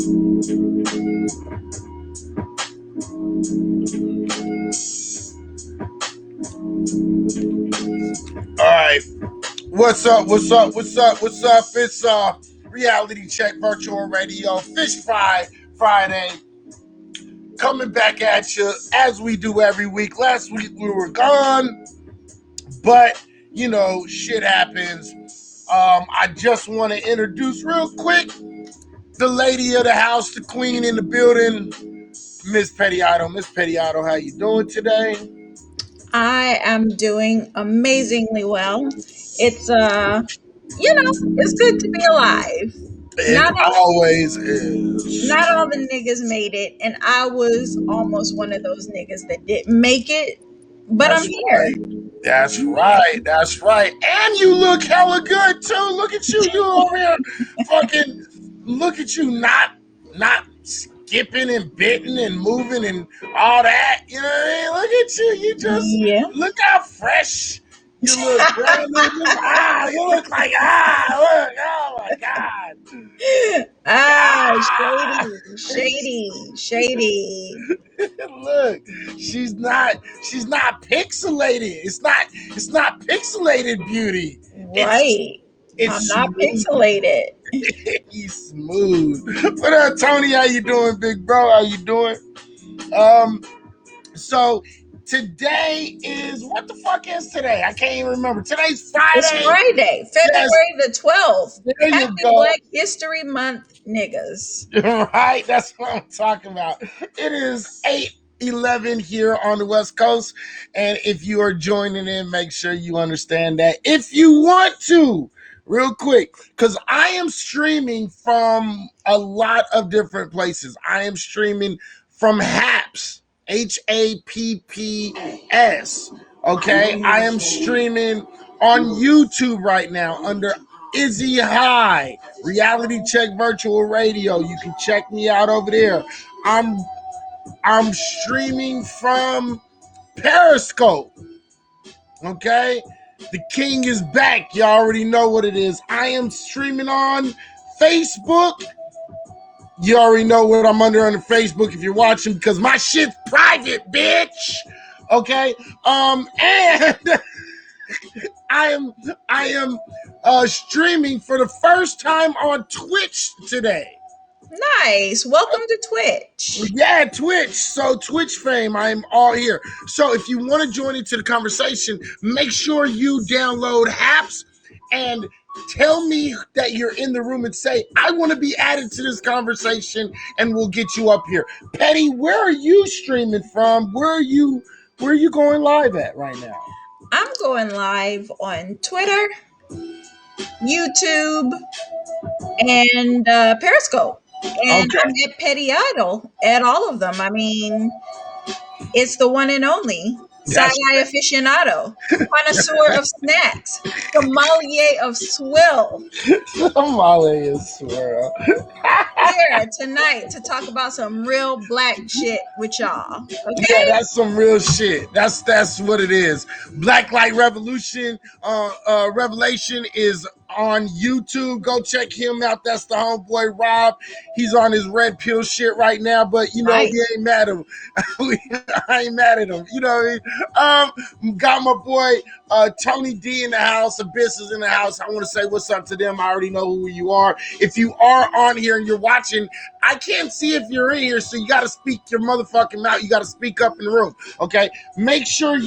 All right. What's up? It's Reality Check Virtual Radio Fish Fry Friday. Coming back at you as we do every week. Last week we were gone, but you know, shit happens. I just want to introduce real quick the lady of the house, the queen in the building, Miss Pettiotto. Miss Pettiotto, how you doing today? I am doing amazingly well. It's it's good to be alive. It always is. Not all the niggas made it, and I was almost one of those niggas that didn't make it, but That's I'm here. Right. That's right. And you look hella good too. Look at you. You over here fucking look at you not skipping and bitten and moving and all that. You know what I mean? Look at you. You just look how fresh you look. You look like look, oh my God. Shady. Look, she's not pixelated. It's not pixelated beauty. Right. I'm not pixelated. He's smooth. What up, Tony? How you doing, big bro? How you doing? So today is, what the fuck is today? I can't even remember. Today's Friday. It's Friday, February the 12th. Happy Black History Month, niggas. Right, that's what I'm talking about. It is 8:11 here on the West Coast, and if you are joining in, make sure you understand that if you want to, real quick, because I am streaming from a lot of different places. I am streaming from HAPS. HAPPS. Okay, I am streaming on YouTube right now under Izzy High Reality Check Virtual Radio. You can check me out over there. I'm streaming from Periscope. Okay, the king is back. You already know what it is. I am streaming on Facebook. You already know what I'm under on the Facebook if you're watching, because my shit's private, bitch. Okay. And I am streaming for the first time on Twitch today. Nice. Welcome to Twitch. Yeah, Twitch. So Twitch fame, I'm all here. So if you want to join into the conversation, make sure you download HAPS and tell me that you're in the room and say, I want to be added to this conversation, and we'll get you up here. Petty, where are you streaming from? Where are you going live at right now? I'm going live on Twitter, YouTube, and Periscope. And okay. I'm at Pettiotto at all of them. I mean, it's the one and only side-eye aficionado, connoisseur of snacks, sommelier of swill. Sommelier of swill. Here tonight to talk about some real black shit with y'all. Okay? Yeah, that's some real shit. That's what it is. Black Light Revolution Revelation is on YouTube. Go check him out. That's the homeboy Rob. He's on his red pill shit right now, but you know, we ain't mad at him. I ain't mad at him. You know what I mean? Got my boy Tony D in the house, Abyss is in the house. I want to say what's up to them. I already know who you are. If you are on here and you're watching, I can't see if you're in here, so you got to speak your motherfucking mouth. You got to speak up in the room, okay? Make sure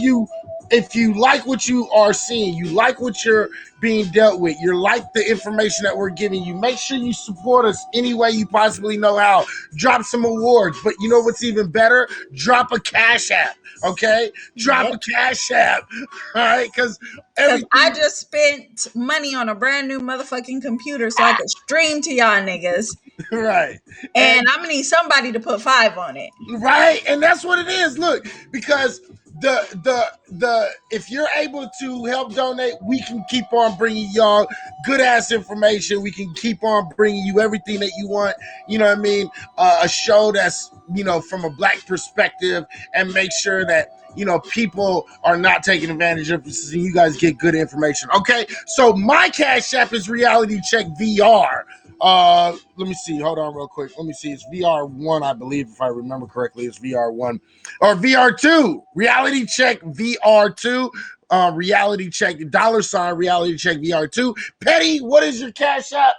if you like what you are seeing, you like what you're being dealt with, you like the information that we're giving you, make sure you support us any way you possibly know how. Drop some awards, but you know what's even better? Drop a Cash App, okay? Drop a Cash App, all right? Because I just spent money on a brand new motherfucking computer so I could stream to y'all niggas. Right. And I'm going to need somebody to put 5 on it. Right, and that's what it is. Look, because the if you're able to help donate, we can keep on bringing y'all good ass information. We can keep on bringing you everything that you want. You know what I mean? A show that's, you know, from a black perspective, and make sure that, you know, people are not taking advantage of this and you guys get good information. Okay, so my Cash App is Reality Check VR. Let me see. Hold on real quick. Let me see. It's VR1, I believe, if I remember correctly. It's VR1 or VR2. Reality check VR2. Reality check $ reality check VR2. Petty, what is your cash app?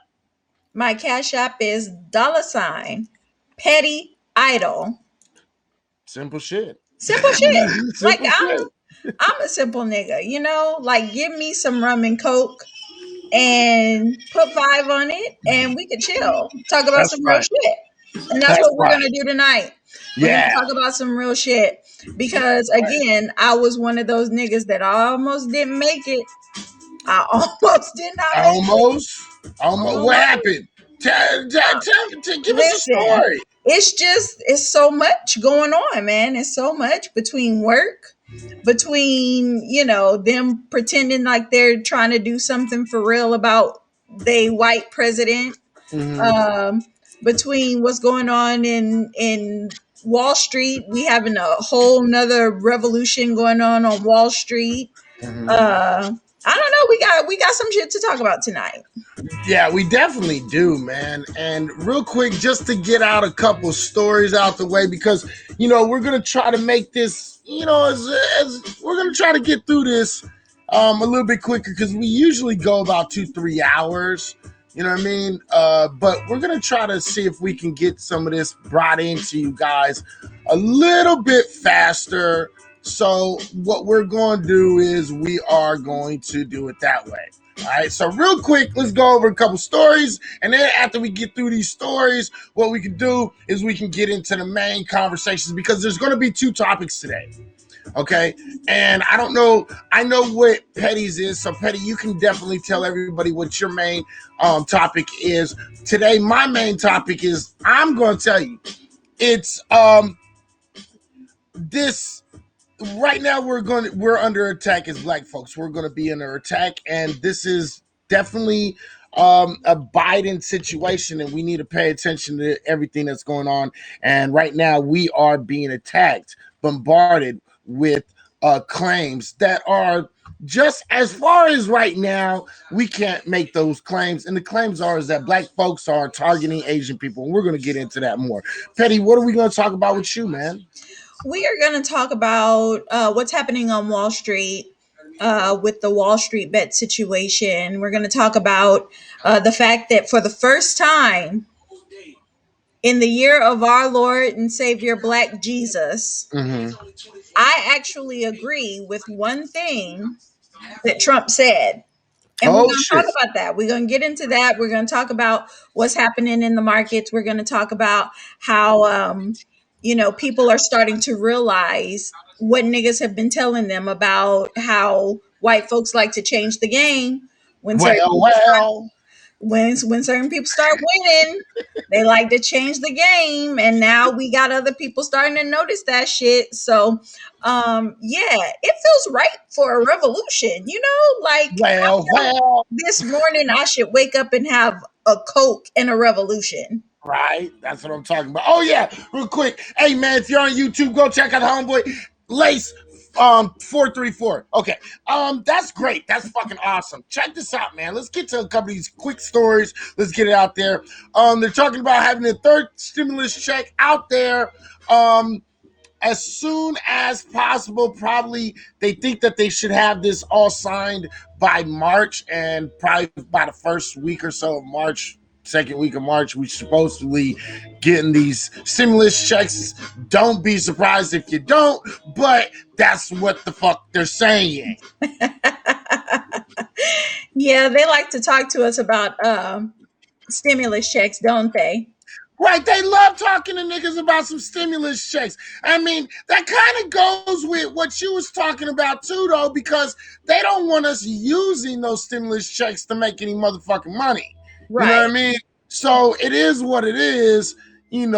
My cash app is $ Petty Idol. Simple shit. Simple shit. Like Simple shit. I'm a simple nigga, you know? Like give me some rum and coke and put 5 on it and we could chill. Talk about That's some real right. shit. And that's That's what we're right. gonna do tonight. We're gonna Yeah. talk about some real shit. Because again, I was one of those niggas that almost didn't make it. I almost did not make it. Almost. What Almost. happened? Give us a Listen, story. it's so much going on, man. It's so much between work, between, them pretending like they're trying to do something for real about they white president, um, between what's going on in Wall Street. We having a whole nother revolution going on Wall Street. I don't know. We got some shit to talk about tonight. Yeah, we definitely do, man. And real quick, just to get out a couple stories out the way, because we're gonna try to make this, as we're gonna try to get through this a little bit quicker, because we usually go about 2-3 hours. You know what I mean? But we're gonna try to see if we can get some of this brought into you guys a little bit faster. So what we're going to do is we are going to do it that way. All right, so real quick, let's go over a couple stories, and then after we get through these stories, what we can do is we can get into the main conversations, because there's going to be 2 topics today. Okay, and I don't know. I know what Petty's is, so Petty, you can definitely tell everybody what your main topic is today. My main topic is, I'm going to tell you, it's this. Right now we're under attack as black folks. We're going to be under attack, and this is definitely a Biden situation, and we need to pay attention to everything that's going on. And right now we are being attacked, bombarded with claims that are just, as far as right now, we can't make those claims. And the claims is that black folks are targeting Asian people, and we're going to get into that more. Petty, what are we going to talk about with you, man? We are going to talk about what's happening on Wall Street with the Wall Street bet situation. We're going to talk about the fact that for the first time in the year of our Lord and Savior, Black Jesus, I actually agree with one thing that Trump said. And we're going to talk about that. We're going to get into that. We're going to talk about what's happening in the markets. We're going to talk about how, people are starting to realize what niggas have been telling them about how white folks like to change the game when when certain people start winning. They like to change the game, and now we got other people starting to notice that shit. So it feels right for a revolution, like this morning I should wake up and have a Coke and a revolution. Right, that's what I'm talking about. Oh yeah, real quick. Hey man, if you're on YouTube, go check out Homeboy Lace 434. Okay. That's great. That's fucking awesome. Check this out, man. Let's get to a couple of these quick stories. Let's get it out there. They're talking about having a 3rd stimulus check out there. As soon as possible. Probably they think that they should have this all signed by March, and probably by the first week or so of March, 2nd week of March, we supposedly getting these stimulus checks. Don't be surprised if you don't, but that's what the fuck they're saying. Yeah, they like to talk to us about stimulus checks, don't they? Right, they love talking to niggas about some stimulus checks. I mean, that kind of goes with what you was talking about too, though, because they don't want us using those stimulus checks to make any motherfucking money. Right. You know what I mean? So it is what it is. It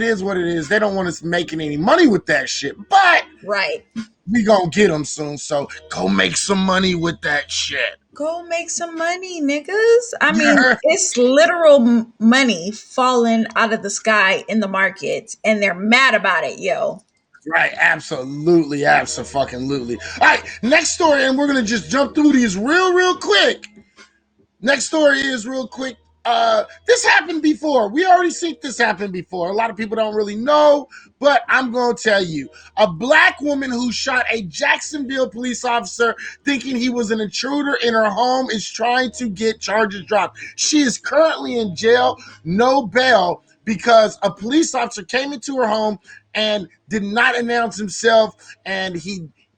is what it is. They don't want us making any money with that shit, but right, we gonna get them soon. So go make some money with that shit. Go make some money, niggas. I mean, it's literal money falling out of the sky in the markets, and they're mad about it, yo. Right, absolutely, absolutely. All right, next story, and we're gonna just jump through these real quick. Next story is real quick. This happened before. We already seen this happen before. A lot of people don't really know, but I'm going to tell you. A black woman who shot a Jacksonville police officer thinking he was an intruder in her home is trying to get charges dropped. She is currently in jail, no bail, because a police officer came into her home and did not announce himself, and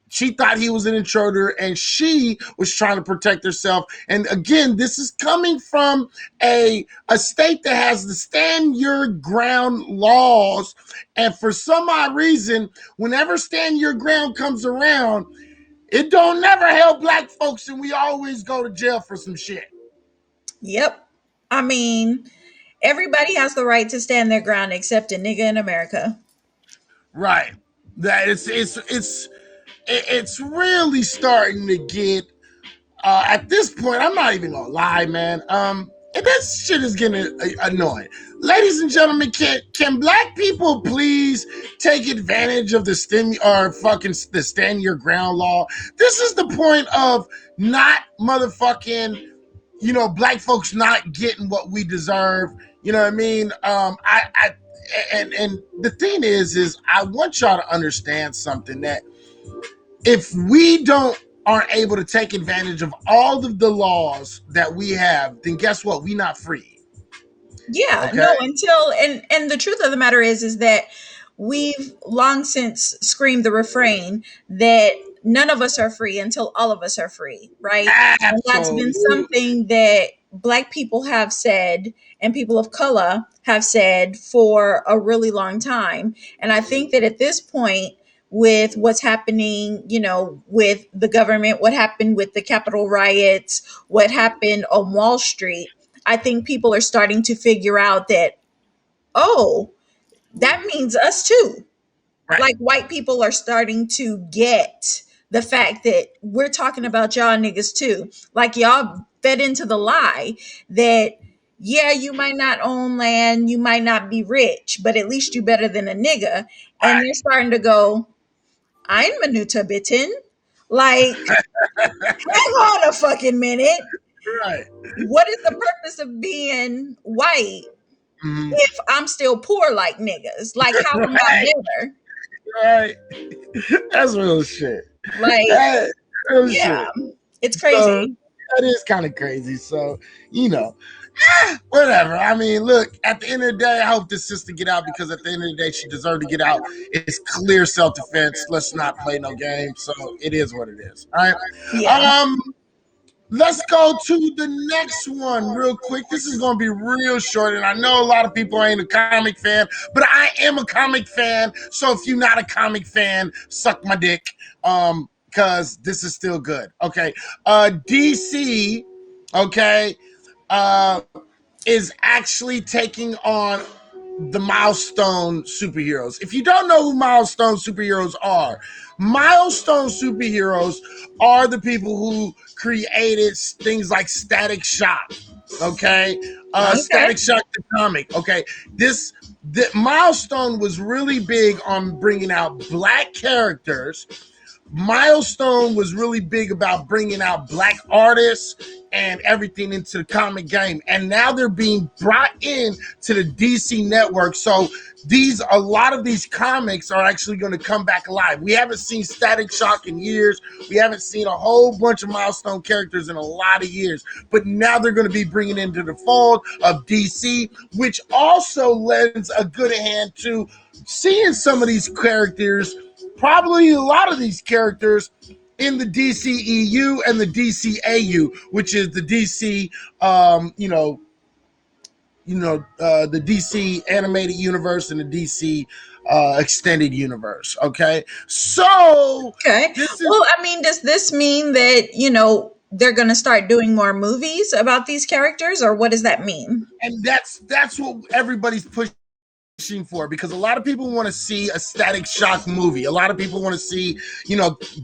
she thought he was an intruder, and she was trying to protect herself. And again, this is coming from a state that has the stand your ground laws. And for some odd reason, whenever stand your ground comes around, it don't never help black folks, and we always go to jail for some shit. Yep. I mean, everybody has the right to stand their ground except a nigga in America. That it's really starting to get at this point. I'm not even gonna lie, man. And this shit is getting annoying. Ladies and gentlemen, can black people please take advantage of the the stand your ground law? This is the point of not motherfucking, black folks not getting what we deserve. You know what I mean? And the thing is I want y'all to understand something, that if we aren't able to take advantage of all of the laws that we have, then guess what? We not free. Yeah, Okay. no, until and the truth of the matter is that we've long since screamed the refrain that none of us are free until all of us are free, right? And that's been Absolutely. something that black people have said and people of color have said for a really long time. And I think that at this point, with what's happening, with the government, what happened with the Capitol riots, what happened on Wall Street, I think people are starting to figure out that, oh, that means us too. Right. Like white people are starting to get the fact that we're talking about y'all niggas too. Like y'all fed into the lie that, yeah, you might not own land, you might not be rich, but at least you better than a nigga. And they're starting to go, I'm Manuta Bitten. Like, hang on a fucking minute. Right. What is the purpose of being white if I'm still poor like niggas? Like, how am I Right. better? Right. That's real shit. Like, That real yeah, shit. it's So crazy. that is kind of crazy. So, whatever. I mean, look, at the end of the day, I hope this sister get out, because at the end of the day, she deserved to get out. It's clear self-defense. Let's not play no game. So it is what it is. All right. Yeah. Let's go to the next one real quick. This is going to be real short, and I know a lot of people ain't a comic fan, but I am a comic fan. So if you're not a comic fan, suck my dick, because this is still good. Okay. DC, okay, is actually taking on the Milestone superheroes. If you don't know who Milestone superheroes are the people who created things like Static Shock. Okay. Okay. Static Shock the comic. Okay. The Milestone was really big on bringing out black characters. Milestone was really big about bringing out black artists and everything into the comic game, and now they're being brought in to the DC network. So a lot of these comics are actually going to come back alive. We haven't seen Static Shock in years. We haven't seen a whole bunch of Milestone characters in a lot of years, but now they're going to be bringing into the fold of DC, which also lends a good hand to seeing some of these characters, probably a lot of these characters, in the DCEU and the DCAU, which is the DC, the DC animated universe and the DC extended universe. Okay, so Okay. this is, Well, I mean, does this mean that, they're going to start doing more movies about these characters, or what does that mean? and that's what everybody's pushing pushing for, because a lot of people want to see a Static Shock movie. A lot of people want to see,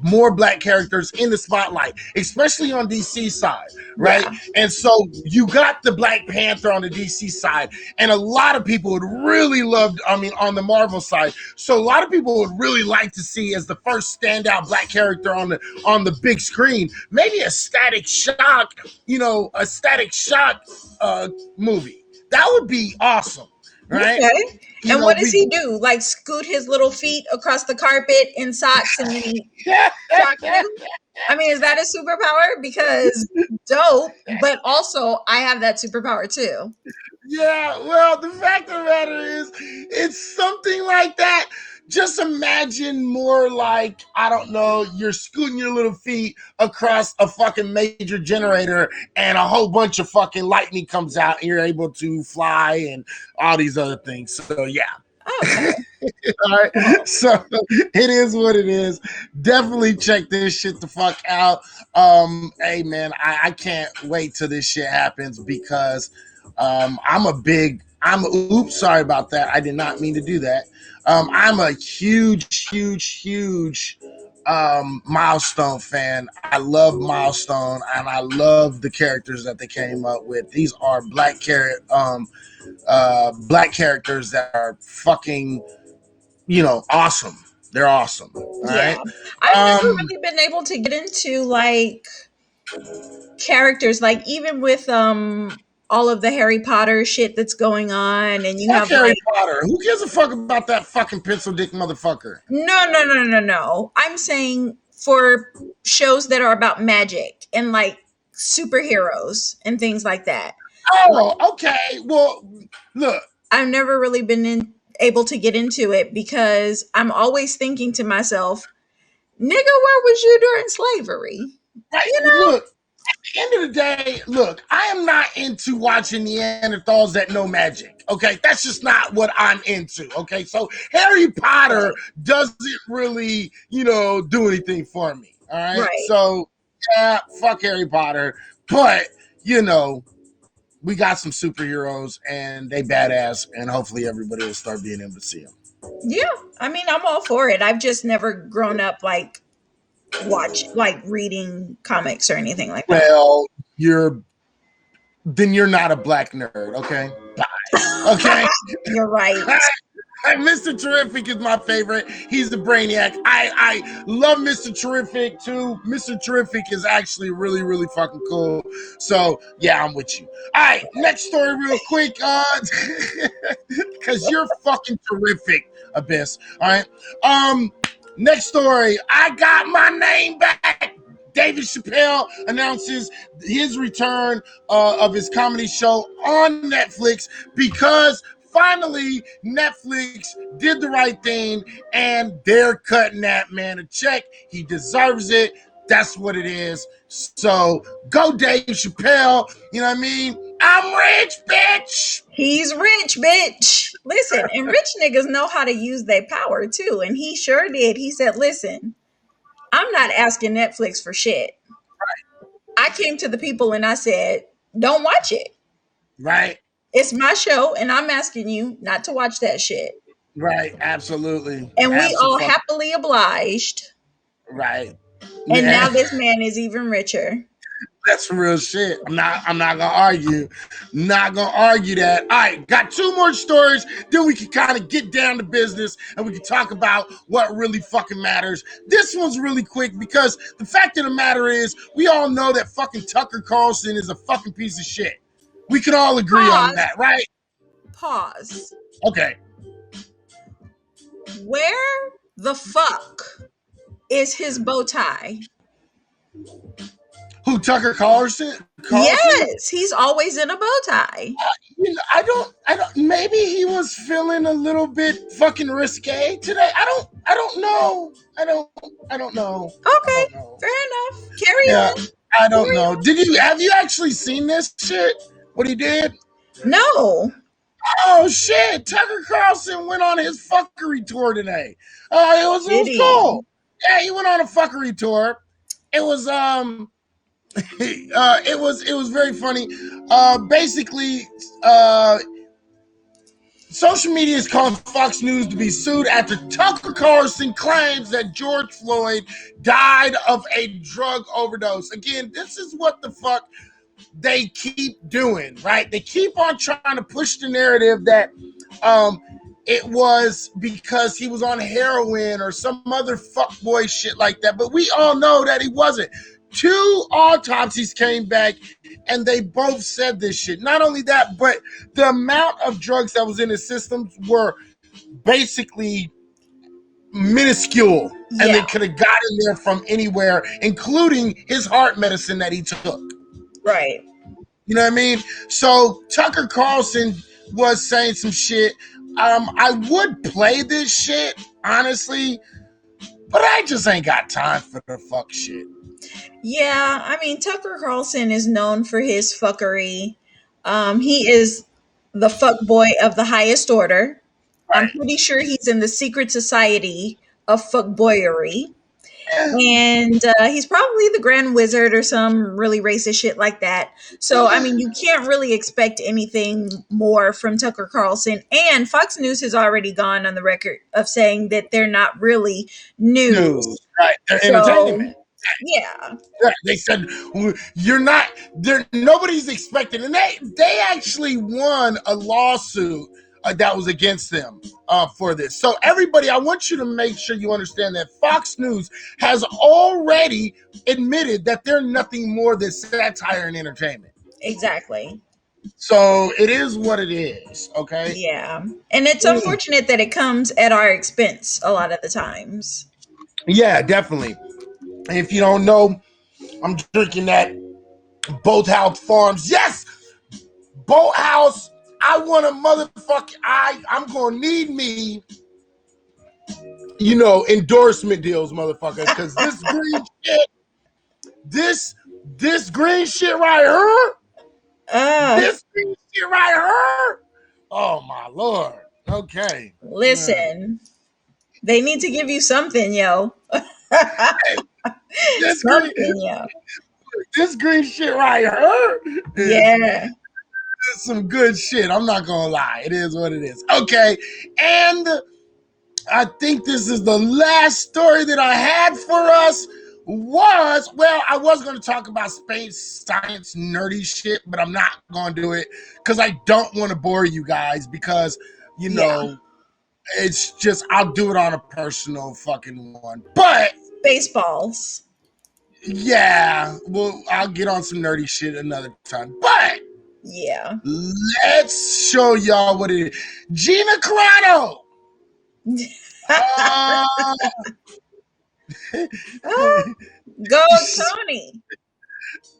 more black characters in the spotlight, especially on DC side, right? Yeah. And so you got the Black Panther on the DC side, and a lot of people would really love, on the Marvel side. So a lot of people would really like to see, as the first standout black character on the big screen, maybe a Static Shock, movie. That would be awesome. Right? Okay. And what does he do? Like scoot his little feet across the carpet in socks and then shock you? I mean, is that a superpower? Because dope, but also I have that superpower too. Yeah, well, the fact of the matter is, it's something like that. Just imagine more like, I don't know, you're scooting your little feet across a fucking major generator and a whole bunch of fucking lightning comes out and you're able to fly and all these other things. So, yeah. Okay. All right. So it is what it is. Definitely check this shit the fuck out. Hey man, I can't wait till this shit happens, because oops, sorry about that. I did not mean to do that. I'm a huge Milestone fan. I love Milestone, and I love the characters that they came up with. These are black characters that are fucking, awesome. They're awesome. Yeah. Right? I've never really been able to get into like characters, like even with all of the Harry Potter shit that's going on, and you Fuck have Harry like Potter. Who gives a fuck about that fucking pencil dick motherfucker? no. I'm saying for shows that are about magic and like superheroes and things like that. Oh, okay. Well, look. I've never really been able to get into it because I'm always thinking to myself, nigga, where was you during slavery? Right, You know? look. At the end of the day, look, I am not into watching Neanderthals that know magic. Okay, that's just not what I'm into. Okay, so Harry Potter doesn't really, do anything for me. All right, Right. so yeah, fuck Harry Potter, but we got some superheroes and they badass, and hopefully everybody will start being able to see them. Yeah, I mean, I'm all for it. I've just never grown up like reading comics or anything like that. Well, you're not a black nerd, okay? Bye. Okay. You're right. Mr. Terrific is my favorite. He's the brainiac. I love Mr. Terrific too. Mr. Terrific is actually really, really fucking cool. So yeah, I'm with you. All right, next story real quick. Because you're fucking terrific, Abyss. All right. Next story. I got my name back. David Chappelle announces his return of his comedy show on Netflix, because finally Netflix did the right thing and they're cutting that man a check. He deserves it. That's what it is. So go Dave Chappelle. You know what I mean? I'm rich, bitch. He's rich, bitch. Listen, and rich niggas know how to use their power too. And he sure did. He said, listen, I'm not asking Netflix for shit. I came to the people and I said, don't watch it. Right. It's my show and I'm asking you not to watch that shit. Right. Absolutely. And we all happily obliged. Right. And now this man is even richer. That's real shit. I'm not gonna argue. Not gonna argue that. All right, got two more stories. Then we can kind of get down to business and we can talk about what really fucking matters. This one's really quick because the fact of the matter is, we all know that fucking Tucker Carlson is a fucking piece of shit. We can all agree on that, right? Pause. Okay. Where the fuck is his bow tie? Who, Tucker Carlson? Yes, he's always in a bow tie. I don't. Maybe he was feeling a little bit fucking risque today. I don't know. I don't know. Okay, fair enough. Carry on. I don't know. Have you actually seen this shit? What he did? No. Oh shit! Tucker Carlson went on his fuckery tour today. It was cool. Yeah, he went on a fuckery tour. It was it was very funny. Basically, Social media is calling Fox News to be sued after Tucker Carlson claims that George Floyd died of a drug overdose. Again, this is what the fuck they keep doing, right? They keep on trying to push the narrative that it was because he was on heroin or some other fuckboy shit like that. But we all know that he wasn't. 2 autopsies came back and they both said this shit. Not only that, but the amount of drugs that was in his system were basically minuscule. Yeah. And they could have gotten there from anywhere, including his heart medicine that he took. Right. You know what I mean? So Tucker Carlson was saying some shit. I would play this shit, honestly, but I just ain't got time for the fuck shit. Yeah, I mean, Tucker Carlson is known for his fuckery. He is the fuck boy of the highest order. Right. I'm pretty sure he's in the secret society of fuckboyery. And he's probably the Grand Wizard or some really racist shit like that. So, I mean, you can't really expect anything more from Tucker Carlson. And Fox News has already gone on the record of saying that they're not really news. Right, they're entertainment. Yeah. They said you're not there. Nobody's expecting, and they actually won a lawsuit that was against them for this. So everybody, I want you to make sure you understand that Fox News has already admitted that they're nothing more than satire and entertainment. Exactly. So it is what it is. Okay. Yeah, and it's unfortunate that it comes at our expense a lot of the times. Yeah, definitely. If you don't know, I'm drinking that Boathouse Farms. Yes, Boathouse. I want a motherfucking. I'm gonna need me, endorsement deals, motherfuckers, because this green shit, this green shit right here, this green shit right here. Oh my lord. Okay. Listen, they need to give you something, yo. This green shit right here. Yeah. It's some good shit. I'm not gonna lie. It is what it is. Okay. And I think this is the last story that I had for us I was going to talk about space science nerdy shit, but I'm not going to do it because I don't want to bore you guys because, it's just, I'll do it on a personal fucking one. But Baseballs. Yeah. Well, I'll get on some nerdy shit another time. But yeah, let's show y'all what it is. Gina Carano. Go Tony.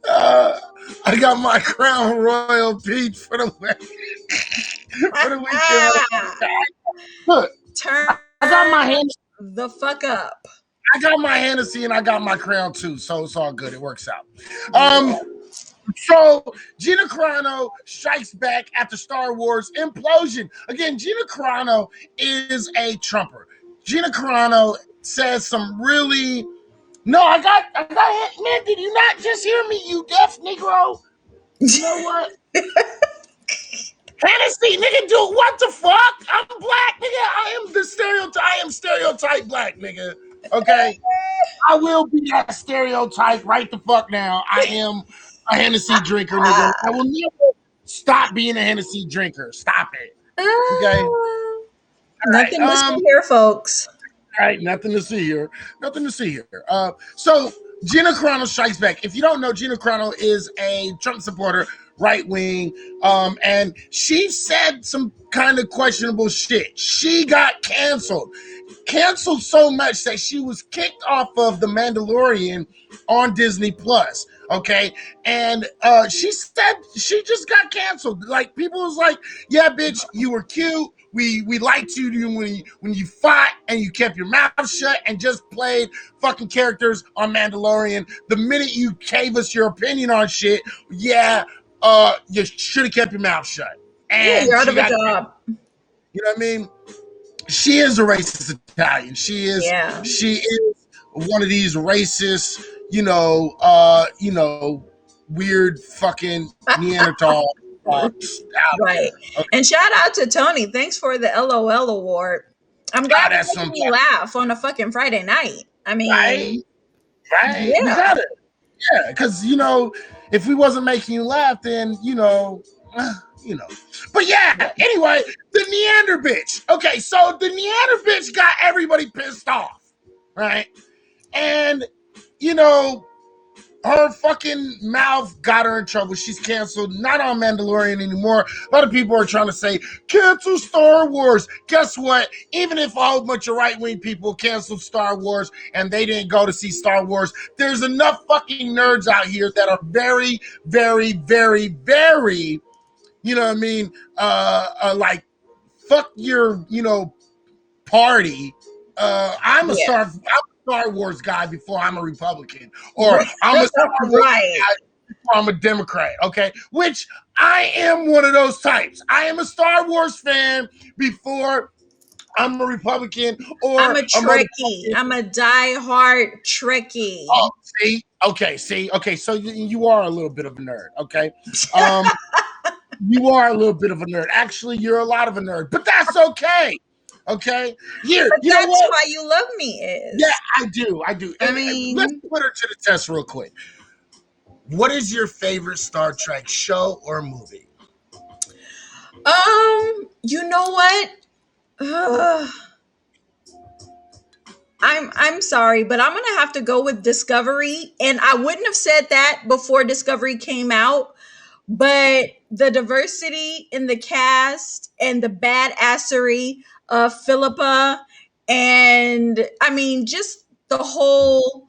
I got my Crown Royal Peach for the weekend. Look, turn I got my hand the fuck up. I got my Hennessy and I got my Crown too, so it's all good. It works out. So Gina Carano strikes back after Star Wars implosion. Again, Gina Carano is a Trumper. Gina Carano says some really. No, I got man, did you not just hear me, you deaf Negro? You know what? Hennessy, nigga, dude, what the fuck? I'm black, nigga. I am stereotype black, nigga. Okay? I will be that stereotype right the fuck now. I am a Hennessy drinker, nigga. I will never stop being a Hennessy drinker. Stop it. Okay? Nothing to see here, folks. All right, nothing to see here. So Gina Carano strikes back. If you don't know, Gina Carano is a Trump supporter, right wing, and she said some kind of questionable shit. She got canceled so much that she was kicked off of The Mandalorian on Disney Plus. Okay, and she said she just got canceled. Like, people was like, "Yeah, bitch, you were cute. We liked you when you fought and you kept your mouth shut and just played fucking characters on Mandalorian. The minute you gave us your opinion on shit, you should have kept your mouth shut." And you're out of a job. You know what I mean? She is a racist Italian. She is one of these racist, weird fucking Neanderthal Right. Okay. And shout out to Tony. Thanks for the LOL award. I'm glad That's you're making me laugh on a fucking Friday night. I mean, right. We yeah. got it. Yeah, because if we wasn't making you laugh, then But yeah, anyway, the Neander bitch. Okay, so the Neander bitch got everybody pissed off, right? And her fucking mouth got her in trouble. She's canceled, not on Mandalorian anymore. A lot of people are trying to say, cancel Star Wars. Guess what? Even if a whole bunch of right-wing people canceled Star Wars and they didn't go to see Star Wars, there's enough fucking nerds out here that are very, very, very, very, you know what I mean? Like, fuck your, party. I'm a Star Wars guy before I'm a Republican, or I'm a Star Wars guy before I'm a Democrat. Okay, which I am one of those types. I am a Star Wars fan before I'm a Republican, or I'm a Trekkie. I'm a diehard Trekkie. Oh, see, okay. So you are a little bit of a nerd. Okay, you are a little bit of a nerd. Actually, you're a lot of a nerd, but that's okay. Okay, here. But you that's know what? why you love me is. Yeah, I do. I mean, let's put her to the test real quick. What is your favorite Star Trek show or movie? You know what? I'm sorry, but I'm gonna have to go with Discovery, and I wouldn't have said that before Discovery came out. But the diversity in the cast and the badassery of Philippa, and I mean, just the whole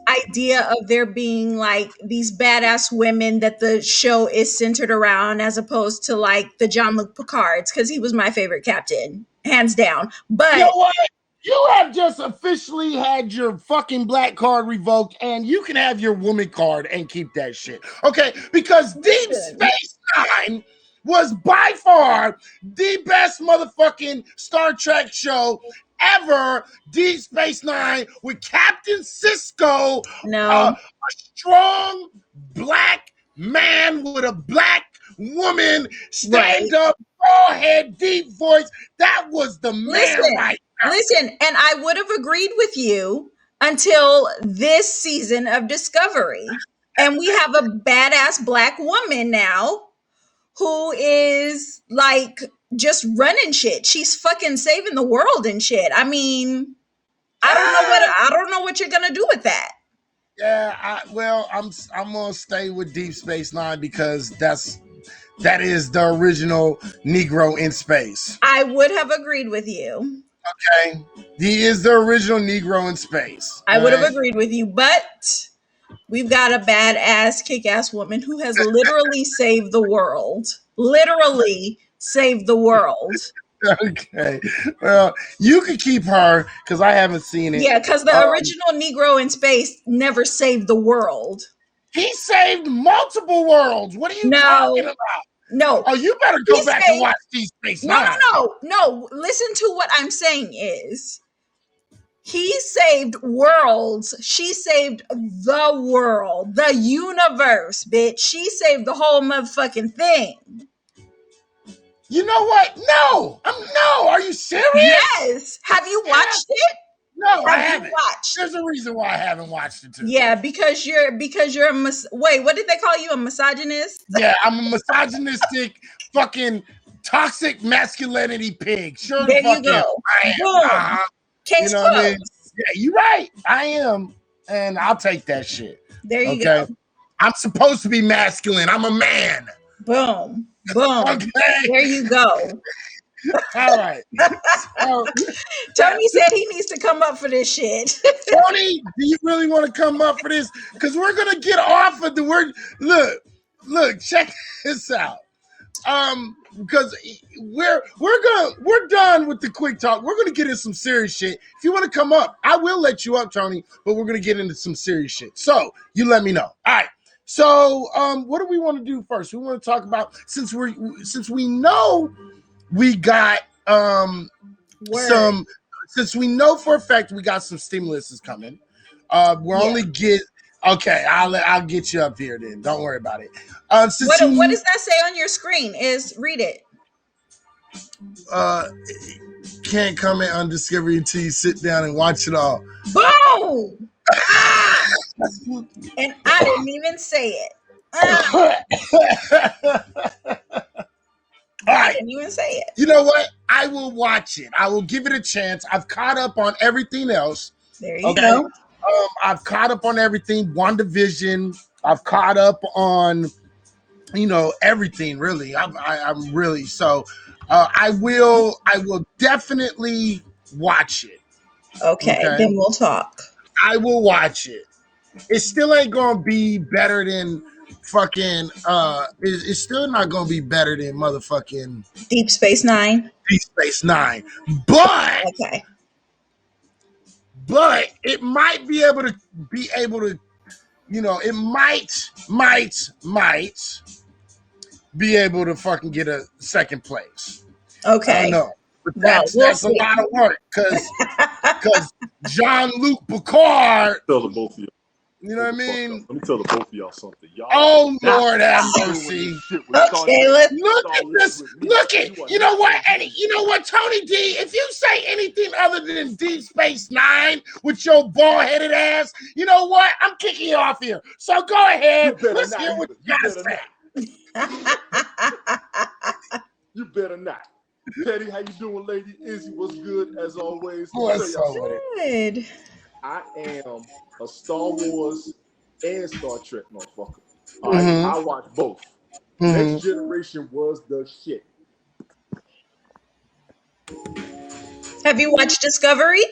idea of there being like these badass women that the show is centered around, as opposed to like the Jean-Luc Picards, because he was my favorite captain, hands down. But you know what? You have just officially had your fucking black card revoked, and you can have your woman card and keep that shit. Okay? Because Deep Space Nine was by far the best motherfucking Star Trek show ever. Deep Space Nine with Captain Sisko, a strong black man with a black woman, stand up, head, deep voice. That was the man right now. Listen, and I would have agreed with you until this season of Discovery. And we have a badass black woman now who is like just running shit. She's fucking saving the world and shit. I mean, I don't know what you're gonna do with that. Yeah, I'm gonna stay with Deep Space Nine because that is the original Negro in space. I would have agreed with you. Okay, he is the original Negro in space. I would have agreed with you, but we've got a badass, kick-ass woman who has literally saved the world. Literally saved the world. Okay, well, you can keep her because I haven't seen it. Yeah, because the original Negro in space never saved the world. He saved multiple worlds. What are you talking about? No. Oh, you better go back and watch Deep Space Nine. No. Listen to what I'm saying is he saved worlds. She saved the world, the universe, bitch. She saved the whole motherfucking thing. You know what? No. Are you serious? Yes. Have you watched it? No, I haven't. There's a reason why I haven't watched it too. Yeah, because you're a wait, what did they call you? A misogynist? Yeah, I'm a misogynistic fucking toxic masculinity pig. Sure there the fuck you go. I am. Boom. Case closed. I mean? Yeah, you're right. I am. And I'll take that shit. There you go. I'm supposed to be masculine. I'm a man. Boom. Okay. There you go. All right. Tony said he needs to come up for this shit. Tony, do you really want to come up for this? Because we're gonna get off of the word. Look, check this out. Because we're done with the quick talk. We're gonna get into some serious shit. If you want to come up, I will let you up, Tony. But we're gonna get into some serious shit. So you let me know. All right. So what do we want to do first? We want to talk about since we know we got since we know for a fact we got some stimulus is coming. We're only Okay, I'll get you up here then. Don't worry about it. Since What you does that say on your screen? Read it. uh can't comment on Discovery until you sit down and watch it all. Boom! And I didn't even say it. I didn't even say it. You know what? I will watch it. I will give it a chance. I've caught up on everything else. There you go. I've caught up on everything. WandaVision. I've caught up on, everything really. I'm really so. I will definitely watch it. Okay, then we'll talk. I will watch it. It still ain't gonna be better than fucking. It's still not gonna be better than motherfucking Deep Space Nine. Deep Space Nine, but okay. But it might be able to, it might be able to fucking get a second place. Okay. I don't know. But that's a lot of work because Jean-Luc Picard. Tell the both of you. You know what I mean? Let me tell the both of y'all something. Lord have mercy. Okay, let's look at this. Look at you know what, Eddie? You know what, Tony D? If you say anything other than Deep Space Nine with your bald-headed ass, you know what? I'm kicking you off here. So go ahead. Let's hear what you gotta say. You better not. Petty, how you doing, lady? Izzy, what's good as always? What's good? I am a Star Wars and Star Trek motherfucker. All right, I watch both. Next Generation was the shit. Have you watched Discovery?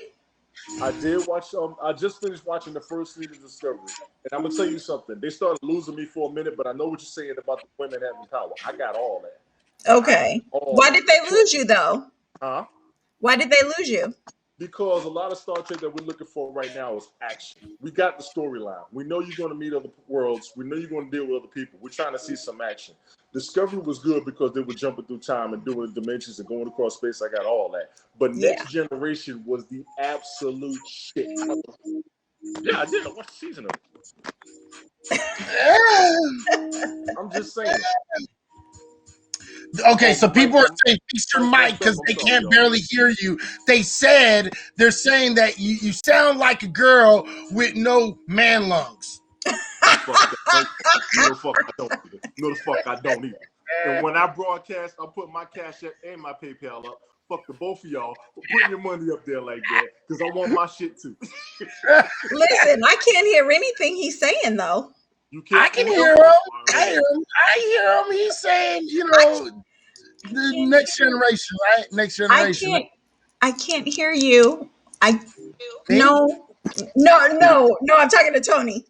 I did watch. I just finished watching the first season of Discovery, and I'm gonna tell you something. They started losing me for a minute, but I know what you're saying about the women having power. I got all that. Okay. Why did they lose you though? Huh? Why did they lose you? Because a lot of Star Trek that we're looking for right now is action. We got the storyline. We know you're going to meet other worlds. We know you're going to deal with other people. We're trying to see some action. Discovery was good because they were jumping through time and doing dimensions and going across space. I got all that. But Next Generation was the absolute shit. Yeah, I did. I watched the season of it. I'm just saying. Okay, so people are saying fix your mic because they can't barely hear you. They're saying that you sound like a girl with no man lungs. No, the fuck I don't either. And when I broadcast, I put my Cash App and my PayPal up. Fuck the both of y'all for putting your money up there like that because I want my shit too. Listen, I can't hear anything he's saying though. I can hear him. I hear him. He's saying, the next generation, right? Next generation. I can't hear you. No. I'm talking to Tony.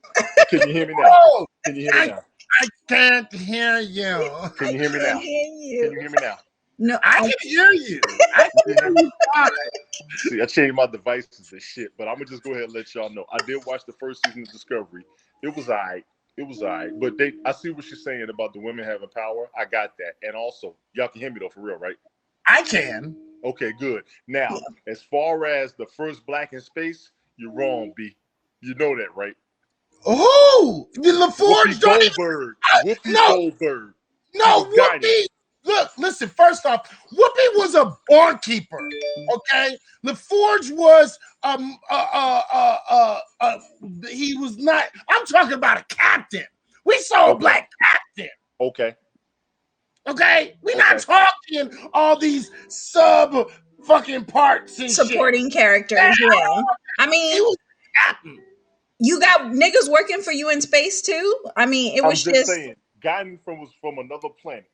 Can you hear me now? Can you hear me now? I can't hear you. Can you hear me now? Can you hear me now? No, I can hear you. I can hear you. See, I changed my devices and shit, but I'm gonna just go ahead and let y'all know. I did watch the first season of Discovery. It was alright. But I see what you're saying about the women having power. I got that. And also, y'all can hear me though, for real, right? I can. Okay, good. Now, as far as the first black in space, you're wrong, B. You know that, right? Who? The LaForge Goldberg. Whoopi Goldberg. No, Whoopi. Look, listen, first off, Whoopi was a barkeeper, okay? LaForge was, he was not, I'm talking about a captain. We saw a black captain. Okay. We're not talking all these sub fucking parts and supporting characters, yeah. I mean, he was a captain. You got niggas working for you in space too? I mean, I'm just saying, Guyton was from another planet.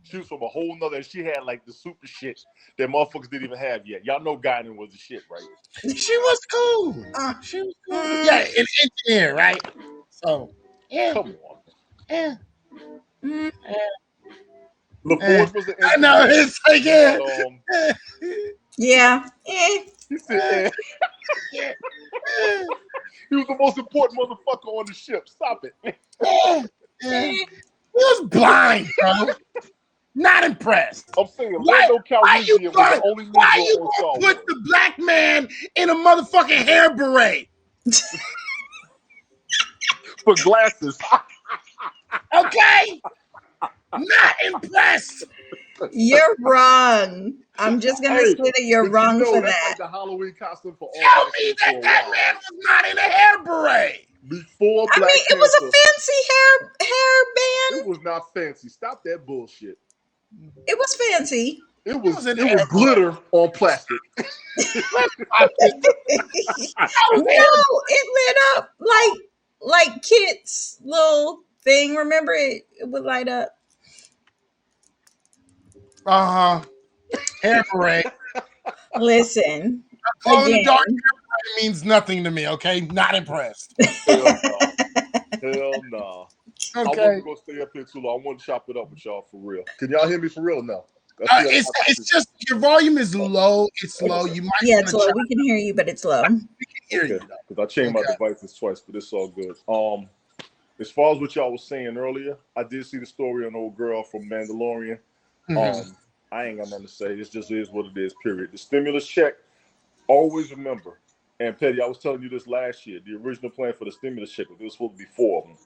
She was from a whole nother, and she had like the super shit that motherfuckers didn't even have yet. Y'all know Guyton was the shit, right? She was cool. She was cool. Yeah, an engineer, right? So, yeah. Come on. Yeah. LaForge was the engineer. I know, it's like, yeah. He said, he was the most important motherfucker on the ship. Stop it. He was blind, bro. Not impressed. I'm saying, Lando Calrissian was the only nigga why you on Star Wars. Put the black man in a motherfucking hair beret? for glasses. Okay? Not impressed. You're wrong. I'm just gonna say that you're wrong for that's that. like the Halloween costume for all Tell Black me kids for that a while. man was not in a hair beret. Before I Black mean, it was a fancy hair band. It was not fancy. Stop that bullshit. It was fancy. It was glitter on plastic. No, it lit up like Kit's little thing. Remember it would light up. Hair beret. Listen, Glow in the dark again, hair beret means nothing to me. Okay, not impressed. Hell no. I Okay. wasn't gonna stay up here too long. I want to chop it up with y'all for real. Can y'all hear me for real now? It's just your volume is low. It's low. You might it's low. We can hear you, but it's low. We can hear you because I changed my devices twice, but it's all good. As far as what y'all was saying earlier, I did see the story on the old girl from Mandalorian. Mm-hmm. I ain't got nothing to say. It just is what it is. Period. The stimulus check. Always remember, and Petty, I was telling you this last year. The original plan for the stimulus check was there was supposed to be 4 of them.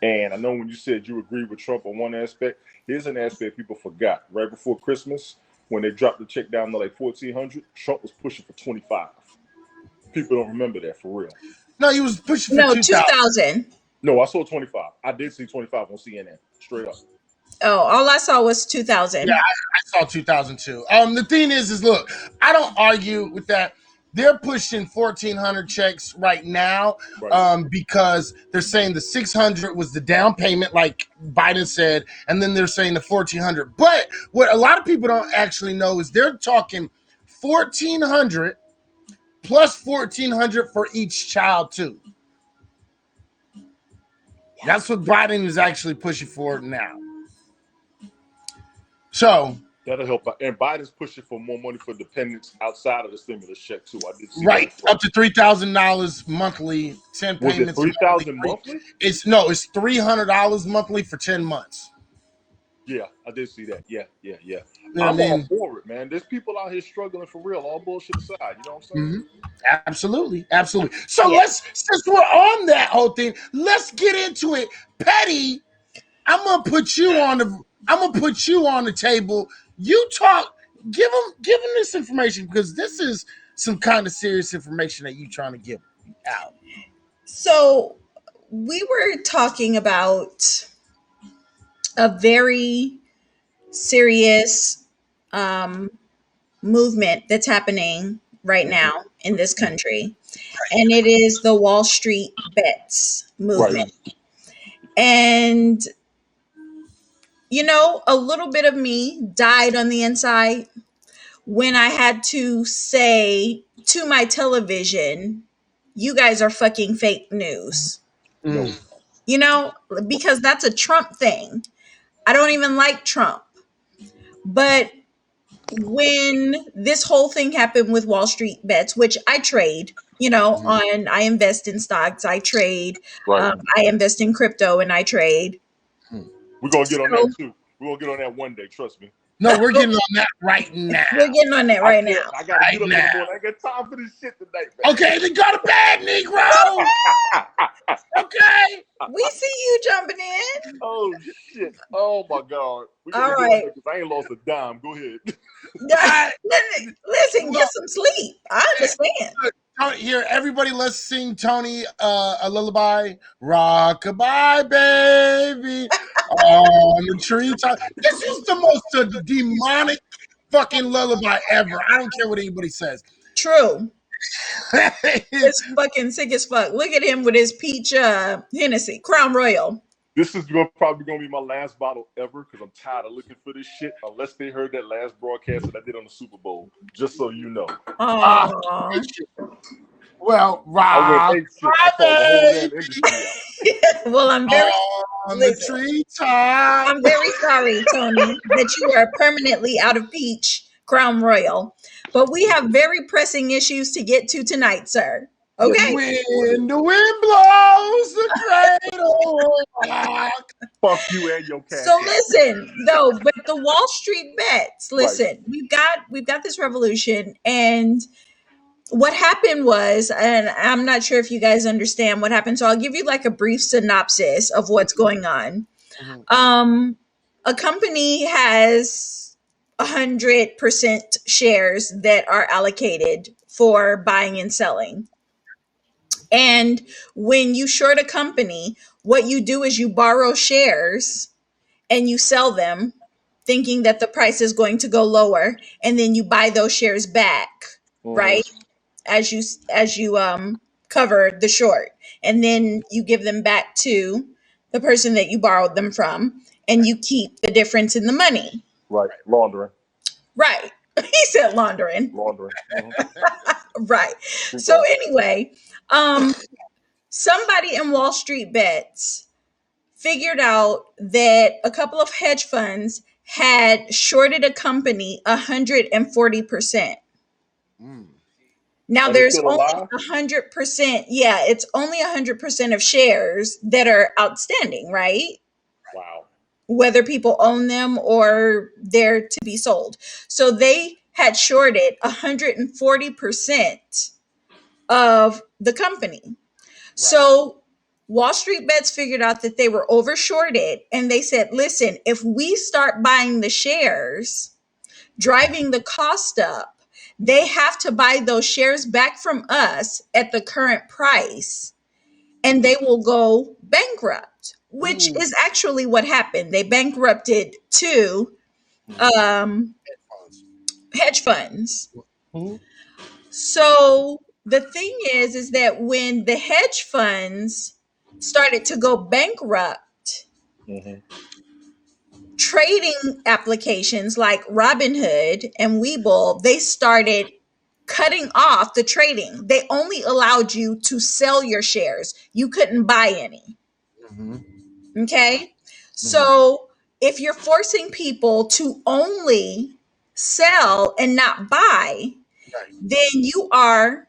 And I know when you said you agreed with Trump on one aspect, here's an aspect people forgot. Right before Christmas, when they dropped the check down to like $1,400, Trump was pushing for 25. People don't remember that for real. No, he was pushing for 2,000. No, I saw 25. I did see 25 on CNN. Straight up. Oh, all I saw was 2,000. Yeah, I saw 2002. The thing is look, I don't argue with that. They're pushing 1,400 checks right now because they're saying the 600 was the down payment, like Biden said, and then they're saying the 1,400. But what a lot of people don't actually know is they're talking 1,400 plus 1,400 for each child too. That's what Biden is actually pushing for now. So that'll help out. And Biden's pushing for more money for dependents outside of the stimulus check too. I did see that up to $3,000 monthly, 10 payments. Was it $3,000 monthly? It's $300 monthly for 10 months. Yeah, I did see that. Yeah. I'm all for it, man. There's people out here struggling for real. All bullshit aside, you know what I'm saying? Mm-hmm. Absolutely. So since we're on that whole thing, let's get into it. Petty, I'm gonna put you on the table. You talk. Give them this information because this is some kind of serious information that you're trying to give out. So we were talking about a very serious movement that's happening right now in this country, and it is the Wall Street bets movement. Right. And a little bit of me died on the inside when I had to say to my television, you guys are fucking fake news. Because that's a Trump thing. I don't even like Trump. But when this whole thing happened with Wall Street bets, which I trade, I invest in stocks, I trade, I invest in crypto, and I trade. We're going to get on that too. We're going to get on that one day, trust me. No, we're getting on that right now. We're getting on that right now. I got to get up in the morning. I got time for this shit tonight, man. Okay, then go to bed, Negro. Okay. We see you jumping in. Oh, shit. Oh, my God. All right. I ain't lost a dime. Go ahead. Listen, get some sleep. I understand. Here, everybody, let's sing Tony a lullaby. Rockabye, baby, on the treetop. This is the most demonic fucking lullaby ever. I don't care what anybody says. True. It's fucking sick as fuck. Look at him with his peach Hennessy, Crown Royal. This is probably going to be my last bottle ever because I'm tired of looking for this shit unless they heard that last broadcast that I did on the Super Bowl. Just so you know. Well, Rob, well, I'm very on the treetop. I'm very sorry, Tony, that you are permanently out of peach Crown Royal. But we have very pressing issues to get to tonight, sir. Okay. When the wind blows, the cradle rock. Fuck you and your cat. So listen, but the Wall Street bets. Listen, we've got this revolution, and what happened was, and I'm not sure if you guys understand what happened, so I'll give you like a brief synopsis of what's going on. A company has 100% shares that are allocated for buying and selling. And when you short a company, what you do is you borrow shares and you sell them thinking that the price is going to go lower, and then you buy those shares back, right? As you cover the short, and then you give them back to the person that you borrowed them from, and you keep the difference in the money. Right. Laundering. Right. He said laundering. Laundering. Right. So anyway, somebody in Wall Street Bets figured out that a couple of hedge funds had shorted a company 140%. Now there's only 100%. Yeah, it's only 100% of shares that are outstanding, right? Wow. Whether people own them or they're to be sold. So they had shorted 140% of the company. Right. So Wall Street Bets figured out that they were overshorted, and they said, listen, if we start buying the shares, driving the cost up, they have to buy those shares back from us at the current price, and they will go bankrupt, which is actually what happened. They bankrupted two hedge funds. So the thing is that when the hedge funds started to go bankrupt, trading applications like Robinhood and Webull, they started cutting off the trading. They only allowed you to sell your shares. You couldn't buy any. Okay? So if you're forcing people to only sell and not buy, then you are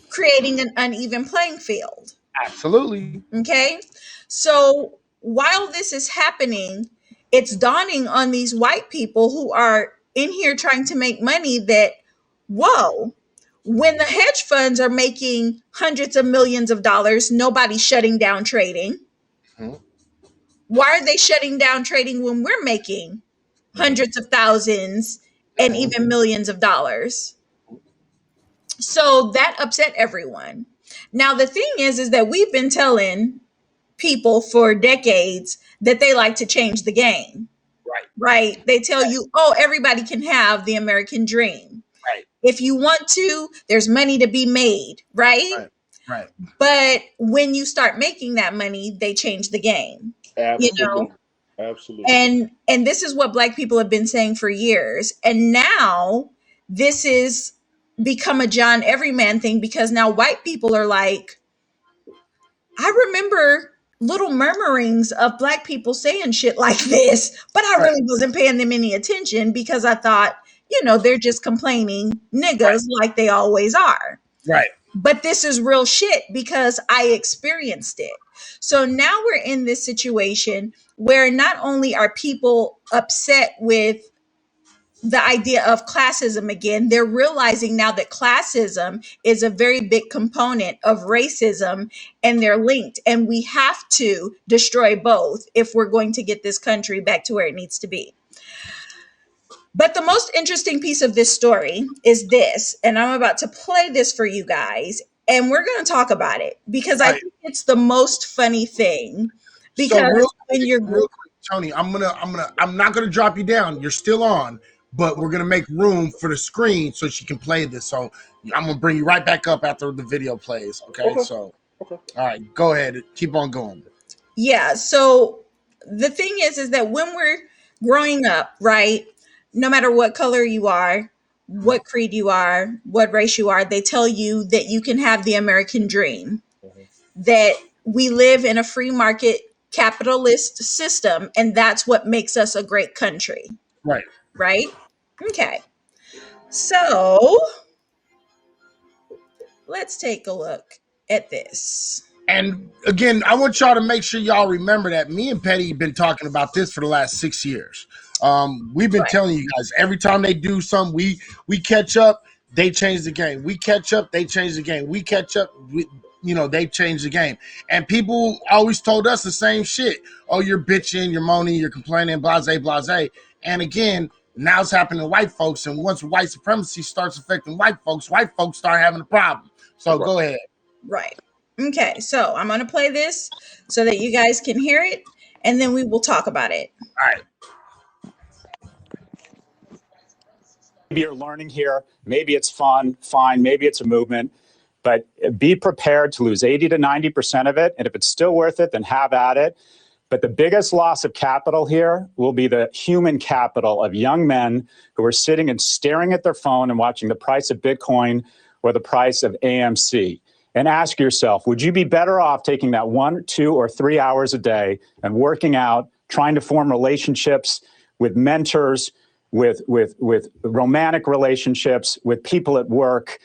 creating an uneven playing field. Absolutely. Okay? So while this is happening, it's dawning on these white people who are in here trying to make money that, whoa, when the hedge funds are making hundreds of millions of dollars, nobody's shutting down trading. Why are they shutting down trading when we're making hundreds of thousands and even millions of dollars? So that upset everyone. Now, the thing is that we've been telling people for decades that they like to change the game. Right. They tell you, oh, everybody can have the American dream. Right. If you want to, there's money to be made. Right. But when you start making that money, they change the game. Absolutely. You know? Absolutely. And this is what Black people have been saying for years. And now this is become a John Everyman thing, because now white people are like, I remember little murmurings of Black people saying shit like this, but I really wasn't paying them any attention because I thought, you know, they're just complaining niggas like they always are. Right. But this is real shit because I experienced it. So now we're in this situation where not only are people upset with the idea of classism again, they're realizing now that classism is a very big component of racism, and they're linked. And we have to destroy both if we're going to get this country back to where it needs to be. But the most interesting piece of this story is this, and I'm about to play this for you guys, and we're going to talk about it because I think it's the most funny thing. Because so real quick, Tony, I'm not gonna drop you down. You're still on, but we're gonna make room for the screen so she can play this. So I'm gonna bring you right back up after the video plays. Okay. So all right, go ahead, keep on going. Yeah. So the thing is that when we're growing up, right, no matter what color you are, what creed you are, what race you are, they tell you that you can have the American dream, that we live in a free market capitalist system, and that's what makes us a great country. Right? Okay. So let's take a look at this. And again, I want y'all to make sure y'all remember that me and Petty have been talking about this for the last 6 years. We've been telling you guys every time they do something, we catch up. they change the game. We catch up, they change the game. We catch up, they change the game. And people always told us the same shit. Oh, you're bitching, you're moaning, you're complaining, blase, blase. And again, now it's happening to white folks. And once white supremacy starts affecting white folks start having a problem. So go ahead. Right. Okay, so I'm going to play this so that you guys can hear it, and then we will talk about it. All right. Maybe you're learning here. Maybe it's fun, fine. Maybe it's a movement. But be prepared to lose 80 to 90% of it. And if it's still worth it, then have at it. But the biggest loss of capital here will be the human capital of young men who are sitting and staring at their phone and watching the price of Bitcoin or the price of AMC. And ask yourself, would you be better off taking that 1, 2, or 3 hours a day and working out, trying to form relationships with mentors, with romantic relationships, with people at work,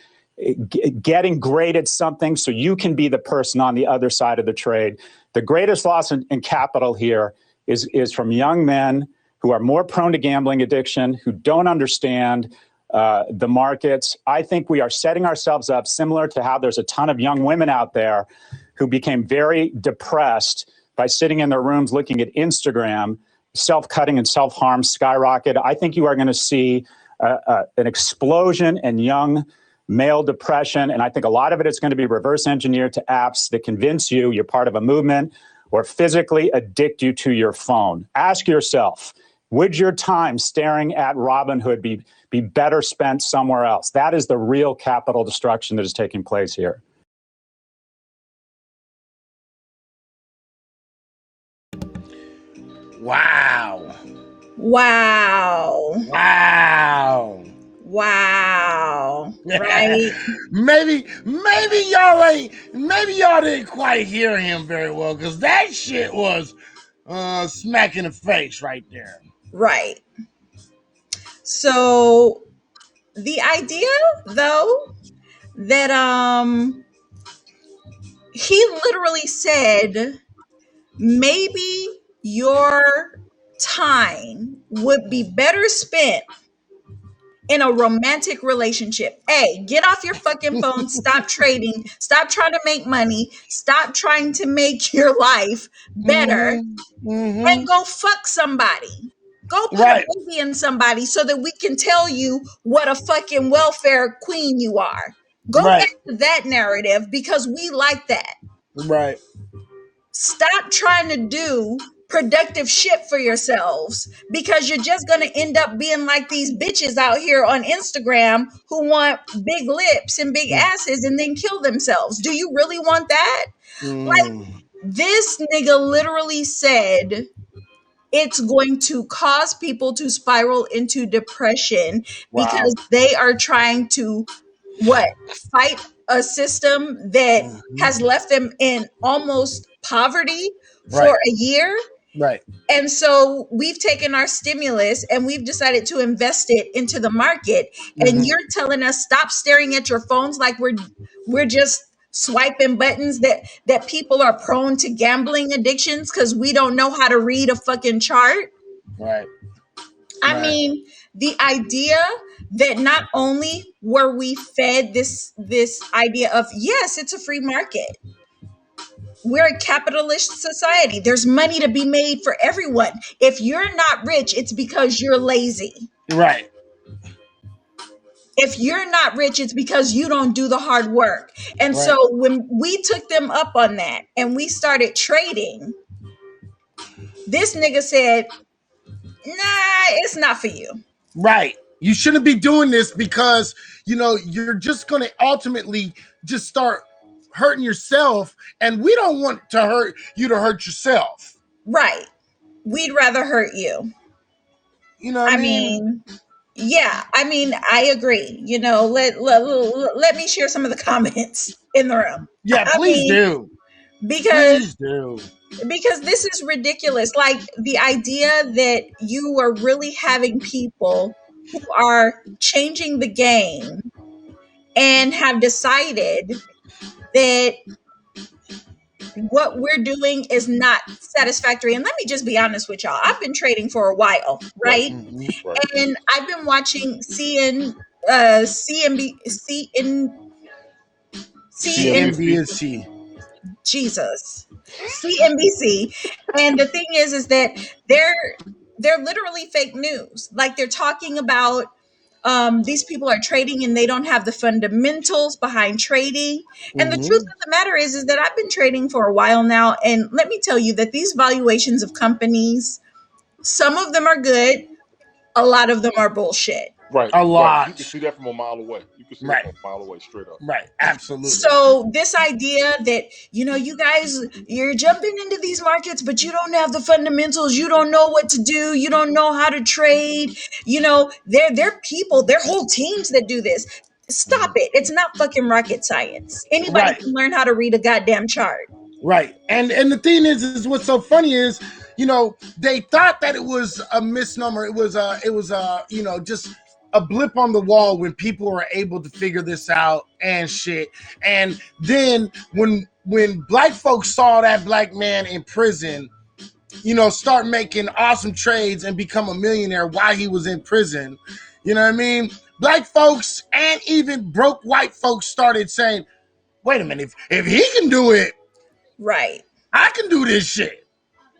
getting great at something so you can be the person on the other side of the trade? The greatest loss in capital here is from young men who are more prone to gambling addiction, who don't understand the markets. I think we are setting ourselves up similar to how there's a ton of young women out there who became very depressed by sitting in their rooms looking at Instagram. Self-cutting and self-harm skyrocket. I think you are going to see an explosion in young male depression, and I think a lot of it is going to be reverse engineered to apps that convince you you're part of a movement or physically addict you to your phone. Ask yourself, would your time staring at Robinhood be better spent somewhere else? That is the real capital destruction that is taking place here. Wow. Wow. Wow. Wow. Right? maybe y'all didn't quite hear him very well, because that shit was smack in the face right there. Right. So the idea, though, that he literally said maybe your time would be better spent in a romantic relationship. Hey, get off your fucking phone, stop trading, stop trying to make money, stop trying to make your life better, and go fuck somebody. Go put a baby in somebody so that we can tell you what a fucking welfare queen you are. Go back to that narrative, because we like that. Right. Stop trying to do productive shit for yourselves, because you're just going to end up being like these bitches out here on Instagram who want big lips and big asses and then kill themselves. Do you really want that? Like, this nigga literally said it's going to cause people to spiral into depression because they are trying to fight a system that has left them in almost poverty for a year. Right. And so we've taken our stimulus and we've decided to invest it into the market. And you're telling us stop staring at your phones like we're just swiping buttons, that people are prone to gambling addictions because we don't know how to read a fucking chart. Right. I mean, the idea that not only were we fed this idea of, yes, it's a free market. We're a capitalist society. There's money to be made for everyone. If you're not rich, it's because you're lazy. Right. If you're not rich, it's because you don't do the hard work. And so when we took them up on that and we started trading, this nigga said, nah, it's not for you. Right. You shouldn't be doing this because, you're just going to ultimately just start hurting yourself. And we don't want to hurt you to hurt yourself. Right. We'd rather hurt you. You know what I mean? Yeah, I agree. Let me share some of the comments in the room. Yeah, please do. Because this is ridiculous. Like, the idea that you are really having people who are changing the game and have decided that what we're doing is not satisfactory. And let me just be honest with y'all. I've been trading for a while, right? And I've been seeing CNBC. Jesus, CNBC. And the thing is that they're literally fake news. Like they're talking about these people are trading and they don't have the fundamentals behind trading. And the truth of the matter is that I've been trading for a while now, and let me tell you that these valuations of companies, some of them are good, a lot of them are bullshit. Right, A lot. right. You can see that from a mile away. You can see that from a mile away, straight up. Right, absolutely. So this idea that, you know, you guys, you're jumping into these markets, but you don't have the fundamentals, you don't know what to do, you don't know how to trade, you know, they're people, they're whole teams that do this. Stop it. It's not fucking rocket science. Anybody can learn how to read a goddamn chart. Right. And the thing is what's so funny is, you know, they thought that it was a misnomer. It was you know, just a blip on the wall when people were able to figure this out and shit. And then when black folks saw that black man in prison, you know, start making awesome trades and become a millionaire while he was in prison, you know what I mean? Black folks and even broke white folks started saying, wait a minute, if he can do it, right, I can do this shit.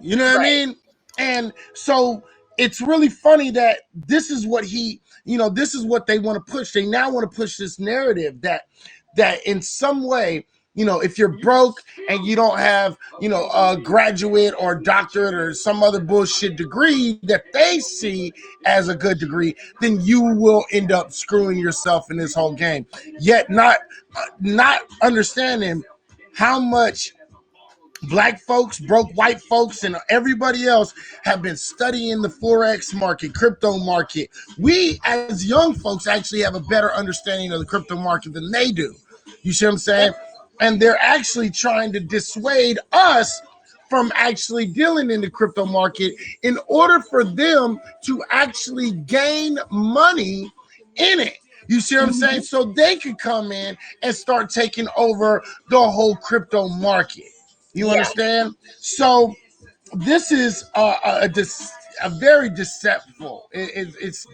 You know what I mean? And so it's really funny that this is what this is what they want to push. They now want to push this narrative that in some way, you know, if you're broke and you don't have, you know, a graduate or doctorate or some other bullshit degree that they see as a good degree, then you will end up screwing yourself in this whole game. Yet not understanding how much black folks, broke white folks, and everybody else have been studying the Forex market, crypto market. We, as young folks, actually have a better understanding of the crypto market than they do. You see what I'm saying? And they're actually trying to dissuade us from actually dealing in the crypto market in order for them to actually gain money in it. You see what I'm saying? So they could come in and start taking over the whole crypto market. You understand? So this is a very deceptive. It's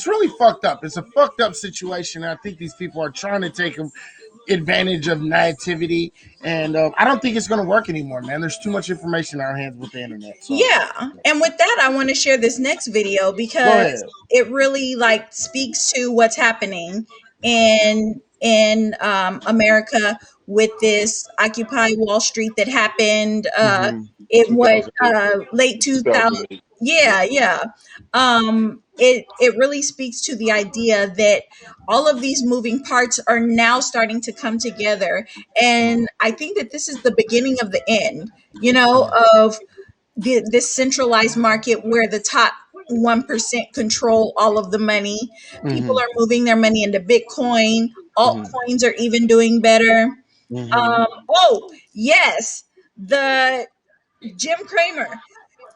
really fucked up. It's a fucked up situation. I think these people are trying to take advantage of naivety, and I don't think it's going to work anymore, man. There's too much information in our hands with the internet. So. Yeah, and with that, I want to share this next video because it really like speaks to what's happening in America with this Occupy Wall Street that happened in what late 2000. Yeah. It really speaks to the idea that all of these moving parts are now starting to come together, and I think that this is the beginning of the end, you know, of this centralized market where the top 1% control all of the money. People are moving their money into Bitcoin. Altcoins are even doing better. Oh yes, the Jim Cramer.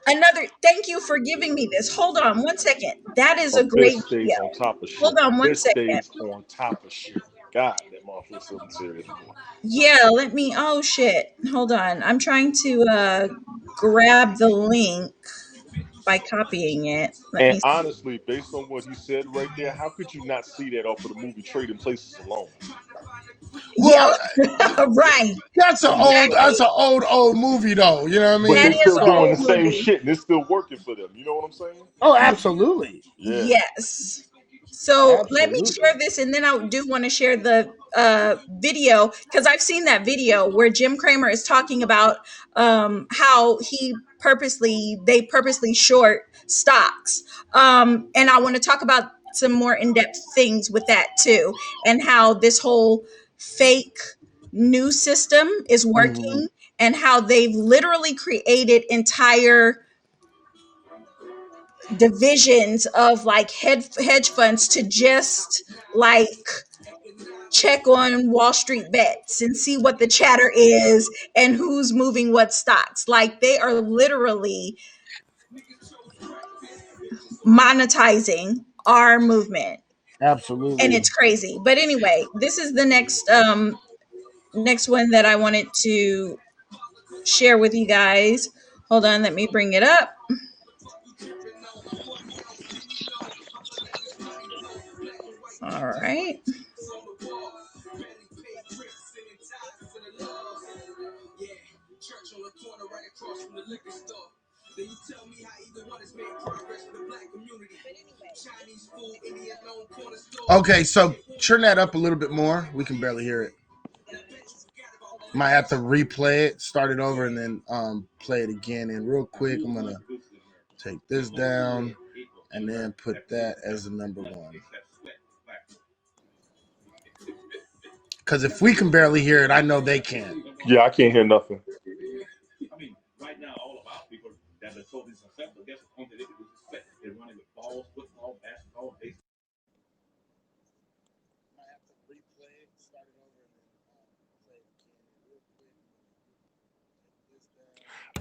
Another, thank you for giving me this. Hold on one second. That is a great video. On top of shit. Hold on one this second. Stays on top of shit. God, that motherfucker's so serious. Yeah, let me. Oh shit! Hold on. I'm trying to grab the link by copying it. And honestly, based on what he said right there, how could you not see that off of the movie Trading Places alone? Well, right. That's an old movie though. You know what I mean? But they're still doing the same shit and it's still working for them. You know what I'm saying? Oh, absolutely. Yeah. Yes. So let me share this, and then I do want to share the video because I've seen that video where Jim Cramer is talking about how they purposely short stocks, and I want to talk about some more in-depth things with that too, and how this whole fake news system is working, and how they've literally created entire divisions of like hedge funds to just like check on Wall Street bets and see what the chatter is and who's moving what stocks. Like they are literally monetizing our movement. Absolutely. And it's crazy. But anyway, this is the next one that I wanted to share with you guys. Hold on, let me bring it up. All right. Okay, so turn that up a little bit more. We can barely hear it. Might have to replay it, start it over, and then play it again. And real quick, I'm gonna take this down and then put that as the number one. Because if we can barely hear it, I know they can. Yeah, I can't hear nothing.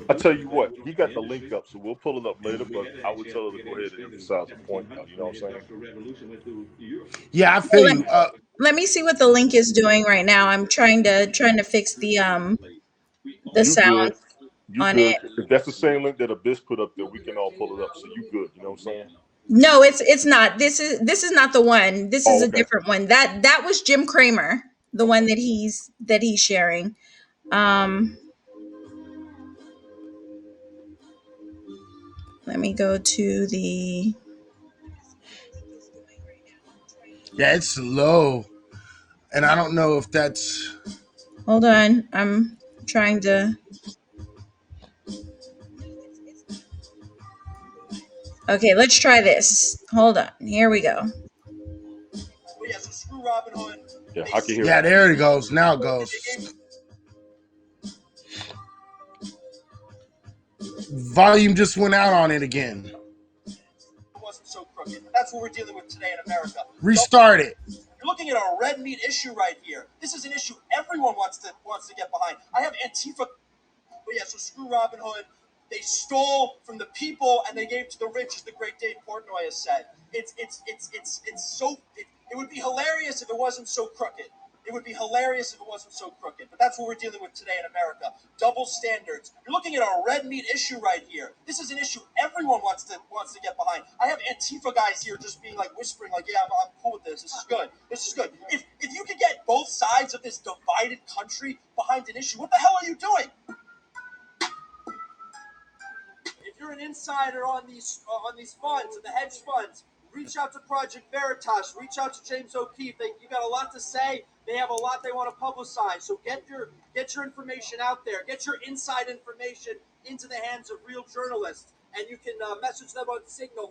I tell you what, he got the link up, so we'll pull it up later. But I would tell her to go ahead and emphasize the point. You know what I'm saying? Yeah, I feel you. Let me see what the link is doing right now. I'm trying to fix the You sound good? You on good? it. If that's the same link that Abyss put up there, we can all pull it up. So you good? You know what I'm saying? No, it's not. This is not the one. This is a okay. different one. That was Jim Cramer, the one that he's sharing. Let me go to the. Yeah, it's slow, and I don't know if that's. Hold on, I'm trying to. Okay, let's try this. Hold on. Here we go. Yeah, I can hear. Yeah, there it goes. Now it goes. Volume just went out on it again. Wasn't so crooked. That's what we're dealing with today in America. Restart it. You're looking at a red meat issue right here. This is an issue everyone wants to get behind. I have Antifa. But yeah, so screw Robin Hood. They stole from the people and they gave to the rich, as the great Dave Portnoy has said. It would be hilarious if it wasn't so crooked. It would be hilarious if it wasn't so crooked. But that's what we're dealing with today in America. Double standards. You're looking at a red meat issue right here. This is an issue everyone wants to get behind. I have Antifa guys here just being like whispering, like, yeah, I'm cool with this. This is good. This is good. If you could get both sides of this divided country behind an issue, what the hell are you doing? If you're an insider on these funds and the hedge funds, reach out to Project Veritas. Reach out to James O'Keefe. You got a lot to say. They have a lot they want to publicize. So get your information out there. Get your inside information into the hands of real journalists. And you can message them on Signal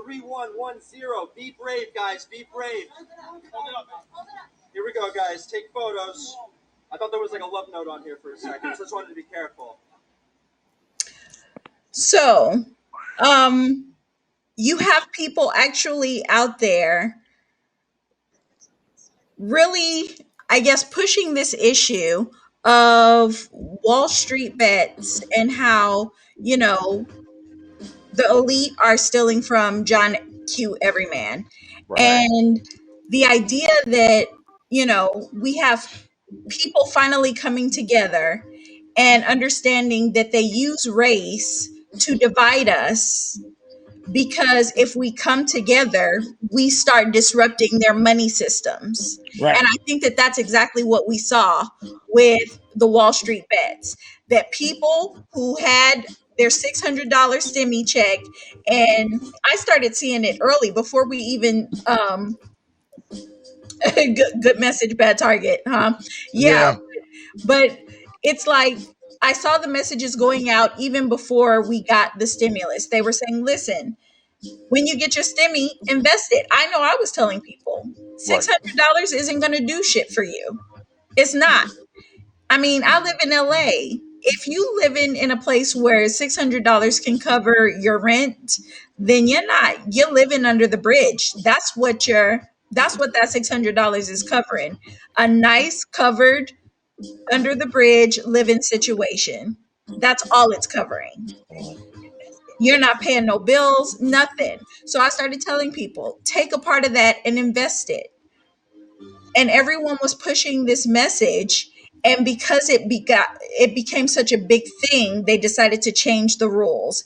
914-653-3110. Be brave, guys. Be brave. Hold it up. Here we go, guys. Take photos. I thought there was like a love note on here for a second, so I just wanted to be careful. So, you have people actually out there really, I guess, pushing this issue of Wall Street bets and how, the elite are stealing from John Q. Everyman. Right. And the idea that, we have people finally coming together and understanding that they use race to divide us, because if we come together, we start disrupting their money systems. Right. And I think that that's exactly what we saw with the Wall Street bets, that people who had their $600 stimmy check, and I started seeing it early before we even good message, bad target, huh? Yeah. But it's like I saw the messages going out even before we got the stimulus. They were saying, listen, when you get your stimmy, invest it. I know I was telling people $600 isn't going to do shit for you. It's not. I mean, I live in LA. If you live in a place where $600 can cover your rent, then you're living under the bridge. That's what that $600 is covering. A nice covered under the bridge living situation. That's all it's covering. You're not paying no bills, nothing. So I started telling people, take a part of that and invest it. And everyone was pushing this message. And because it became such a big thing, they decided to change the rules.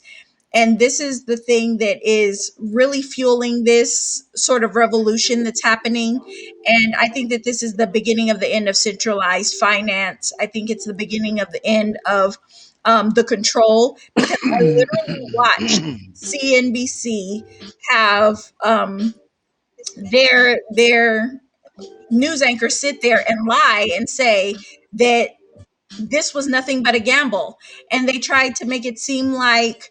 And this is the thing that is really fueling this sort of revolution that's happening. And I think that this is the beginning of the end of centralized finance. I think it's the beginning of the end of the control, because I literally watched CNBC have their news anchors sit there and lie and say that this was nothing but a gamble. And they tried to make it seem like,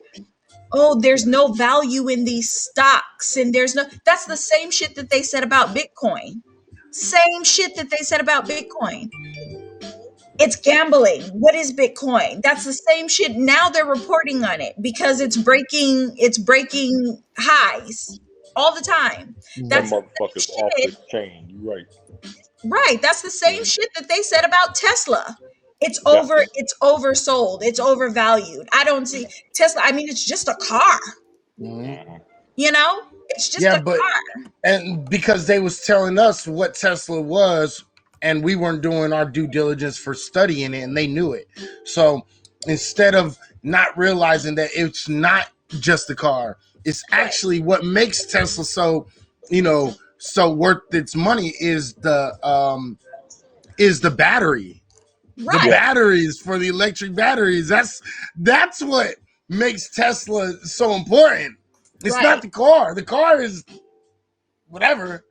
oh, there's no value in these stocks. And that's the same shit that they said about Bitcoin. Same shit that they said about Bitcoin. It's gambling. What is Bitcoin? That's the same shit. Now they're reporting on it because it's breaking highs all the time. That That's the motherfucker's same off shit. the chain. You're right. Right. That's the same shit that they said about Tesla. It's Yes. oversold. It's overvalued. I don't see Tesla. I mean, it's just a car. Mhm. It's just Yeah, a but car. and because they was telling us what Tesla was, and we weren't doing our due diligence for studying it, and they knew it. So instead of not realizing that it's not just a car, it's actually what makes Tesla so, so worth its money is the battery. The Right. Yeah. batteries for the electric batteries. That's what makes Tesla so important. It's Right. not the car. The car is whatever.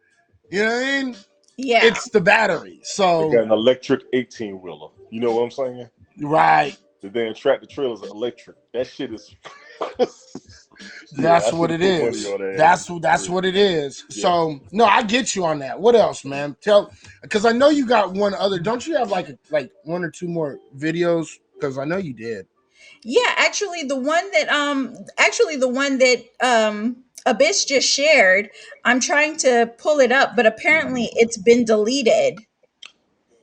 You know what I mean? Yeah. It's the battery. They So got an electric 18-wheeler. You know what I'm saying? right. The damn tractor trailers are electric. That shit is. That's I what should have it put money is. on that. That's what it is. Yeah. So no, I get you on that. What else, man? Because I know you got one other. Don't you have like one or two more videos? Because I know you did. Yeah, actually the one that Abyss just shared, I'm trying to pull it up, but apparently it's been deleted.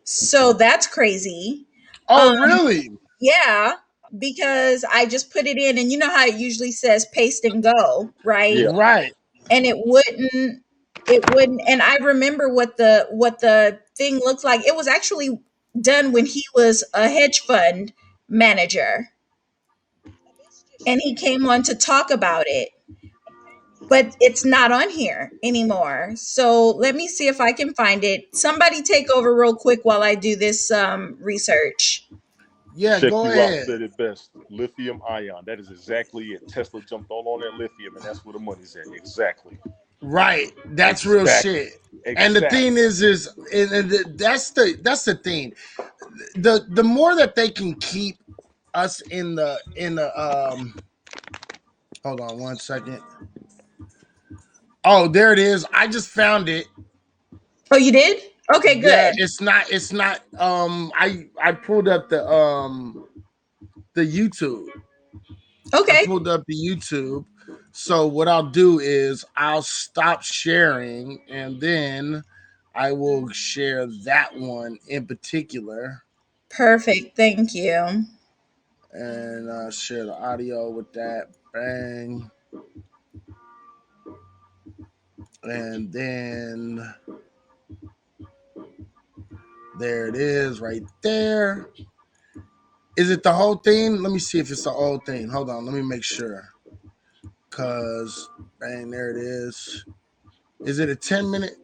So that's crazy. Um Oh, really? yeah, because I just put it in, and you know how it usually says paste and go, right? Yeah. Right. And it wouldn't, and I remember what the thing looked like. It was actually done when he was a hedge fund manager, and he came on to talk about it, but it's not on here anymore. So let me see if I can find it. Somebody take over real quick while I do this research. Yeah, Check go you out ahead. said it best. Lithium ion. That is exactly it. Tesla jumped all on that lithium, and that's where the money's at. Exactly. Right. That's real Exactly. shit. And the thing Exactly. is that's the thing. The more that they can keep us in the hold on one second. Oh, there it is. I just found it. Oh, you did? Okay, Yeah, good. it's not I pulled up the YouTube. I Okay, pulled up the YouTube. So what I'll do is I'll stop sharing and then I will share that one in particular perfect. Thank you. and share the audio with that. Bang. And then there it is right there. Is it the whole thing? Let me see if it's the whole thing. Hold on, let me make sure. Cause bang, there it is. Is it a 10-minute?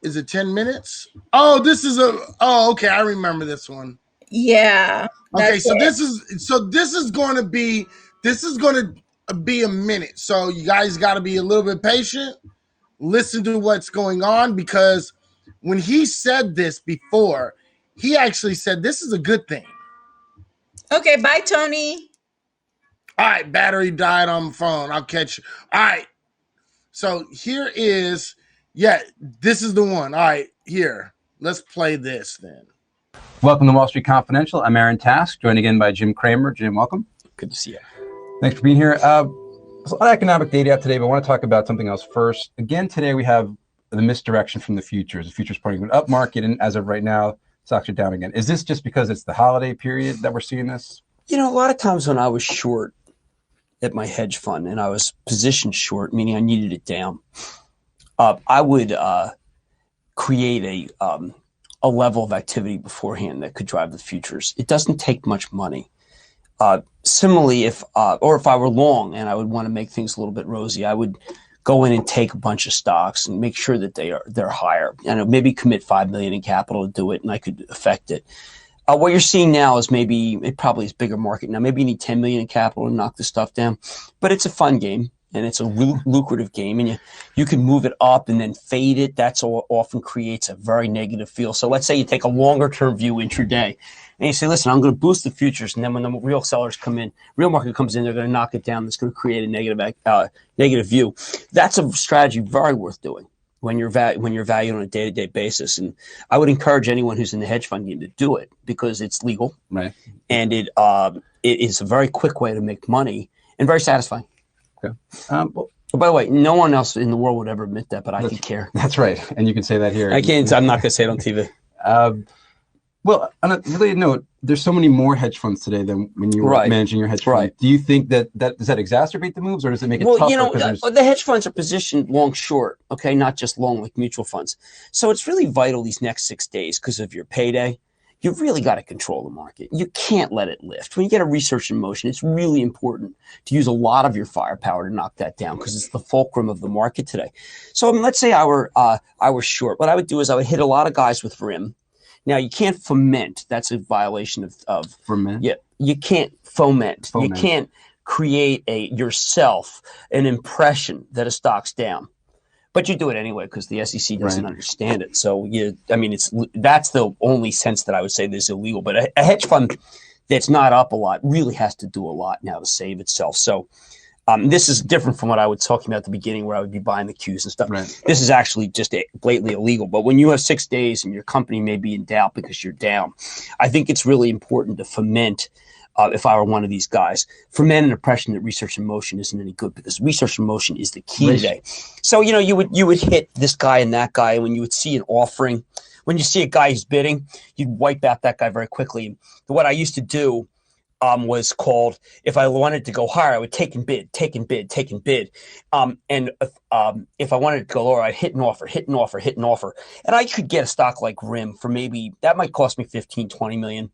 Is it 10 minutes? Oh, this is okay, I remember this one. Yeah, Okay, that's so it. this is going to be a minute. So you guys got to be a little bit patient. Listen to what's going on because when he said this before, he actually said this is a good thing. Okay, bye, Tony. All right, battery died on the phone. I'll catch you. All right. So here is, yeah, this is the one. All right, here. Let's play this then. Welcome to Wall Street Confidential. I'm Aaron Task, joined again by Jim Cramer. Jim, welcome. Good to see you. Thanks for being here. There's a lot of economic data out today, but I want to talk about something else first. Again, today we have the misdirection from the futures. The futures pointing to an up market, and as of right now, stocks are down again. Is this just because it's the holiday period that we're seeing this? You know, a lot of times when I was short at my hedge fund and I was positioned short, meaning I needed it down, I would create a level of activity beforehand that could drive the futures. It doesn't take much money. Similarly, if I were long and I would want to make things a little bit rosy, I would go in and take a bunch of stocks and make sure that they're higher, and maybe commit $5 million in capital to do it, and I could affect it. What you're seeing now is it probably is bigger market now. Maybe you need 10 million in capital to knock this stuff down, but it's a fun game and it's a lucrative game, and you can move it up and then fade it. That's often creates a very negative feel. So let's say you take a longer term view intraday, and you say, listen, I'm going to boost the futures, and then when the real sellers come in, real market comes in, they're going to knock it down. That's going to create a negative view. That's a strategy very worth doing when you're valued on a day-to-day basis. And I would encourage anyone who's in the hedge fund game to do it because it's legal, right? And it is a very quick way to make money and very satisfying. Okay. Well, by the way, no one else in the world would ever admit that, but I can care. That's right, and you can say that here. I can't. I'm not going to say it on TV. Well, on a related note, there's so many more hedge funds today than when you were managing your hedge fund. Right. Do you think that does that exacerbate the moves, or does it make it tougher? Well, the hedge funds are positioned long short, okay, not just long like mutual funds. So it's really vital these next 6 days because of your payday. You've really got to control the market. You can't let it lift. When you get a research in motion, it's really important to use a lot of your firepower to knock that down because it's the fulcrum of the market today. So let's say I were short. What I would do is I would hit a lot of guys with RIM. Now, you can't foment. That's a violation of foment. Yeah, you can't foment. You can't create yourself an impression that a stock's down. But you do it anyway because the SEC doesn't understand it. So that's the only sense that I would say this is illegal. But a hedge fund that's not up a lot really has to do a lot now to save itself. So this is different from what I was talking about at the beginning where I would be buying the Qs and stuff. Right. This is actually just blatantly illegal. But when you have 6 days and your company may be in doubt because you're down, I think it's really important to foment. If I were one of these guys, foment an impression that research in motion isn't any good because research in motion is the key today. So you would hit this guy and that guy, and when you would see an offering, when you see a guy who's bidding, you'd wipe out that guy very quickly. And what I used to do was called, if I wanted to go higher, I would take and bid. And if I wanted to go lower, I'd hit an offer. And I could get a stock like RIM for maybe, that might cost me 15, 20 million.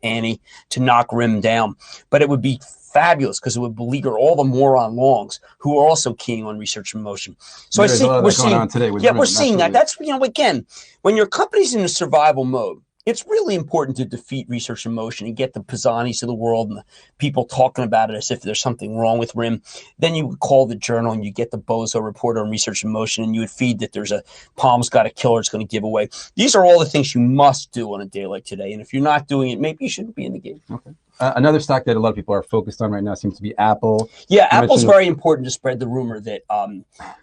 Annie, to knock RIM down, but it would be fabulous because it would beleaguer all the moron longs who are also keying on research in motion. So we're seeing that. That's again, when your company's in a survival mode, it's really important to defeat research in motion and get the Pisanis of the world and the people talking about it as if there's something wrong with RIM. Then you would call the journal and you get the bozo report on research in motion, and you would feed that there's a Palm's got a killer it's going to give away. These are all the things you must do on a day like today. And if you're not doing it, maybe you shouldn't be in the game. Okay. Another stock that a lot of people are focused on right now seems to be Apple. Yeah, Apple's very important to spread the rumor that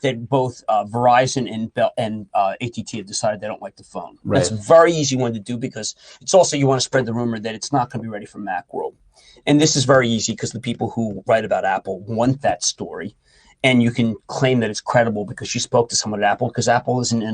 that both Verizon and AT&T have decided they don't like the phone. Right. That's a very easy one to do because it's also you want to spread the rumor that it's not going to be ready for Macworld. And this is very easy because the people who write about Apple want that story. And you can claim that it's credible because you spoke to someone at Apple because Apple doesn't.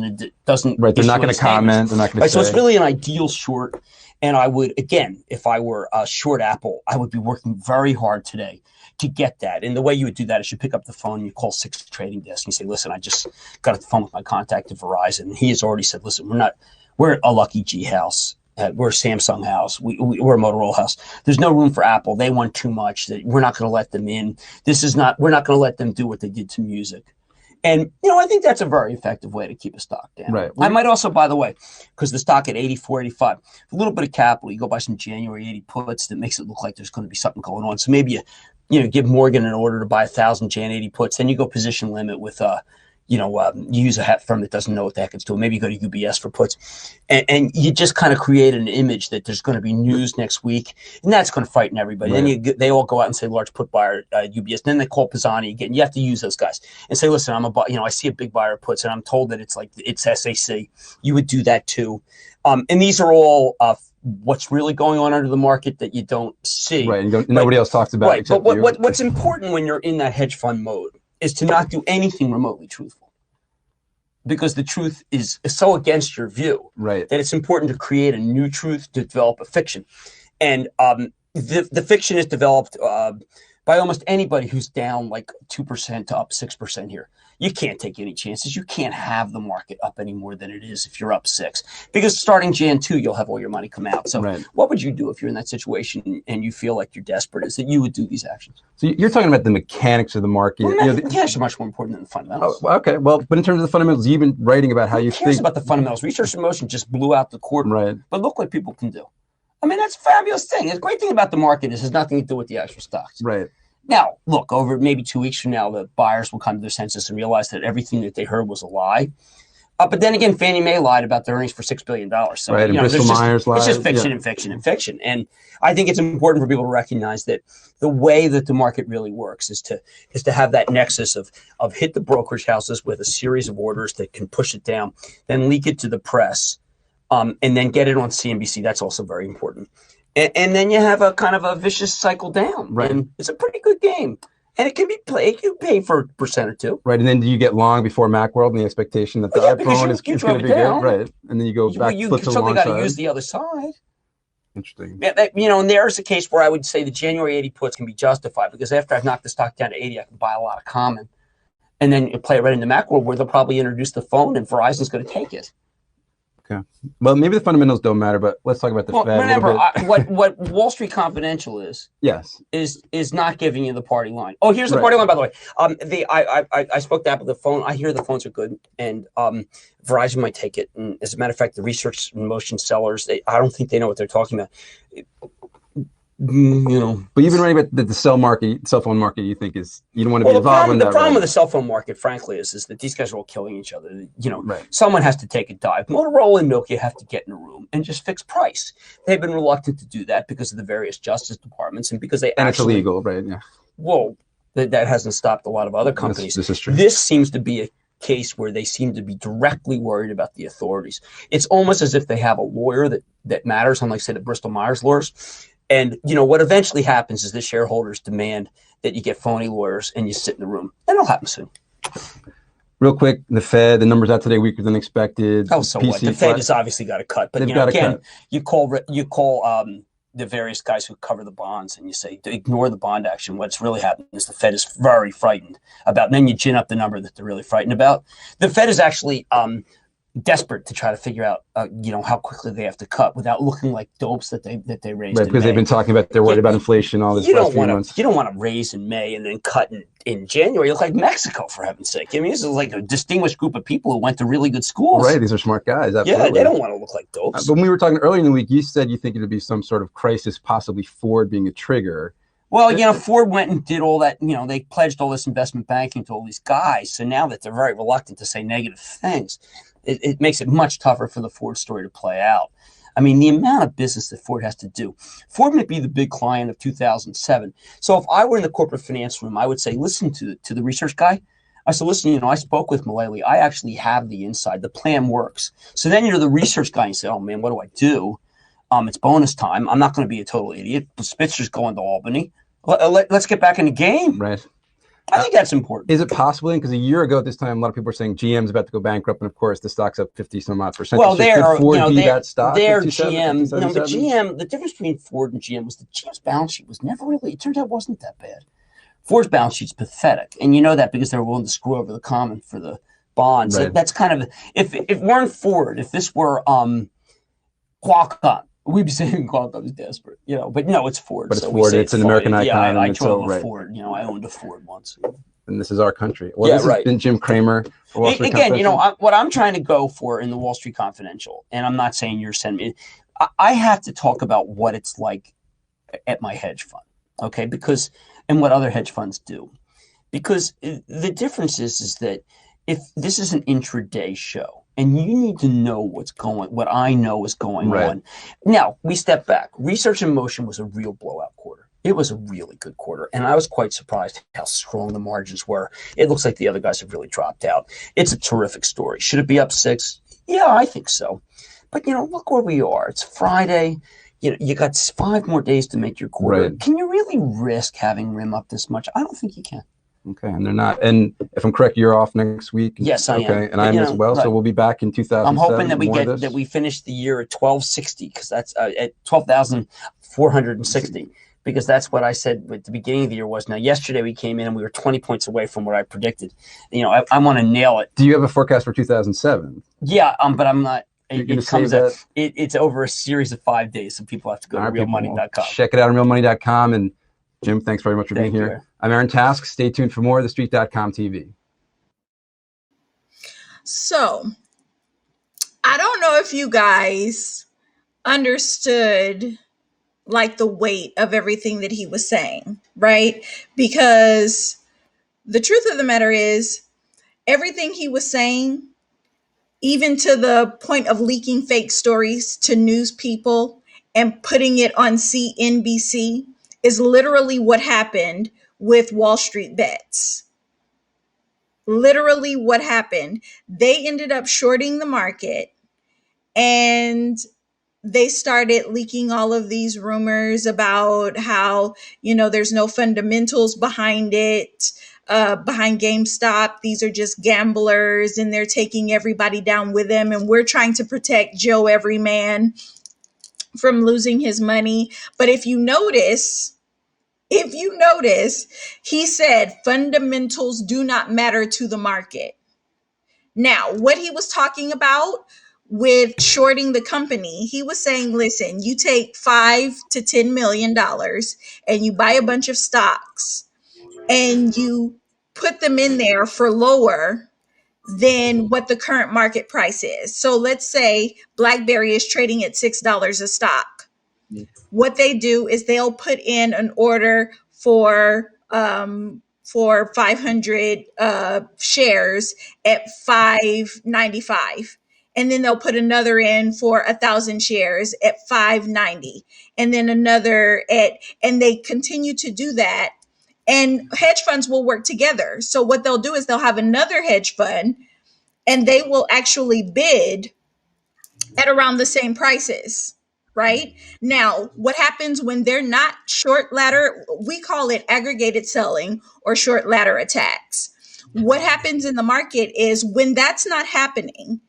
Right, they're not going to comment. They're not going to say. So it's really an ideal short. And I would, again, if I were short Apple, I would be working very hard today to get that. And the way you would do that is you pick up the phone, and you call 6 trading desks, and you say, listen, I just got off the phone with my contact at Verizon. And he has already said, listen, we're a Lucky G house. We're a Samsung house. We're a Motorola house. There's no room for Apple. They want too much. We're not going to let them in. We're not going to let them do what they did to music. And, I think that's a very effective way to keep a stock down. Right. I might also, by the way, because the stock at 84, 85, a little bit of capital, you go buy some January 80 puts that makes it look like there's going to be something going on. So maybe you give Morgan an order to buy 1,000 Jan 80 puts. Then you go position limit with you use a firm that doesn't know what the heck it's doing. Maybe you go to UBS for puts, and you just kind of create an image that there's going to be news next week, and that's going to frighten everybody. Right. Then they all go out and say large put buyer UBS. Then they call Pisani again. You have to use those guys and say, listen, I see a big buyer of puts, and I'm told that it's SAC. You would do that too, and these are all what's really going on under the market that you don't see. Right, and nobody else talks about. Right, but what's important when you're in that hedge fund mode is to not do anything remotely truthful, because the truth is so against your view, right, that it's important to create a new truth, to develop a fiction. And the fiction is developed by almost anybody who's down like 2% to up 6% here. You can't take any chances. You can't have the market up any more than it is if you're up 6, because starting Jan 2, you'll have all your money come out. So what would you do if you're in that situation and you feel like you're desperate? Is that you would do these actions? So you're talking about the mechanics of the market. Well, the mechanics are much more important than the fundamentals. Oh, okay, well, but in terms of the fundamentals, you've been writing about how you think about the fundamentals. Research in motion just blew out the quarter. Right. But look what people can do. I mean, that's a fabulous thing. The great thing about the market is it has nothing to do with the actual stocks. Right. Now, look, over maybe 2 weeks from now, the buyers will come to their senses and realize that everything that they heard was a lie. But then again, Fannie Mae lied about their earnings for $6 billion. So, right, and Bristol Myers lied. It's just fiction and fiction and fiction. And I think it's important for people to recognize that the way that the market really works is to have that nexus of hit the brokerage houses with a series of orders that can push it down, then leak it to the press, and then get it on CNBC. That's also very important. And then you have a kind of a vicious cycle down. Right. And it's a pretty good game. And it can be played. You pay for a percent or two. Right. And then do you get long before Macworld and the expectation that the iPhone is going to be good? Right. And then you go back, flip to the long side. Got to use the other side. Interesting. And there's a case where I would say the January 80 puts can be justified, because after I've knocked the stock down to 80, I can buy a lot of common. And then you play it right into Macworld, where they'll probably introduce the phone and Verizon's going to take it. Okay. Well, maybe the fundamentals don't matter, but let's talk about the Fed. Remember, what Wall Street Confidential is not giving you the party line. Oh, here's the party line, by the way. I spoke to Apple the phone. I hear the phones are good, and Verizon might take it. And as a matter of fact, the research in motion sellers, I don't think they know what they're talking about. But you've been writing about the cell phone market. You think you don't want to be involved in that. The problem with the cell phone market, frankly, is that these guys are all killing each other. Someone has to take a dive. Motorola and Nokia have to get in a room and just fix price. They've been reluctant to do that because of the various justice departments and because it's illegal, right? Yeah. Well, that hasn't stopped a lot of other companies. This is true. This seems to be a case where they seem to be directly worried about the authorities. It's almost as if they have a lawyer that matters, unlike, say, the Bristol Myers lawyers. And, what eventually happens is the shareholders demand that you get phony lawyers and you sit in the room. And it'll happen soon. Real quick, the Fed, the numbers out today weaker than expected. Oh, so what? The Fed has obviously got a cut. But, again, you call the various guys who cover the bonds and you say, ignore the bond action. What's really happening is the Fed is very frightened about, and then you gin up the number that they're really frightened about. The Fed is actually desperate to try to figure out, how quickly they have to cut without looking like dopes that they raised. Right, because they've been talking about they're worried about inflation all this last few months. You don't want to raise in May and then cut in January. You look like Mexico, for heaven's sake. I mean, this is like a distinguished group of people who went to really good schools. Right, these are smart guys. Absolutely. Yeah, they don't want to look like dopes. But when we were talking earlier in the week, you said you think it would be some sort of crisis, possibly Ford being a trigger. Well, Ford went and did all that. They pledged all this investment banking to all these guys. So now that they're very reluctant to say negative things, it makes it much tougher for the Ford story to play out. I mean, the amount of business that Ford has to do. Ford might be the big client of 2007. So if I were in the corporate finance room, I would say, listen to the research guy. I said, listen, I spoke with Mullally. I actually have the inside. The plan works. So then you're the research guy and you say, oh, man, what do I do? It's bonus time. I'm not going to be a total idiot. Spitzer's going to Albany. Let's get back in the game. Right. I think that's important. Is it possible? Because a year ago at this time, a lot of people were saying GM's about to go bankrupt, and of course the stock's up 50-some-odd%. Well, could Ford be that stock? They're GM. No, the GM. The difference between Ford and GM was the GM's balance sheet was never really. It turned out wasn't that bad. Ford's balance sheet's pathetic, and you know that because they were willing to screw over the common for the bonds. Right. That's kind of if it weren't Ford, if this were Qualcomm. We'd be saying Qualcomm is desperate, but no, it's Ford. But it's Ford. It's an American icon. Yeah, I drove a Ford. I owned a Ford once. And this is our country. Well, this has been Jim Cramer. Again, what I'm trying to go for in the Wall Street Confidential, and I'm not saying you're sending me. I have to talk about what it's like at my hedge fund, okay? And what other hedge funds do, because the difference is that if this is an intraday show. And you need to know what I know is going on. Now, we step back. Research in motion was a real blowout quarter. It was a really good quarter. And I was quite surprised how strong the margins were. It looks like the other guys have really dropped out. It's a terrific story. Should it be up 6? Yeah, I think so. But, look where we are. It's Friday. You got 5 more days to make your quarter. Right. Can you really risk having RIM up this much? I don't think you can. Okay, and they're not. And if I'm correct, you're off next week. Yes, I am. Okay, and I'm as well. Right. So we'll be back in 2007. I'm hoping that we finish the year at 1260 because that's at 12,460 because that's what I said at the beginning of the year was. Now, yesterday we came in and we were 20 points away from what I predicted. I want to nail it. Do you have a forecast for 2007? Yeah, but I'm not. It's over a series of 5 days, so people have to go to realmoney.com. Check it out on realmoney.com. And Jim, thanks very much for being here. I'm Aaron Task. Stay tuned for more of TheStreet.com TV. So, I don't know if you guys understood like the weight of everything that he was saying, right? Because the truth of the matter is, everything he was saying, even to the point of leaking fake stories to news people and putting it on CNBC, is literally what happened with Wall Street bets. Literally what happened. They ended up shorting the market, and they started leaking all of these rumors about how, there's no fundamentals behind it, behind GameStop. These are just gamblers and they're taking everybody down with them. And we're trying to protect Joe Everyman from losing his money. But if you notice, he said fundamentals do not matter to the market. Now, what he was talking about with shorting the company, he was saying, listen, you take $5 to $10 million and you buy a bunch of stocks and you put them in there for lower than what the current market price is. So let's say BlackBerry is trading at $6 a stock. What they do is they'll put in an order for 500 shares at $5.95, and then they'll put another in for 1,000 shares at $5.90, and then another and they continue to do that. And hedge funds will work together. So what they'll do is they'll have another hedge fund, and they will actually bid at around the same prices. Right now, what happens when they're not short ladder? We call it aggregated selling or short ladder attacks. What happens in the market is when that's not happening,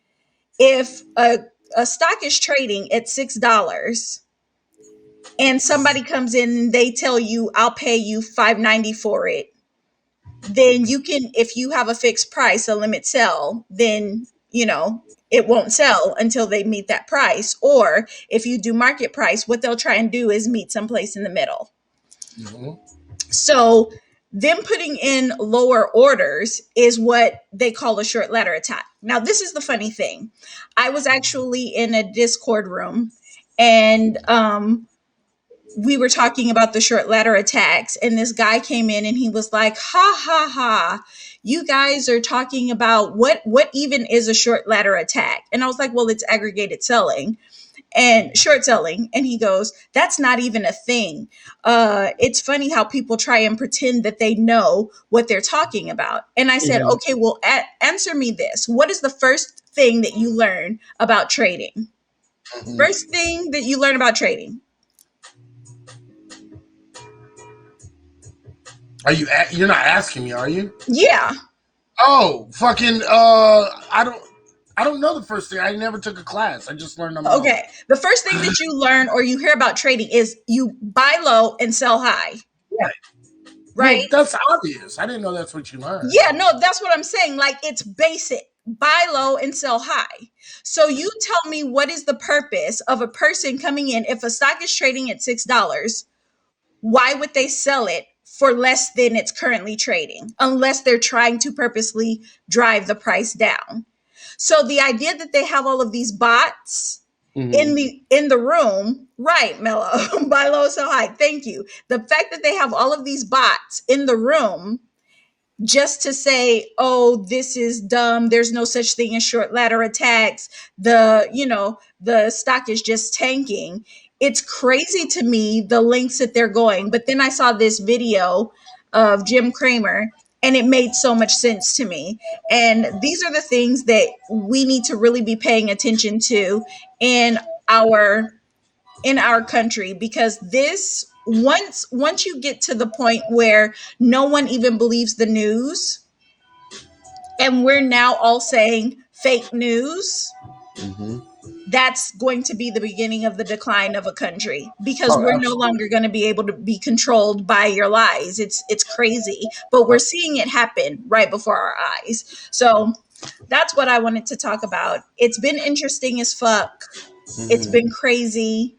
if a stock is trading at $6 and somebody comes in and they tell you, I'll pay you $5.90 for it, then you can, if you have a fixed price, a limit sell, then it won't sell until they meet that price. Or if you do market price, what they'll try and do is meet someplace in the middle. Mm-hmm. So them putting in lower orders is what they call a short ladder attack. Now, this is the funny thing. I was actually in a Discord room, and we were talking about the short ladder attacks, and this guy came in and he was like, ha, ha, ha. You guys are talking about what even is a short ladder attack? And I was like, well, it's aggregated selling and short selling. And he goes, that's not even a thing. It's funny how people try and pretend that they know what they're talking about. And I said, okay, well, answer me this. What is the first thing that you learn about trading? Mm-hmm. First thing that you learn about trading. You're not asking me, are you? Yeah. Oh, fucking I don't know the first thing. I never took a class. I just learned them. Okay. The first thing that you learn or you hear about trading is you buy low and sell high. Right. Well, that's obvious. I didn't know that's what you learned. Yeah, no, that's what I'm saying. Like, it's basic. Buy low and sell high. So you tell me, what is the purpose of a person coming in? If a stock is trading at $6, why would they sell it for less than it's currently trading, unless they're trying to purposely drive the price down? So the idea that they have all of these bots in the room, right, Mello, buy low, sell high. Thank you. The fact that they have all of these bots in the room just to say, oh, this is dumb. There's no such thing as short ladder attacks. The stock is just tanking. It's crazy to me, the lengths that they're going. But then I saw this video of Jim Cramer, and it made so much sense to me. And these are the things that we need to really be paying attention to in our country, because this, once you get to the point where no one even believes the news, and we're now all saying fake news, that's going to be the beginning of the decline of a country, because we're no longer going to be able to be controlled by your lies. It's crazy, but we're seeing it happen right before our eyes. So that's what I wanted to talk about. It's been interesting as fuck. It's been crazy.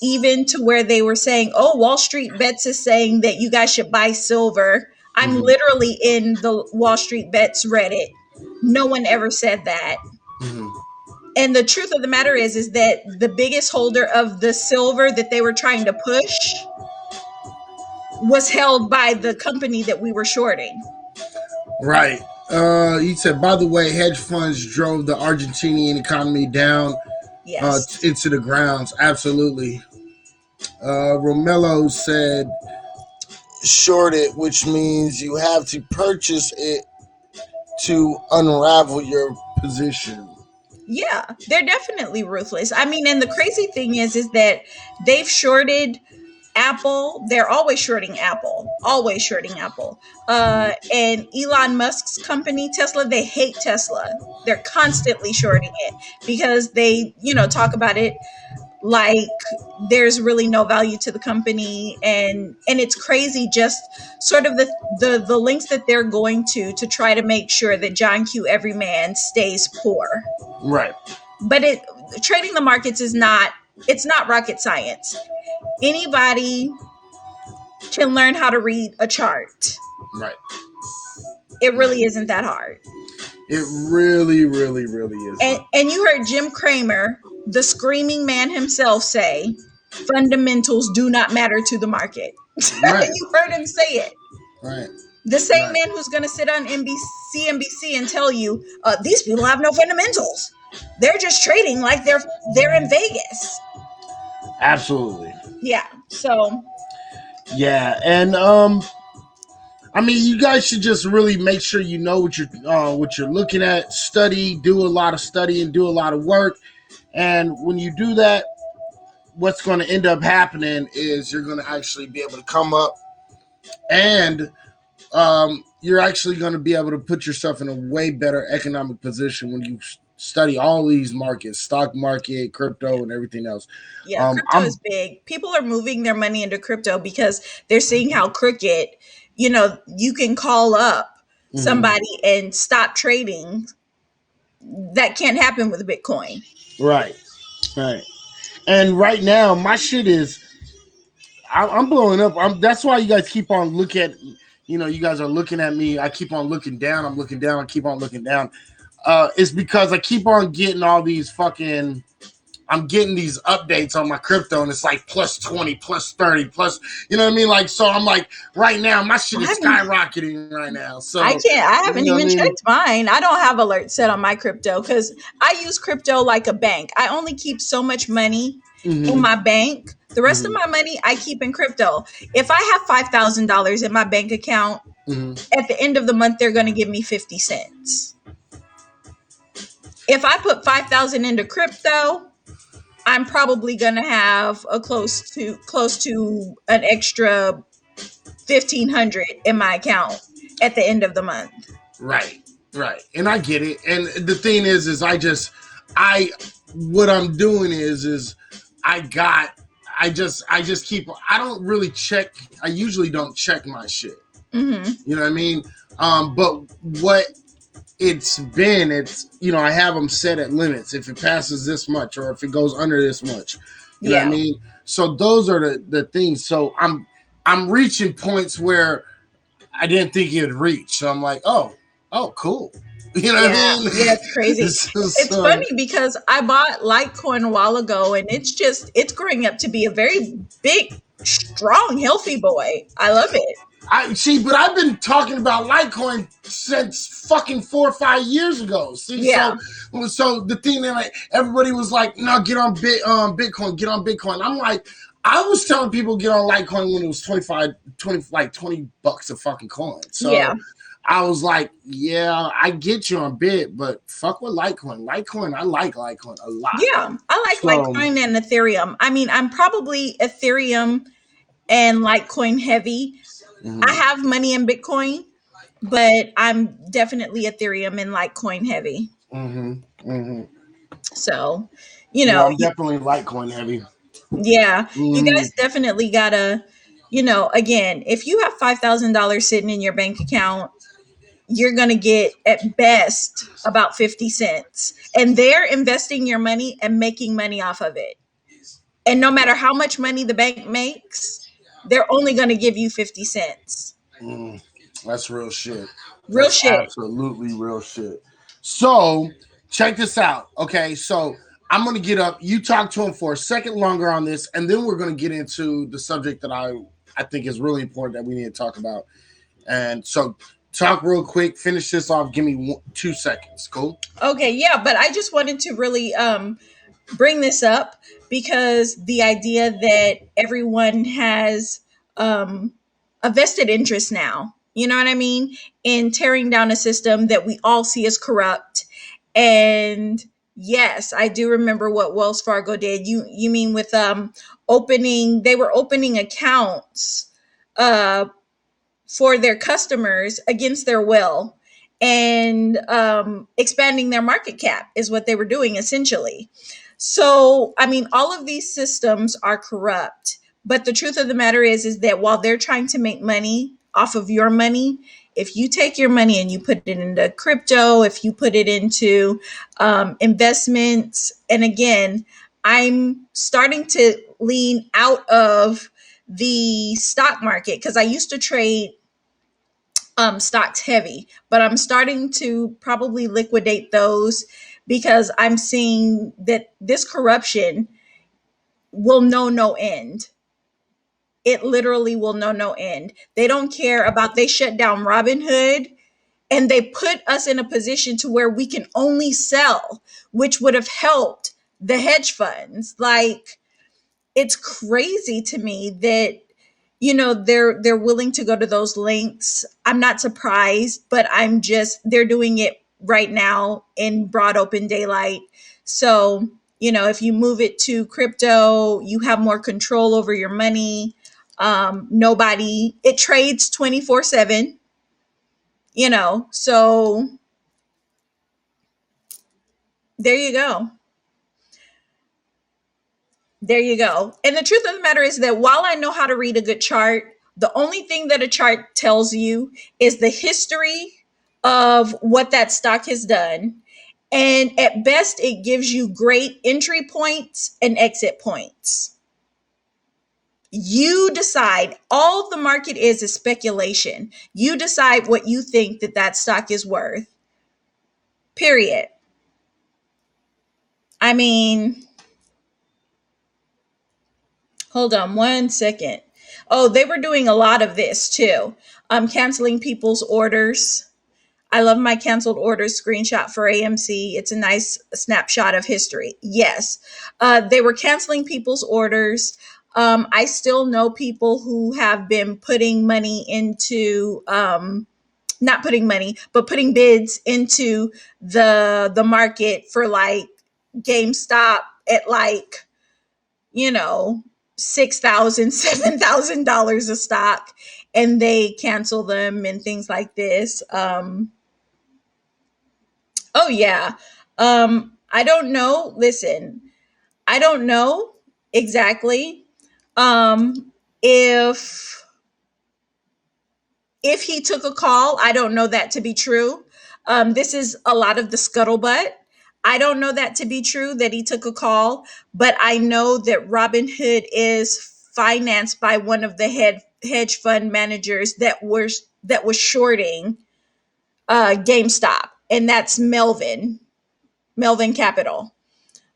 Even to where they were saying, oh, Wall Street Bets is saying that you guys should buy silver. I'm literally in the Wall Street Bets Reddit. No one ever said that. And the truth of the matter is that the biggest holder of the silver that they were trying to push was held by the company that we were shorting. Right. He said, by the way, hedge funds drove the Argentinian economy down into the grounds. Absolutely. Romello said, short it, which means you have to purchase it to unravel your position. Yeah, they're definitely ruthless. I mean, and the crazy thing is that they've shorted Apple. They're always shorting Apple. And Elon Musk's company, Tesla, they hate Tesla. They're constantly shorting it because they, talk about it like there's really no value to the company, and it's crazy just sort of the links that they're going to try to make sure that John Q. Everyman stays poor. Right. But trading the markets it's not rocket science. Anybody can learn how to read a chart. Right. It really isn't that hard. It really, really, really is. And you heard Jim Cramer, the screaming man himself, say, fundamentals do not matter to the market. Right. You heard him say it. Right. The same man who's going to sit on CNBC and tell you, these people have no fundamentals. They're just trading like they're in Vegas. Absolutely. Yeah. So. Yeah, and I mean, you guys should just really make sure you know what you're looking at. Study, do a lot of studying, do a lot of work, and when you do that, what's going to end up happening is you're going to actually be able to come up, and you're actually going to be able to put yourself in a way better economic position when you study all these markets, stock market, crypto, and everything else. Yeah, crypto is big. People are moving their money into crypto because they're seeing how crooked, you can call up somebody and stop trading. That can't happen with Bitcoin. Right. And right now, my shit is, I'm blowing up. That's why you guys keep on looking at, you guys are looking at me. I keep on looking down. I'm looking down. I keep on looking down. It's because I keep on getting all these I'm getting these updates on my crypto, and it's like plus 20, plus 30, plus, you know what I mean? Like, so I'm like, right now, my shit is skyrocketing right now. So I haven't even checked mine. I don't have alerts set on my crypto because I use crypto like a bank. I only keep so much money in my bank. The rest of my money I keep in crypto. If I have $5,000 in my bank account, at the end of the month, they're going to give me 50 cents. If I put 5,000 into crypto, I'm probably going to have a close to an extra 1,500 in my account at the end of the month. Right. And I get it. And the thing is what I'm doing is I just keep, I don't really check. I usually don't check my shit. You know what I mean? But what it's I have them set at limits. If it passes this much or if it goes under this much, you know what I mean? So those are the things. So I'm reaching points where I didn't think it would reach. So I'm like, oh, cool. You know what I mean? Yeah, it's crazy. It's funny because I bought Litecoin a while ago, and it's growing up to be a very big, strong, healthy boy. I love it. But I've been talking about Litecoin since fucking 4 or 5 years ago. So the thing that everybody was like, no, get on Bitcoin, get on Bitcoin. I'm like, I was telling people get on Litecoin when it was $20 a fucking coin. So I was like, yeah, I get you on Bit, but fuck with Litecoin. I like Litecoin a lot. Yeah, I like Litecoin and Ethereum. I mean, I'm probably Ethereum and Litecoin heavy. I have money in Bitcoin, but I'm definitely Ethereum and Litecoin heavy. So, I'm definitely Litecoin heavy. yeah, you guys definitely gotta, again, if you have $5,000 sitting in your bank account, you're gonna get at best about 50 cents. And they're investing your money and making money off of it. And no matter how much money the bank makes, they're only gonna give you 50 cents. That's real shit. Real That's shit. absolutely real shit. So check this out. Okay, so I'm gonna get up. You talk to him for a second longer on this, and then we're gonna get into the subject that I think is really important that we need to talk about. And so talk real quick, finish this off. Give me 2 seconds. Cool. Okay, yeah, but I just wanted to really bring this up because the idea that everyone has a vested interest now, you know what I mean, in tearing down a system that we all see as corrupt. And yes, I do remember what Wells Fargo did. You mean with they were opening accounts uh for their customers against their will, and expanding their market cap is what they were doing essentially. So, I mean, all of these systems are corrupt, but the truth of the matter is that while they're trying to make money off of your money, if you take your money and you put it into crypto, if you put it into investments, and again, I'm starting to lean out of the stock market because I used to trade stocks heavy, but I'm starting to probably liquidate those because I'm seeing that this corruption will know no end. It literally will know no end. They don't care about, they shut down Robinhood and they put us in a position to where we can only sell, which would have helped the hedge funds. Like, it's crazy to me that they're willing to go to those lengths. I'm not surprised, but they're doing it right now in broad open daylight. So, if you move it to crypto, you have more control over your money. Nobody, it trades 24/7, so there you go. There you go. And the truth of the matter is that while I know how to read a good chart, the only thing that a chart tells you is the history of what that stock has done. And at best, it gives you great entry points and exit points. You decide. All the market is speculation. You decide what you think that stock is worth. Period. I mean, hold on 1 second. Oh, they were doing a lot of this too. Canceling people's orders. I love my canceled orders screenshot for AMC. It's a nice snapshot of history. Yes, they were canceling people's orders. I still know people who have been putting money into, not putting money, but putting bids into the market for like GameStop at like, you know, $6,000, $7,000 a stock, and they cancel them and things like this. Oh yeah. I don't know. Listen, I don't know exactly um if he took a call. I don't know that to be true. This is a lot of the scuttlebutt. I don't know that to be true that he took a call, but I know that Robinhood is financed by one of the hedge fund managers that was shorting GameStop, and that's Melvin Capital.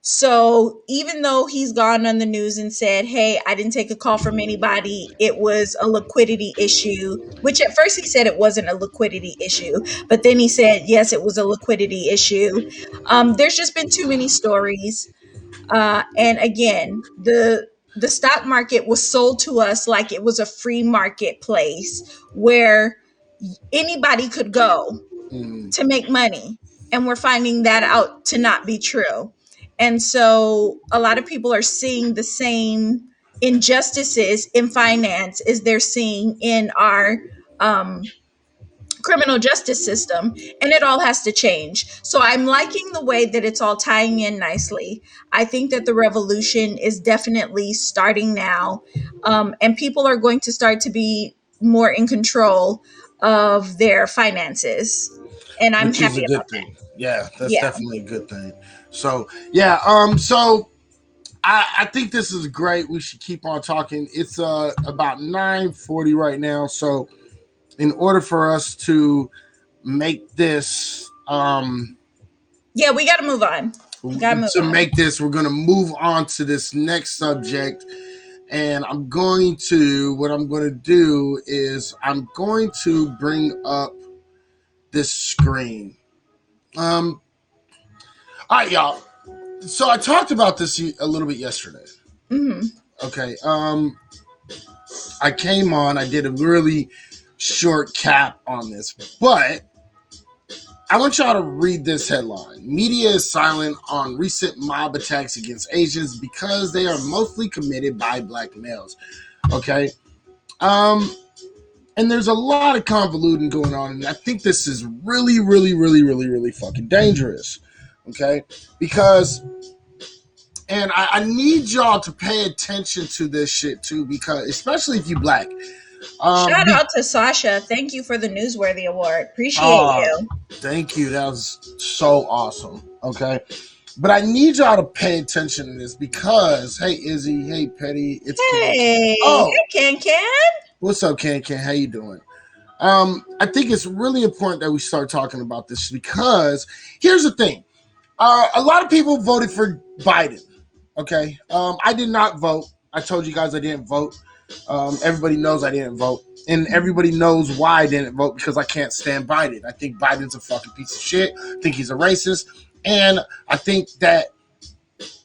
So even though he's gone on the news and said, hey, I didn't take a call from anybody, it was a liquidity issue, which at first he said it wasn't a liquidity issue, but then he said, yes, it was a liquidity issue. There's just been too many stories. And again, the stock market was sold to us like it was a free marketplace where anybody could go to make money. And we're finding that out to not be true. And so a lot of people are seeing the same injustices in finance as they're seeing in our criminal justice system, and it all has to change. So I'm liking the way that it's all tying in nicely. I think that the revolution is definitely starting now, and people are going to start to be more in control of their finances, and I'm which is happy a good about that. thing. Yeah, that's Yeah. definitely a good thing. So yeah, so I think this is great. We should keep on talking. It's about 9:40 right now. So in order for us to make this Yeah, we got to move on. make this, we're going to move on to this next subject. And what I'm going to do is I'm going to bring up this screen. All right, y'all. So I talked about this a little bit yesterday. Mm-hmm. Okay. I came on, I did a really short cap on this, but I want y'all to read this headline. Media is silent on recent mob attacks against Asians because they are mostly committed by black males. Okay. And there's a lot of convoluting going on, and I think this is really, really, really, really, really fucking dangerous. Okay? Because, and I need y'all to pay attention to this shit too, because especially if you black. Shout out to Sasha. Thank you for the Newsworthy Award. Appreciate you. Thank you. That was so awesome. Okay. But I need y'all to pay attention to this because, hey, Izzy, hey, Petty, it's Hey, hey, Can. What's up, Can? How you doing? I think it's really important that we start talking about this because here's the thing. A lot of people voted for Biden. Okay. I did not vote. I told you guys I didn't vote. Everybody knows I didn't vote. And everybody knows why I didn't vote because I can't stand Biden. I think Biden's a fucking piece of shit. I think he's a racist. And I think that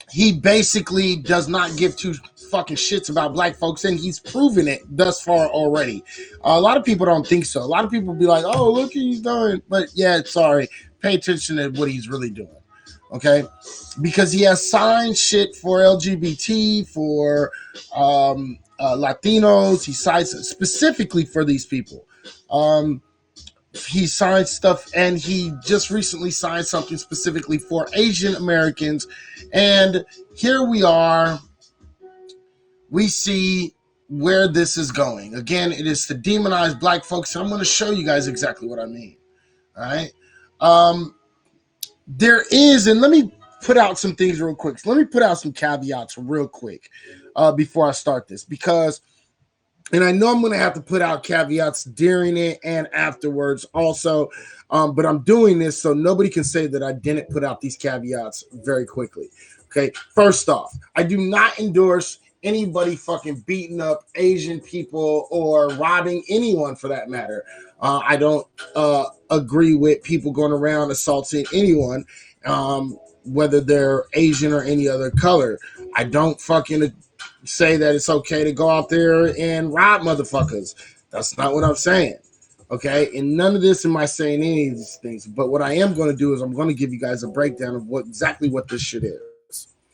he basically does not give two fucking shits about black folks, and he's proven it thus far already. A lot of people don't think so. A lot of people be like, oh, look what he's doing. But yeah, sorry. Pay attention to what he's really doing. Okay? Because he has signed shit for LGBT, for Latinos. He signs specifically for these people. He signed stuff, and he just recently signed something specifically for Asian Americans. And here we are. We see where this is going. Again, it is to demonize black folks. And I'm going to show you guys exactly what I mean. All right. There is, and let me put out some things real quick. So let me put out some caveats real quick before I start this, because, and I know I'm going to have to put out caveats during it and afterwards also, but I'm doing this so nobody can say that I didn't put out these caveats very quickly. Okay. First off, I do not endorse anybody fucking beating up Asian people or robbing anyone for that matter. I don't agree with people going around assaulting anyone, whether they're Asian or any other color. I don't fucking say that it's okay to go out there and rob motherfuckers. That's not what I'm saying. Okay, and none of this am I saying any of these things. But what I am going to do is I'm going to give you guys a breakdown of exactly what this shit is.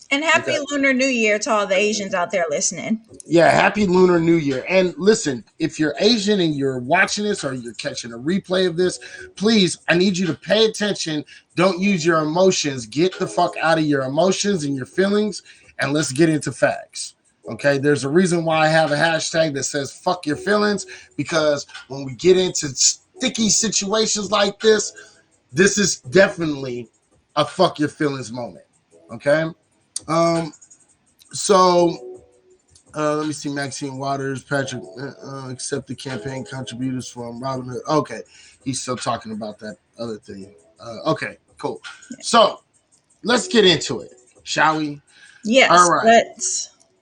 And happy Lunar New Year to all the Asians out there listening. Yeah, happy Lunar New Year. And listen, if you're Asian and you're watching this or you're catching a replay of this, please, I need you to pay attention. Don't use your emotions. Get the fuck out of your emotions and your feelings, and let's get into facts. Okay, there's a reason why I have a hashtag that says fuck your feelings, because when we get into sticky situations like this is definitely a fuck your feelings moment. Okay? So let me see. Maxine Waters, Patrick, accepted campaign contributors from Robin Hood. Okay, he's still talking about that other thing. Okay, cool. So let's get into it, shall we? Yes. All right.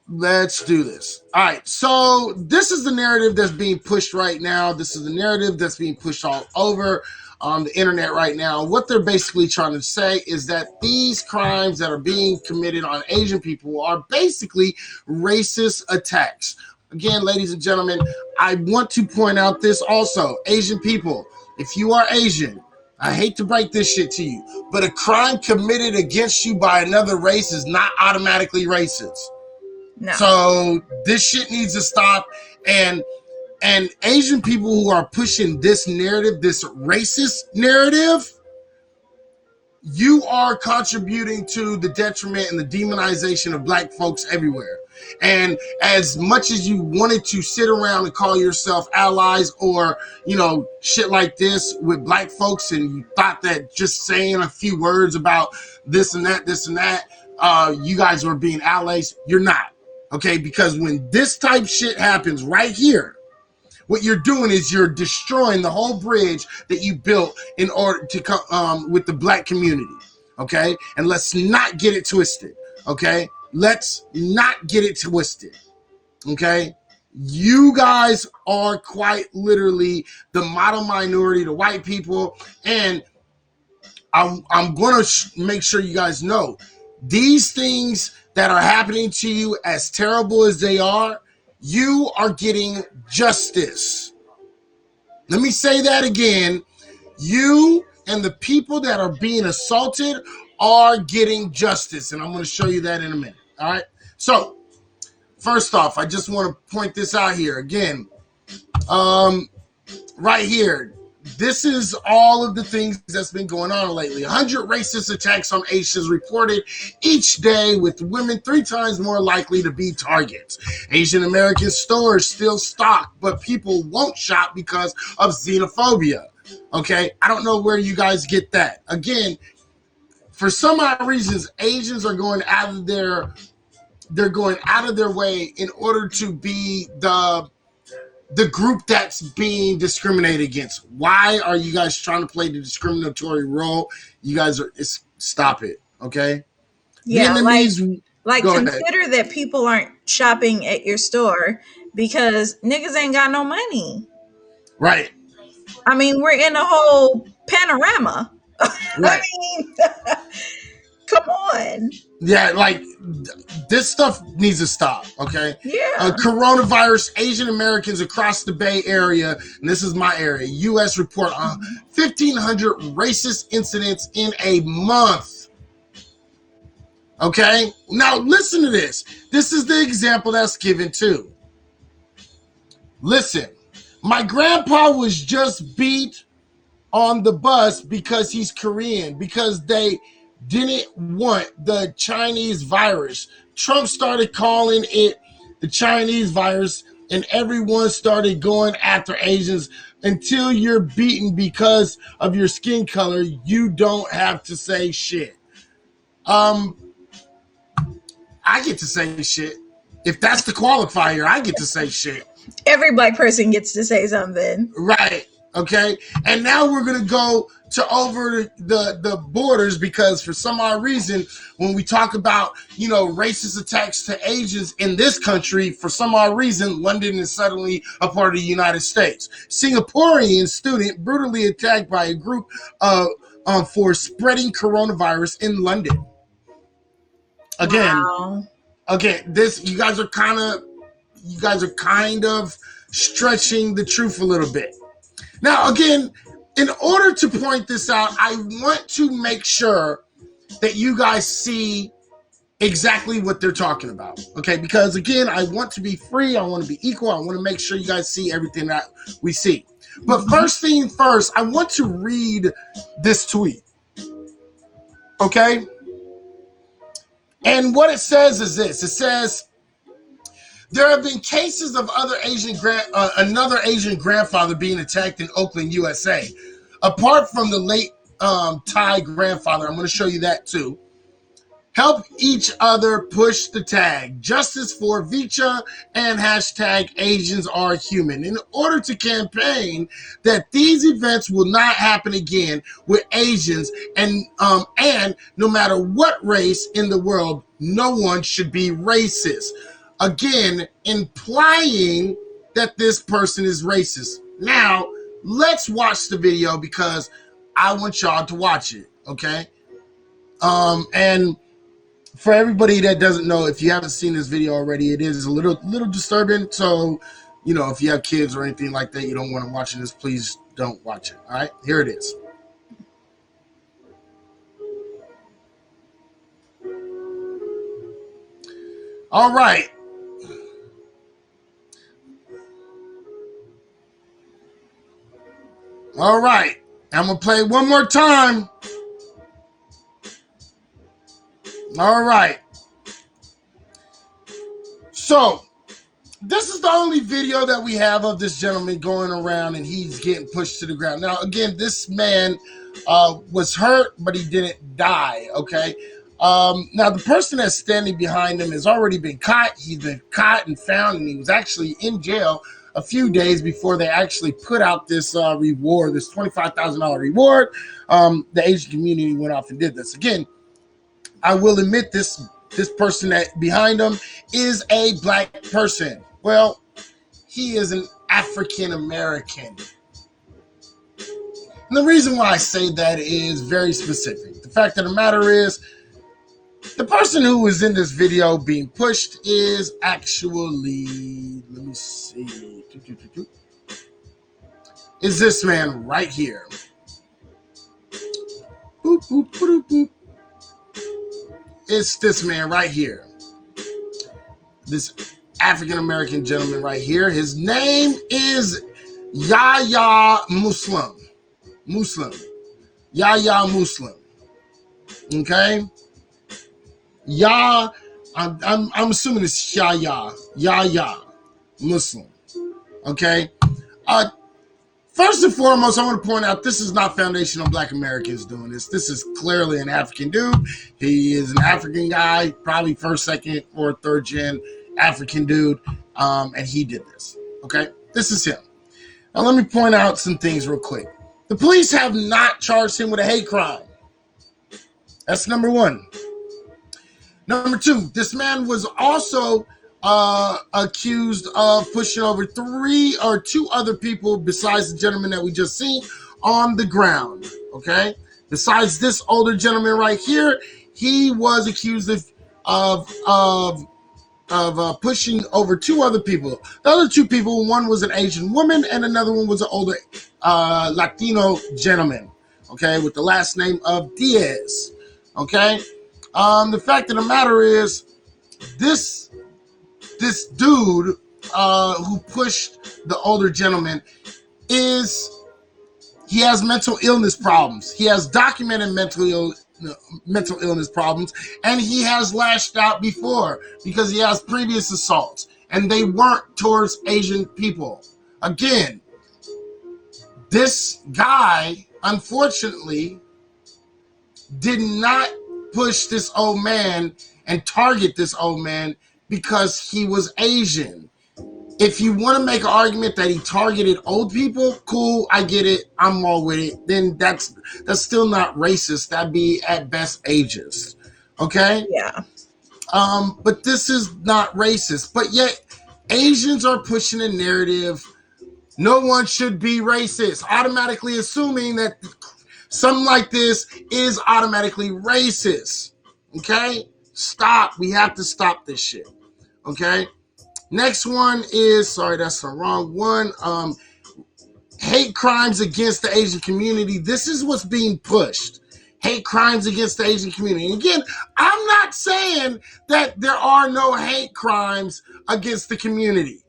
Let's do this. All right. So this is the narrative that's being pushed right now. This is the narrative that's being pushed all over the internet right now. What they're basically trying to say is that these crimes that are being committed on Asian people are basically racist attacks. Again, ladies and gentlemen, I want to point out this also. Asian people, if you are Asian, I hate to break this shit to you, but a crime committed against you by another race is not automatically racist. No. So this shit needs to stop. And And Asian people who are pushing this narrative, this racist narrative, you are contributing to the detriment and the demonization of black folks everywhere. And as much as you wanted to sit around and call yourself allies or, shit like this with black folks, and you thought that just saying a few words about this and that, you guys were being allies, you're not. Okay? Because when this type shit happens right here, what you're doing is you're destroying the whole bridge that you built in order to come with the black community. Okay? And let's not get it twisted. Okay? Let's not get it twisted. Okay? You guys are quite literally the model minority, the white people. And I'm going to make sure you guys know these things that are happening to you, as terrible as they are, you are getting justice. Let me say that again. You and the people that are being assaulted are getting justice. And I'm going to show you that in a minute. All right. So first off, I just want to point this out here again. Right here. This is all of the things that's been going on lately. 100 racist attacks on Asians reported each day, with women 3 times more likely to be targets. Asian American stores still stock, but people won't shop because of xenophobia. Okay, I don't know where you guys get that. Again, for some odd reasons, Asians are going out of their way in order to be the group that's being discriminated against. Why are you guys trying to play the discriminatory role? You guys stop it, okay? Yeah, Vietnamese, like consider ahead. That people aren't shopping at your store because niggas ain't got no money. Right. I mean, we're in a whole panorama. Right. I mean, come on. Yeah, like this stuff needs to stop, okay? Yeah. Coronavirus, Asian Americans across the Bay Area, and this is my area, U.S. report on 1,500 racist incidents in a month. Okay? Now, listen to this. This is the example that's given too. Listen, my grandpa was just beat on the bus because he's Korean, because they didn't want the Chinese virus. Trump started calling it the Chinese virus, and everyone started going after Asians. Until you're beaten because of your skin color, you don't have to say shit. I get to say shit. If that's the qualifier, I get to say shit. Every black person gets to say something. Right. Okay. And now we're going to go to over the borders, because for some odd reason, when we talk about, racist attacks to Asians in this country, for some odd reason, London is suddenly a part of the United States. Singaporean student brutally attacked by a group for spreading coronavirus in London. Again, wow. This, you guys are kind of stretching the truth a little bit. Now, again, in order to point this out, I want to make sure that you guys see exactly what they're talking about. Okay, because again, I want to be free, I want to be equal, I want to make sure you guys see everything that we see. But first thing first, I want to read this tweet. Okay? And what it says is this. It says, there have been cases of another Asian grandfather being attacked in Oakland, USA. Apart from the late Thai grandfather, I'm going to show you that too. Help each other push the tag. Justice for Vicha and hashtag Asians are human. In order to campaign that these events will not happen again with Asians, and no matter what race in the world, no one should be racist. Again, implying that this person is racist. Now, let's watch the video because I want y'all to watch it, okay? And for everybody that doesn't know, if you haven't seen this video already, it is a little disturbing. So, if you have kids or anything like that, you don't want to watch this, please don't watch it. All right, here it is. All right. All right. I'm going to play one more time. All right. So, this is the only video that we have of this gentleman going around and he's getting pushed to the ground. Now, again, this man was hurt, but he didn't die, okay? Now, the person that's standing behind him has already been caught. He's been caught and found, and he was actually in jail a few days before they actually put out this reward, this $25,000 reward. The Asian community went off and did this. Again, I will admit this person that behind him is a black person. Well, he is an African American. And the reason why I say that is very specific. The fact of the matter is, the person who is in this video being pushed is actually, let me see, is this man right here. Boop, boop, boop, boop. It's this man right here. This African-American gentleman right here. His name is Yahya Muslim. Yahya Muslim. Okay? I'm assuming it's Yahya Muslim. Okay? First and foremost, I want to point out this is not foundational Black Americans doing this. This is clearly an African dude. He is an African guy, probably first, second, or third gen African dude, and he did this. Okay? This is him. Now, let me point out some things real quick. The police have not charged him with a hate crime. That's number one. Number two, this man was also accused of pushing over two other people besides the gentleman that we just seen on the ground. Okay? Besides this older gentleman right here, he was accused of pushing over two other people. The other two people, one was an Asian woman and another one was an older Latino gentleman, okay, with the last name of Diaz, okay? The fact of the matter is, this dude who pushed the older gentleman he has mental illness problems. He has documented mental illness problems, and he has lashed out before because he has previous assaults, and they weren't towards Asian people. Again, this guy, unfortunately, did not push this old man and target this old man because he was Asian. If you want to make an argument that he targeted old people, cool, I get it, I'm all with it. Then that's still not racist. That'd be at best ageist. Okay? Yeah. But this is not racist. But yet Asians are pushing a narrative. No one should be racist, automatically assuming that something like this is automatically racist. Okay? Stop. We have to stop this shit. Okay? Next one is, sorry, that's the wrong one. Hate crimes against the Asian community. This is what's being pushed. Hate crimes against the Asian community. And again, I'm not saying that there are no hate crimes against the community,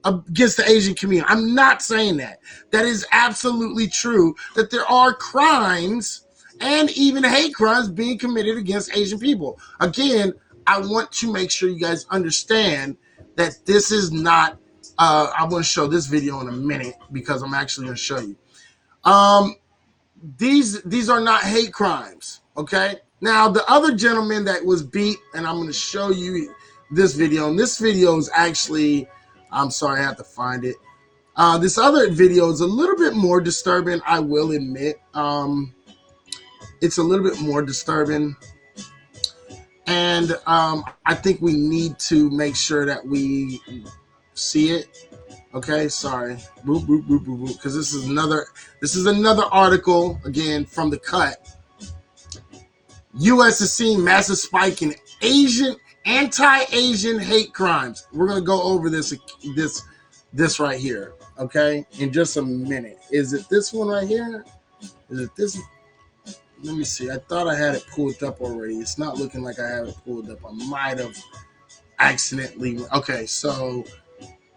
against the Asian community. I'm not saying that. That is absolutely true, that there are crimes and even hate crimes being committed against Asian people. Again, I want to make sure you guys understand that this is not, I'm going to show this video in a minute because I'm actually going to show you. These are not hate crimes, okay? Now, the other gentleman that was beat, and I'm going to show you this video, and this video is actually, I'm sorry, I have to find it. This other video is a little bit more disturbing, I will admit. It's a little bit more disturbing. And I think we need to make sure that we see it. Okay, sorry. Boop, boop, boop, boop, boop. Because this is another article, again, from The Cut. U.S. has seen massive spike in anti-Asian hate crimes. We're going to go over this right here, okay, in just a minute. Is it this one right here? Is it this? Let me see. I thought I had it pulled up already. It's not looking like I have it pulled up. I might have accidentally. Okay, so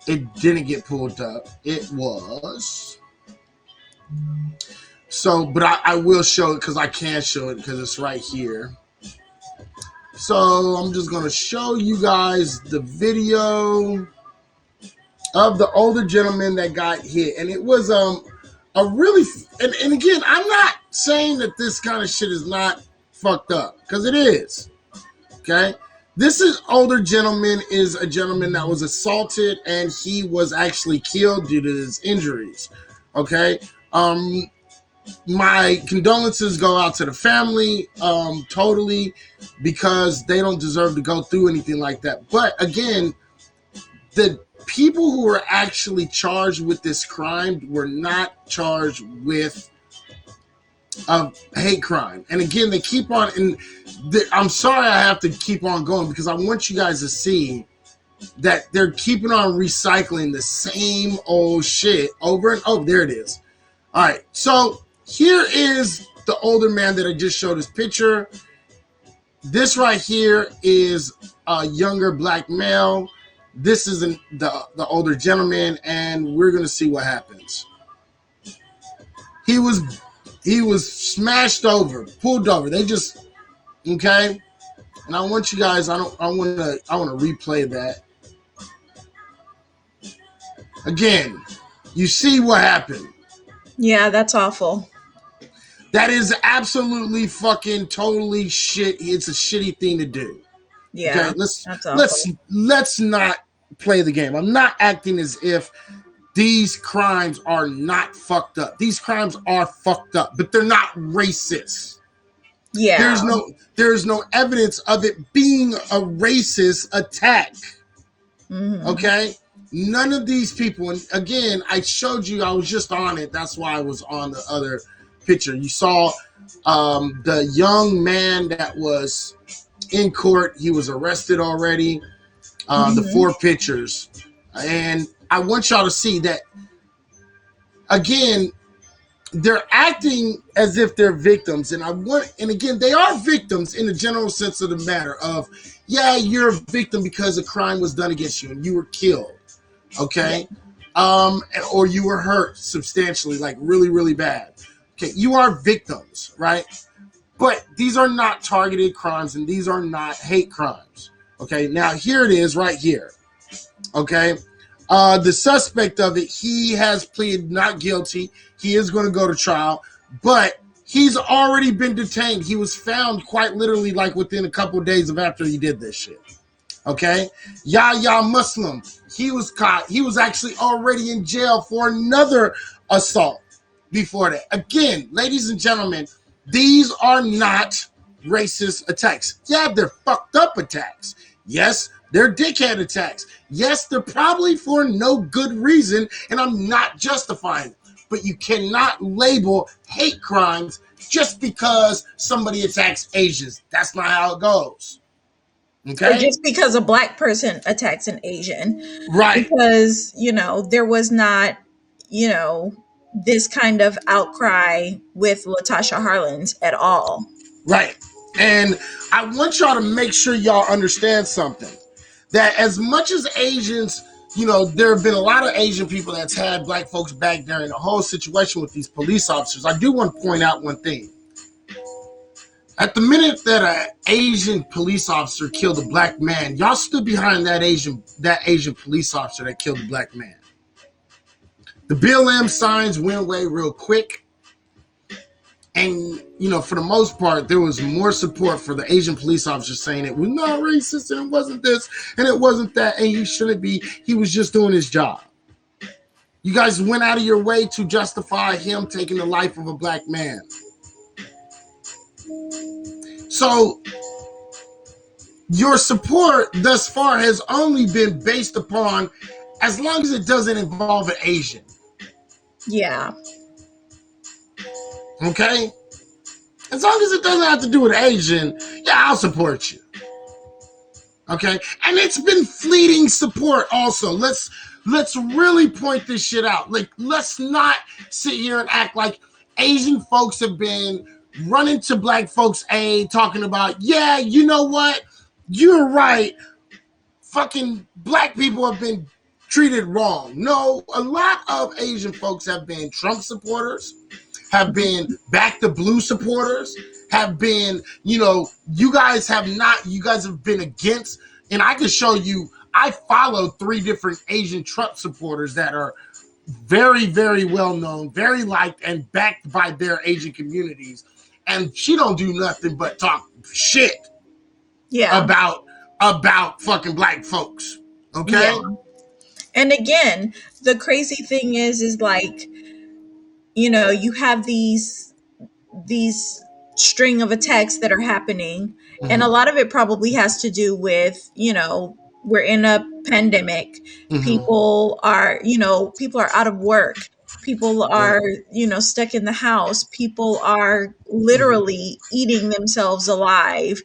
it didn't get pulled up. It was So, but I will show it because I can show it because it's right here. So I'm just going to show you guys the video of the older gentleman that got hit. And it was a really, and again, I'm not saying that this kind of shit is not fucked up, because it is. Okay? This is older gentleman is a gentleman that was assaulted, and he was actually killed due to his injuries. Okay? My condolences go out to the family, totally, because they don't deserve to go through anything like that. But again, the people who were actually charged with this crime were not charged with a hate crime. And again, they keep on, and I'm sorry I have to keep on going, because I want you guys to see that they're keeping on recycling the same old shit over and over. There it is. All right, so here is the older man that I just showed his picture. This right here is a younger black male. This is the older gentleman, and we're gonna see what happens. He was smashed over, pulled over. They just, okay. And I want you guys. I want to replay that again. You see what happened? Yeah, that's awful. That is absolutely fucking totally shit. It's a shitty thing to do. Yeah, okay, let's not play the game. I'm not acting as if these crimes are not fucked up. These crimes are fucked up, but they're not racist. Yeah. There's no evidence of it being a racist attack. Mm-hmm. Okay? None of these people, and again, I showed you, I was just on it. That's why I was on the other picture. You saw the young man that was in court. He was arrested already. The 4 pictures. And I want y'all to see that, again, they're acting as if they're victims. And again, they are victims in the general sense of the matter of, yeah, you're a victim because a crime was done against you and you were killed. Okay? Or you were hurt substantially, like really, really bad. Okay, you are victims, right? But these are not targeted crimes, and these are not hate crimes. Okay, now here it is right here. Okay, the suspect of it, he has pleaded not guilty. He is going to go to trial, but he's already been detained. He was found quite literally like within a couple of days of after he did this shit. Okay, Yahya Muslim, he was caught. He was actually already in jail for another assault before that. Again, ladies and gentlemen, these are not racist attacks. Yeah, they're fucked up attacks. Yes, they're dickhead attacks. Yes, they're probably for no good reason, and I'm not justifying it. But you cannot label hate crimes just because somebody attacks Asians. That's not how it goes. Okay? Or just because a black person attacks an Asian. Right. Because, there was not, this kind of outcry with LaTasha Harlins at all. Right. And I want y'all to make sure y'all understand something. That as much as Asians, there have been a lot of Asian people that's had black folks back during the whole situation with these police officers. I do want to point out one thing. At the minute that an Asian police officer killed a black man, y'all stood behind that Asian police officer that killed a black man. The BLM signs went away real quick. And, for the most part, there was more support for the Asian police officer saying it was not racist and it wasn't this and it wasn't that and he shouldn't be. He was just doing his job. You guys went out of your way to justify him taking the life of a black man. So your support thus far has only been based upon as long as it doesn't involve an Asian. Yeah. Okay? As long as it doesn't have to do with Asian, yeah, I'll support you. Okay? And it's been fleeting support also. Let's really point this shit out. Like, let's not sit here and act like Asian folks have been running to black folks' aid, talking about, yeah, you know what? You're right. Fucking black people have been treated wrong. No, a lot of Asian folks have been Trump supporters, have been Back the Blue supporters, have been, you guys have been against, and I can show you, I follow 3 different Asian Trump supporters that are very, very well known, very liked and backed by their Asian communities. And she don't do nothing but talk shit about fucking black folks. Okay? Yeah. And again, the crazy thing is like, you have these string of attacks that are happening, and a lot of it probably has to do with, we're in a pandemic. People are out of work. People are, stuck in the house. People are literally eating themselves alive.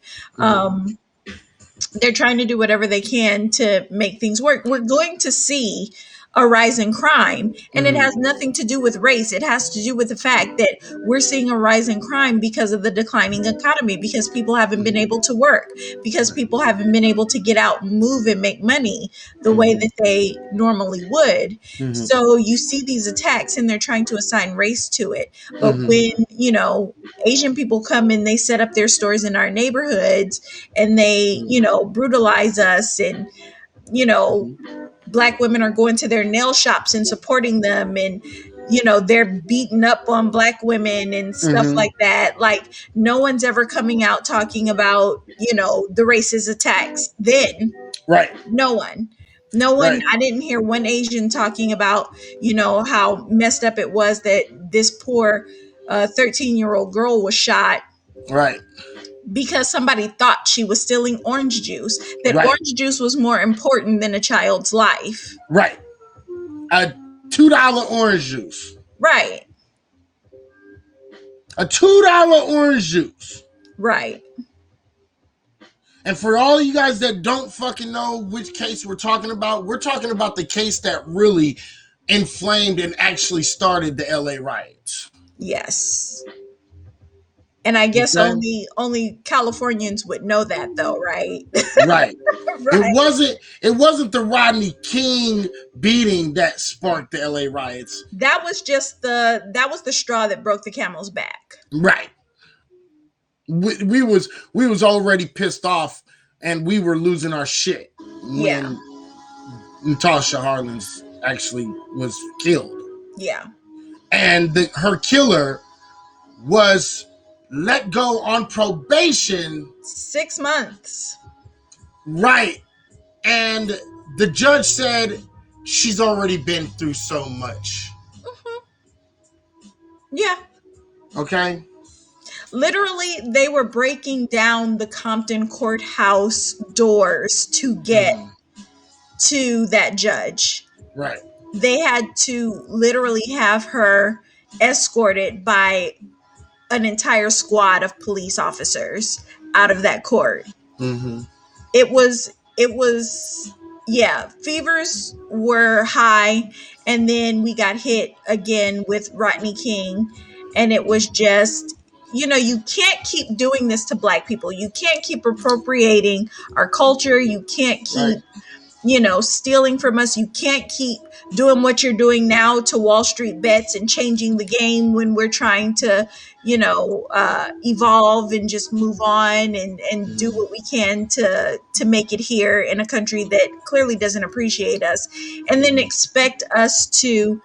They're trying to do whatever they can to make things work. We're going to see a rise in crime, and it has nothing to do with race. It has to do with the fact that we're seeing a rise in crime because of the declining economy, because people haven't been able to work, because people haven't been able to get out and move and make money the way that they normally would. So you see these attacks and they're trying to assign race to it. But when, Asian people come and they set up their stores in our neighborhoods and they, brutalize us, and, Black women are going to their nail shops and supporting them, and they're beating up on Black women and stuff like that. Like, no one's ever coming out talking about the racist attacks then. Right. No one. Right. I didn't hear one Asian talking about how messed up it was that this poor 13-year-old girl was shot. Right. Because somebody thought she was stealing orange juice, that orange juice was more important than a child's life. Right. A $2 orange juice. Right. A $2 orange juice. Right. And for all you guys that don't fucking know which case we're talking about the case that really inflamed and actually started the LA riots. Yes. And I guess only Californians would know that, though, right? Right. Right. It wasn't the Rodney King beating that sparked the LA riots. That was just the straw that broke the camel's back. Right. We was already pissed off, and we were losing our shit when Natasha Harlins actually was killed. Yeah. And her killer was let go on probation. 6 months. Right. And the judge said she's already been through so much. Yeah. Okay. Literally, they were breaking down the Compton courthouse doors to get to that judge. Right. They had to literally have her escorted by an entire squad of police officers out of that court. It was, fevers were high, and then we got hit again with Rodney King, and it was just, you can't keep doing this to Black people. You can't keep appropriating our culture. You can't keep, stealing from us. You can't keep doing what you're doing now to Wall Street bets and changing the game when we're trying to, evolve and just move on and do what we can to make it here in a country that clearly doesn't appreciate us, and then expect us to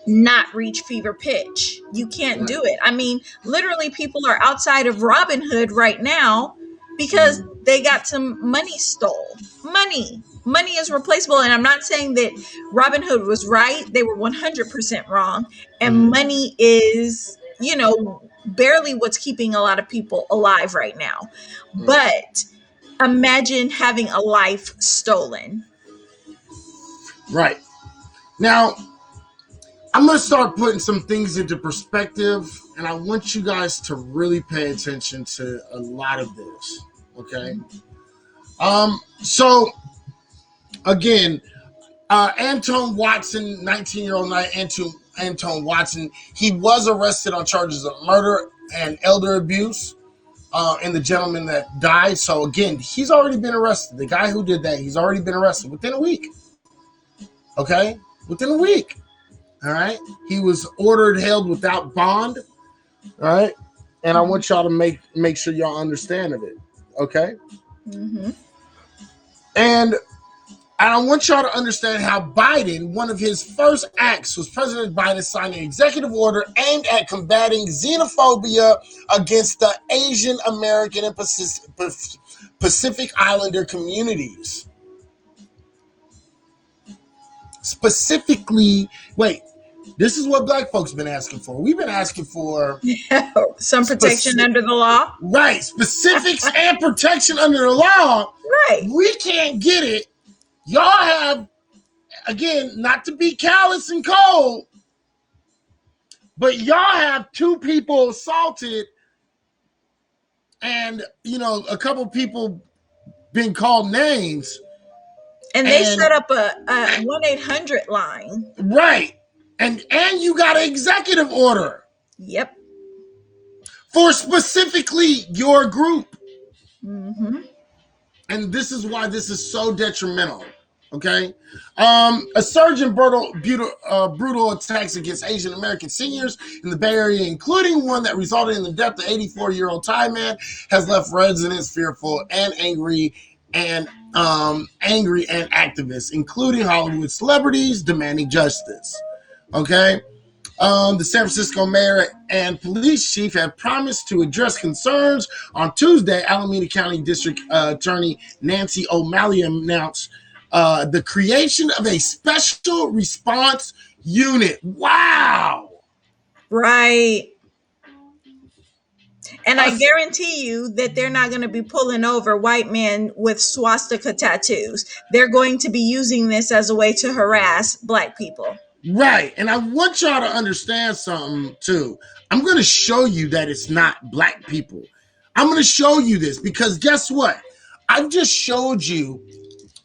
not reach fever pitch. You can't do it. I mean, literally, people are outside of Robin Hood right now because they got some money stole. Money is replaceable. And I'm not saying that Robin Hood was right. They were 100% wrong. And money is, barely what's keeping a lot of people alive right now. But imagine having a life stolen. Right. Now, I'm going to start putting some things into perspective, and I want you guys to really pay attention to a lot of this. Okay. So again, Anton Watson, 19-year-old Anton Watson, he was arrested on charges of murder and elder abuse, and the gentleman that died. So again, he's already been arrested. The guy who did that, he's already been arrested within a week. Okay, within a week. All right, he was ordered held without bond. All right, and I want y'all to make sure y'all understand of it. Okay, and I want y'all to understand how Biden, one of his first acts was President Biden signed an executive order aimed at combating xenophobia against the Asian American and Pacific Islander communities. Specifically, this is what black folks been asking for. We've been asking for some protection under the law. Right. Specifics and protection under the law. Right. We can't get it. Y'all have, again, not to be callous and cold, but y'all have 2 people assaulted and, a couple people been called names. And they set up a 1-800 line. Right. And you got an executive order. Yep. For specifically your group. And this is why this is so detrimental. Okay? A surge in brutal attacks against Asian American seniors in the Bay Area, including one that resulted in the death of 84-year-old Thai man, has left residents fearful and angry and activists, including Hollywood celebrities, demanding justice. Okay? The San Francisco mayor and police chief have promised to address concerns. On Tuesday, Alameda County District Attorney Nancy O'Malley announced the creation of a special response unit. Wow. Right. And I guarantee you that they're not going to be pulling over white men with swastika tattoos. They're going to be using this as a way to harass black people. Right. And I want y'all to understand something, too. I'm going to show you that it's not black people. I'm going to show you this because guess what? I've just showed you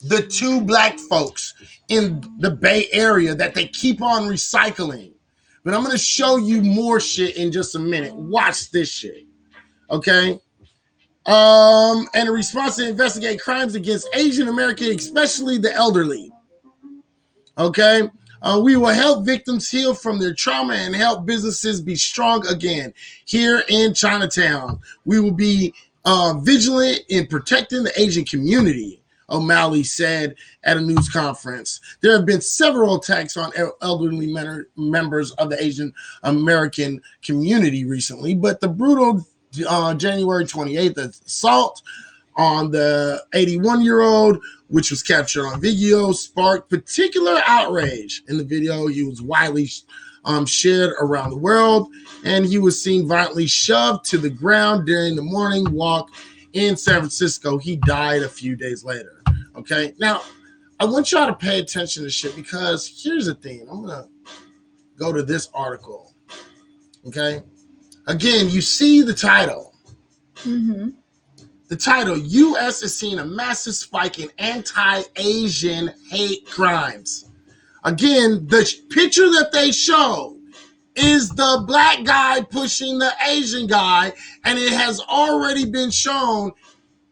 the 2 black folks in the Bay Area that they keep on recycling. But I'm going to show you more shit in just a minute. Watch this shit. Okay? And a response to investigate crimes against Asian Americans, especially the elderly. Okay? We will help victims heal from their trauma and help businesses be strong again. Here in Chinatown, we will be vigilant in protecting the Asian community, O'Malley said at a news conference. There have been several attacks on elderly members of the Asian American community recently, but the brutal January 28th assault on the 81-year-old, which was captured on video, sparked particular outrage. In the video, he was widely shared around the world, and he was seen violently shoved to the ground during the morning walk in San Francisco. He died a few days later. Okay, now I want y'all to pay attention to shit because here's the thing. I'm gonna go to this article. Okay, again, you see the title. The title, U.S. is seeing a massive spike in anti-Asian hate crimes. Again, the picture that they show is the black guy pushing the Asian guy, and it has already been shown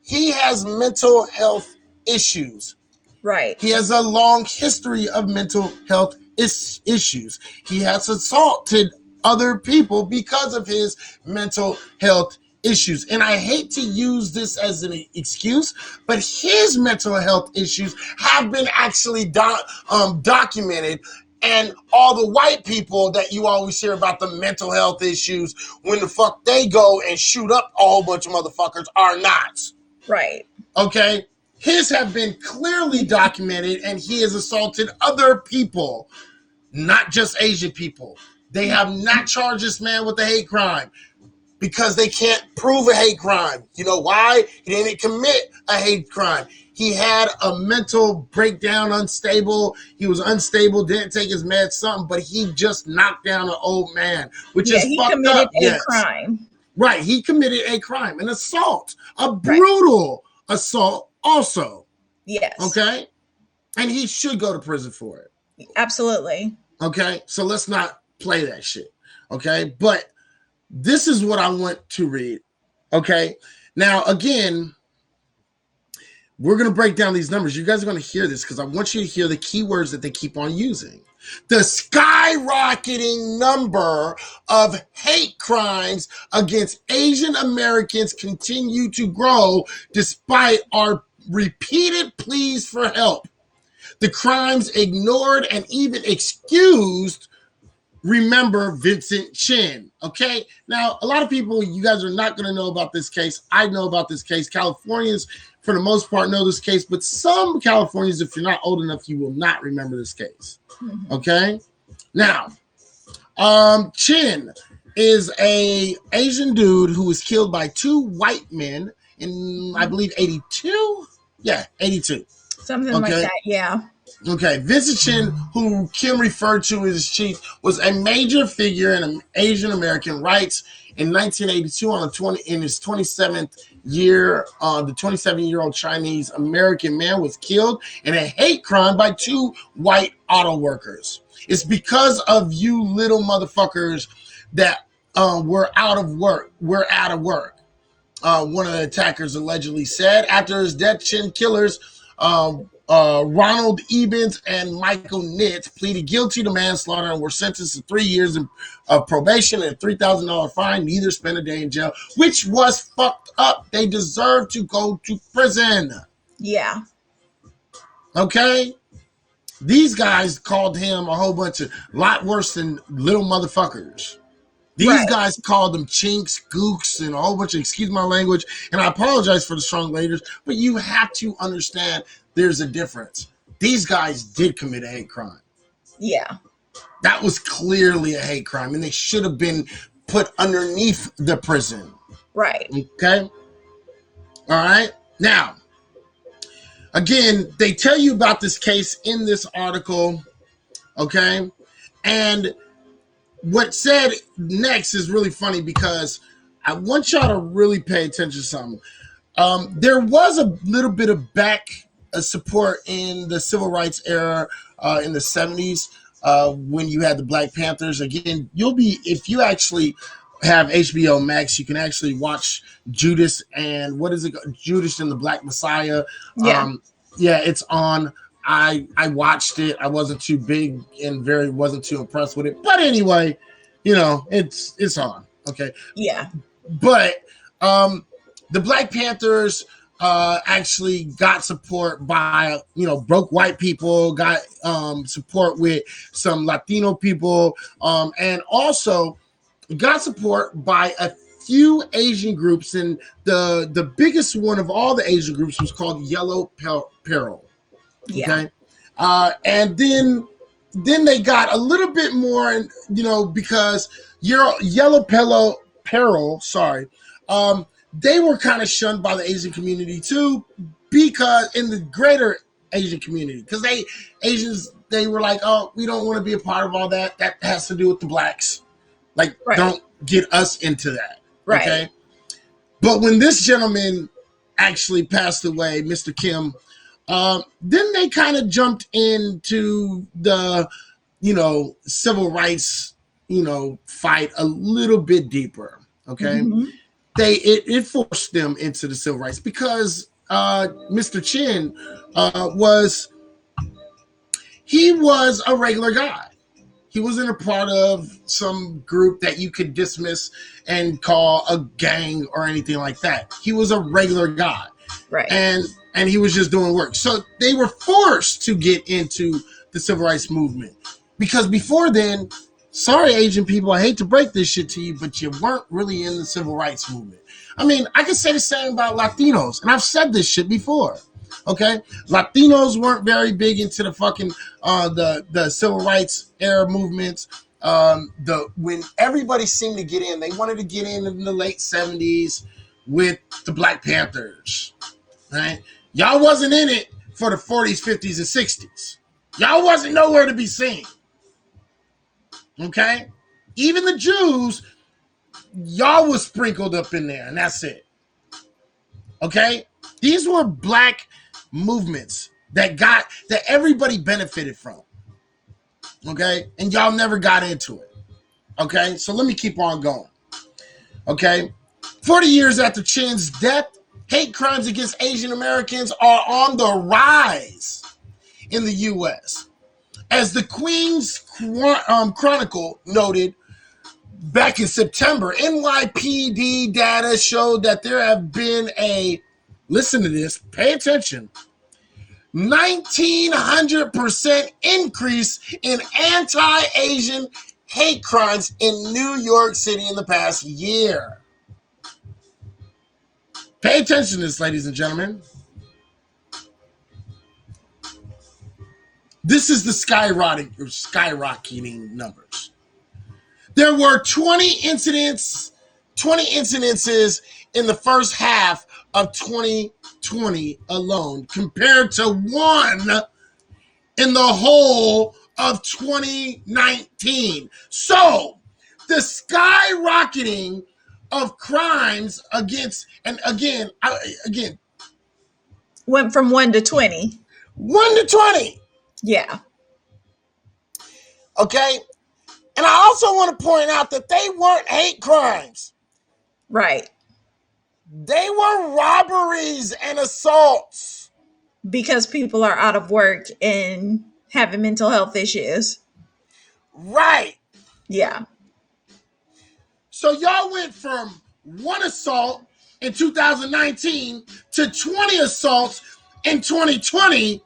he has mental health issues. Right. He has a long history of mental health issues. He has assaulted other people because of his mental health issues. And I hate to use this as an excuse, but his mental health issues have been actually documented. And all the white people that you always hear about the mental health issues, when the fuck they go and shoot up a whole bunch of motherfuckers, are not. Right. Okay? His have been clearly documented, and he has assaulted other people, not just Asian people. They have not charged this man with a hate crime because they can't prove a hate crime. You know why? He didn't commit a hate crime. He had a mental breakdown, unstable. He was unstable, didn't take his meds, something, but he just knocked down an old man, which is fucked up. He committed a crime. Right, he committed a crime, an assault, a brutal assault also. Yes. Okay? And he should go to prison for it. Absolutely. Okay? So let's not play that shit. Okay? But this is what I want to read. Okay? Now, again, We're going to break down these numbers. You guys are going to hear this because I want you to hear the keywords that they keep on using. The skyrocketing number of hate crimes against Asian Americans continue to grow despite our repeated pleas for help. The crimes ignored and even excused. Remember Vincent Chin. Okay. Now, a lot of people, you guys are not going to know about this case. I know about this case. Californians, for the most part, know this case, but some Californians, if you're not old enough, you will not remember this case. Okay. Now, Chin is a Asian dude who was killed by two white men in, I believe, 82. Yeah, 82. Something like that. Yeah. Okay, Vincent Chin, who Kim referred to as chief, was a major figure in Asian American rights. In 1982, in his 27th year, the 27-year-old Chinese American man was killed in a hate crime by two white auto workers. It's because of you little motherfuckers that we're out of work. We're out of work. One of the attackers allegedly said. After his death, Chin killers Ronald Ebens and Michael Nitz pleaded guilty to manslaughter and were sentenced to 3 years of probation and a $3,000 fine. Neither spent a day in jail, which was fucked up. They deserve to go to prison. Yeah. Okay? These guys called him a whole bunch of lot worse than little motherfuckers. These guys called them chinks, gooks, and a whole bunch of, excuse my language, and I apologize for the strong language, but you have to understand there's a difference. These guys did commit a hate crime. Yeah. That was clearly a hate crime, and they should have been put underneath the prison. Right. Okay? All right? Now, again, they tell you about this case in this article, okay? And what said next is really funny because I want y'all to really pay attention to something. There was a little bit of back support in the civil rights era in the 70s when you had the Black Panthers. Again, if you actually have HBO Max, you can actually watch Judas and Judas and the Black Messiah. Yeah. Yeah, it's on. I watched it. I wasn't too big and wasn't too impressed with it. But anyway, it's on. Okay. Yeah. But the Black Panthers actually got support by, broke white people, got support with some Latino people, and also got support by a few Asian groups. And the biggest one of all the Asian groups was called Yellow Peril. Yeah. Okay. And then they got a little bit more, because Yellow Peril, they were kind of shunned by the Asian community too, because in the greater Asian community, because they were like, oh, we don't want to be a part of all that. That has to do with the blacks. Like, don't get us into that. Right. Okay. But when this gentleman actually passed away, Mr. Kim, then they kind of jumped into the, civil rights, fight a little bit deeper. Okay. Mm-hmm. It forced them into the civil rights because Mr. Chin was a regular guy. He wasn't a part of some group that you could dismiss and call a gang or anything like that. He was a regular guy. Right. And he was just doing work. So they were forced to get into the civil rights movement. Because before then, sorry, Asian people, I hate to break this shit to you, but you weren't really in the civil rights movement. I mean, I can say the same about Latinos, and I've said this shit before. Okay? Latinos weren't very big into the fucking the civil rights era movements. When everybody seemed to get in, they wanted to get in the late 70s with the Black Panthers. Right? Y'all wasn't in it for the 40s, 50s, and 60s. Y'all wasn't nowhere to be seen. Okay? Even the Jews, y'all was sprinkled up in there, and that's it. Okay? These were black movements that everybody benefited from. Okay? And y'all never got into it. Okay? So let me keep on going. Okay? 40 years after Chin's death, hate crimes against Asian Americans are on the rise in the U.S. As the Queens Chronicle noted back in September, NYPD data showed that there have been listen to this, pay attention, 1,900% increase in anti-Asian hate crimes in New York City in the past year. Pay attention to this, ladies and gentlemen. This is the skyrocketing numbers. There were 20 incidences in the first half of 2020 alone, compared to 1 in the whole of 2019. So, the skyrocketing of crimes against, and again, went from 1 to 20. 1 to 20. Yeah. Okay. And I also want to point out that they weren't hate crimes. Right. They were robberies and assaults. Because people are out of work and having mental health issues. Right. Yeah. So y'all went from 1 assault in 2019 to 20 assaults in 2020,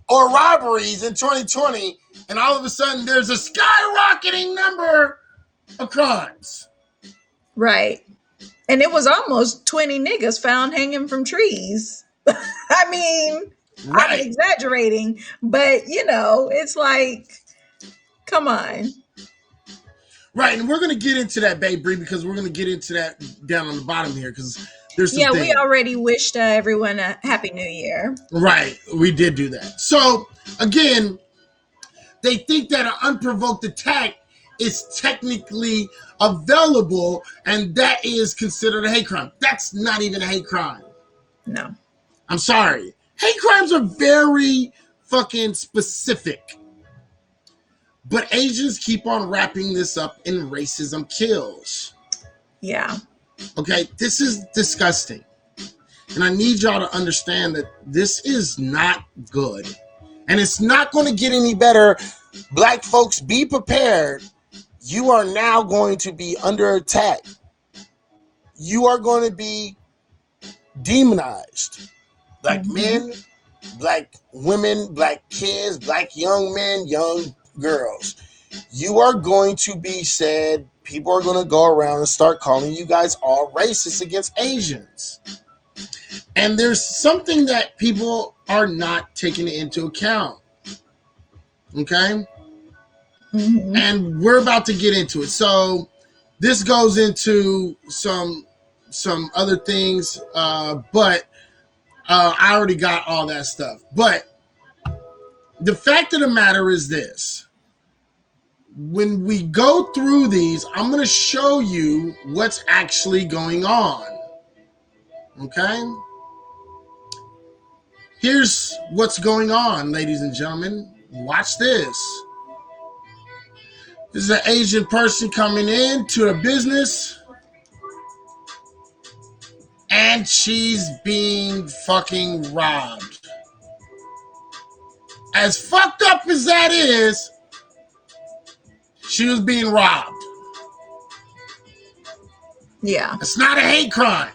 or robberies in 2020, and all of a sudden there's a skyrocketing number of crimes. Right. And it was almost 20 niggas found hanging from trees. I mean, right. I'm exaggerating, but it's like, come on. Right, and we're going to get into that, Babe Bree, because we're going to get into that down on the bottom here, because there's some things. We already wished everyone a Happy New Year. Right, we did do that. So, again, they think that an unprovoked attack is technically available, and that is considered a hate crime. That's not even a hate crime. No. I'm sorry. Hate crimes are very fucking specific. But Asians keep on wrapping this up in racism kills. Yeah. Okay, this is disgusting. And I need y'all to understand that this is not good. And it's not going to get any better. Black folks, be prepared. You are now going to be under attack. You are going to be demonized. Black men, black women, black kids, black young men, young girls. You are going to be said, people are going to go around and start calling you guys all racist against Asians. And there's something that people are not taking into account. Okay? Mm-hmm. And we're about to get into it. So this goes into some other things, but I already got all that stuff. But the fact of the matter is this. When we go through these, I'm going to show you what's actually going on. Okay? Here's what's going on, ladies and gentlemen. Watch this. This is an Asian person coming in to a business, and she's being fucking robbed. As fucked up as that is, she was being robbed. Yeah. It's not a hate crime.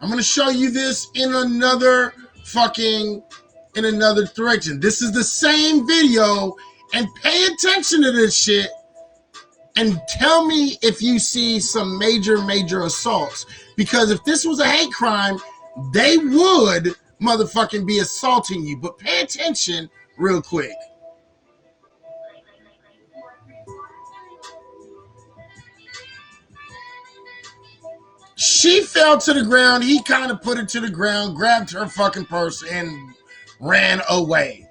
I'm going to show you this in another direction. This is the same video, and pay attention to this shit and tell me if you see some major assaults. Because if this was a hate crime, they would motherfucking be assaulting you. But pay attention real quick. She fell to the ground. He kind of put her to the ground, grabbed her fucking purse, and ran away.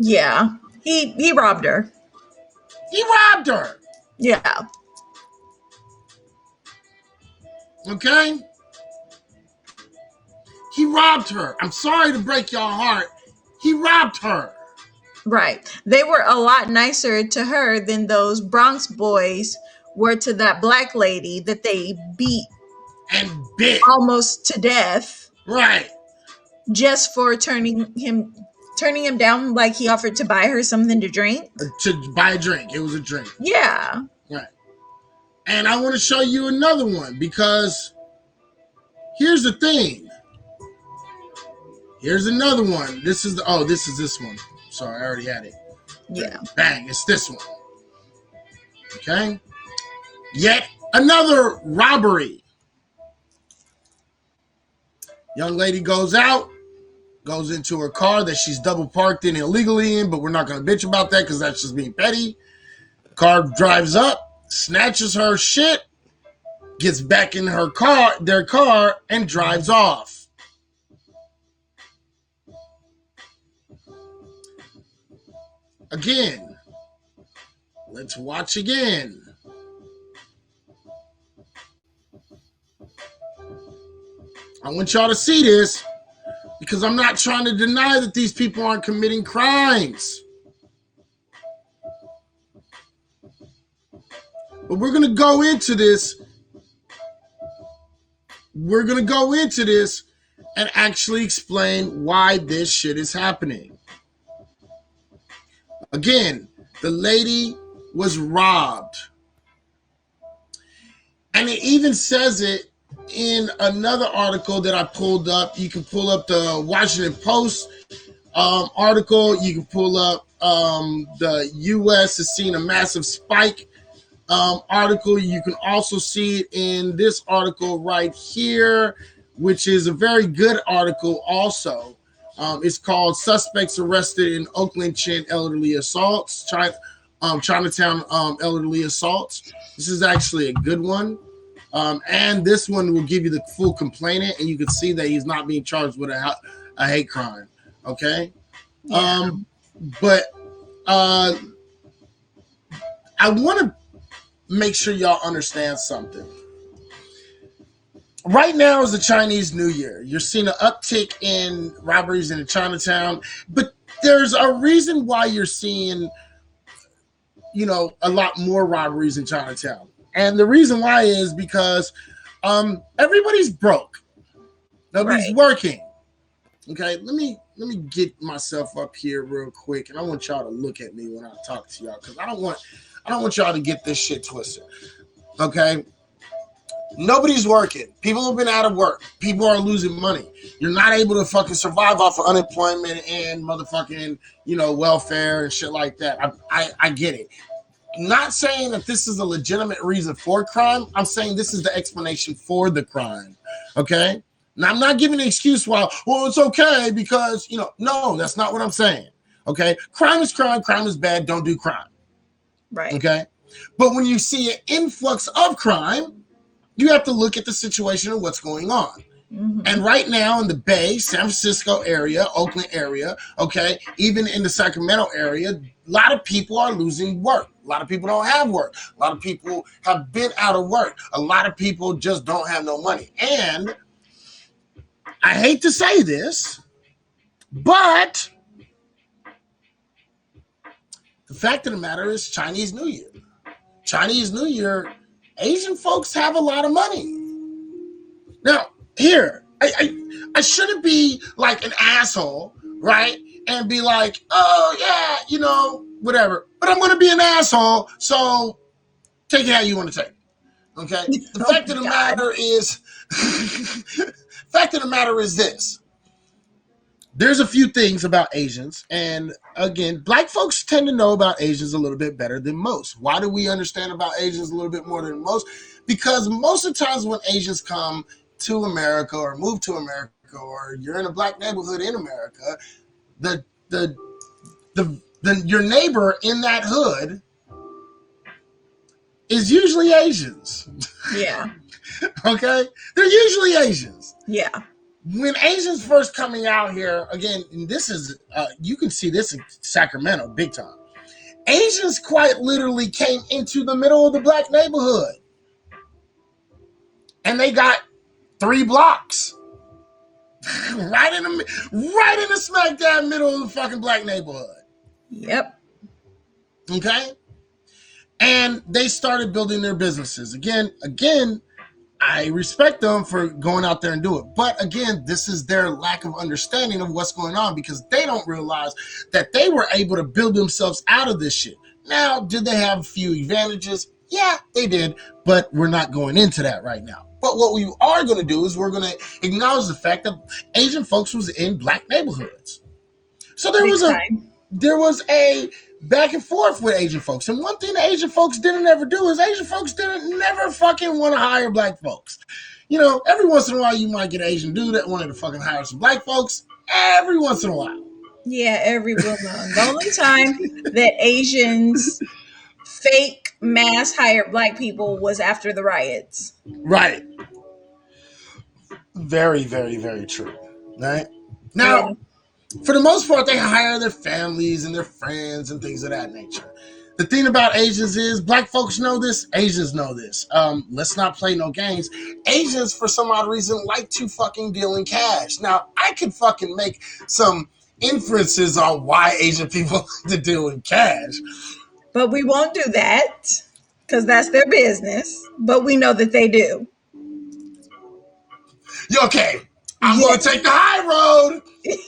Yeah. He robbed her. He robbed her. Yeah. Okay? He robbed her. I'm sorry to break your heart. He robbed her. Right. They were a lot nicer to her than those Bronx boys were to that black lady that they beat and bit almost to death, right, just for turning him down, like he offered to buy her something to drink. To buy a drink. It was a drink. Yeah. Right. And I want to show you another one, because here's the thing. Here's another one. This is this one. Sorry, I already had it. Yeah. Bang, it's this one. Okay. Yet another robbery. Young lady goes out, goes into her car that she's double parked in illegally in, but we're not going to bitch about that because that's just being petty. Car drives up, snatches her shit, gets back in their car, and drives off. Again, let's watch again. I want y'all to see this, because I'm not trying to deny that these people aren't committing crimes. But we're going to go into this. We're going to go into this and actually explain why this shit is happening. Again, the lady was robbed. And it even says it in another article that I pulled up. You can pull up the Washington Post article. You can pull up the U.S. has seen a massive spike article. You can also see it in this article right here, which is a very good article also. It's called Suspects Arrested in Oakland Chin Elderly Assaults, Chinatown Elderly Assaults. This is actually a good one. And this one will give you the full complainant, and you can see that he's not being charged with a hate crime. Okay. Yeah. But I want to make sure y'all understand something. Right now is the Chinese New Year. You're seeing an uptick in robberies in Chinatown, but there's a reason why you're seeing, a lot more robberies in Chinatown. And the reason why is because everybody's broke. Nobody's working. Okay, let me get myself up here real quick, and I want y'all to look at me when I talk to y'all, because I don't want y'all to get this shit twisted. Okay? Nobody's working. People have been out of work. People are losing money. You're not able to fucking survive off of unemployment and motherfucking, welfare and shit like that. I get it. Not saying that this is a legitimate reason for crime. I'm saying this is the explanation for the crime. Okay? Now, I'm not giving an excuse why, it's okay because, no, that's not what I'm saying. Okay? Crime is crime. Crime is bad. Don't do crime. Right. Okay? But when you see an influx of crime, you have to look at the situation and what's going on. Mm-hmm. And right now in the Bay, San Francisco area, Oakland area, okay, even in the Sacramento area, a lot of people are losing work. A lot of people don't have work. A lot of people have been out of work. A lot of people just don't have no money. And I hate to say this, but the fact of the matter is Chinese New Year. Chinese New Year, Asian folks have a lot of money. Now, here, I shouldn't be like an asshole, right? And be like, oh, yeah, whatever. But I'm going to be an asshole, so take it how you want to take it, okay? The fact of the matter is this. There's a few things about Asians, and again, black folks tend to know about Asians a little bit better than most. Why do we understand about Asians a little bit more than most? Because most of the times when Asians come to America or move to America, or you're in a black neighborhood in America, your neighbor in that hood is usually Asians. Yeah. Okay? They're usually Asians. Yeah. When Asians first coming out here, again, this is, you can see this in Sacramento big time. Asians quite literally came into the middle of the black neighborhood. And they got 3 blocks. right in the smack dab middle of the fucking black neighborhood. Yep. Okay? And they started building their businesses. Again, I respect them for going out there and do it. But again, this is their lack of understanding of what's going on, because they don't realize that they were able to build themselves out of this shit. Now, did they have a few advantages? Yeah, they did, but we're not going into that right now. But what we are going to do is we're going to acknowledge the fact that Asian folks was in black neighborhoods. So there was a back and forth with Asian folks. And one thing the Asian folks didn't ever do is Asian folks didn't never fucking want to hire black folks. You know, every once in a while you might get an Asian dude that wanted to fucking hire some black folks. Every once in a while. Yeah, every blue moon. The only time that Asians fake mass hired black people was after the riots. Right. Very, very, very true. Right? Now, for the most part, they hire their families and their friends and things of that nature. The thing about Asians is, black folks know this, Asians know this. Let's not play no games. Asians, for some odd reason, like to fucking deal in cash. Now, I could fucking make some inferences on why Asian people like to deal in cash. But we won't do that, because that's their business. But we know that they do. Okay, I'm going to take the high road.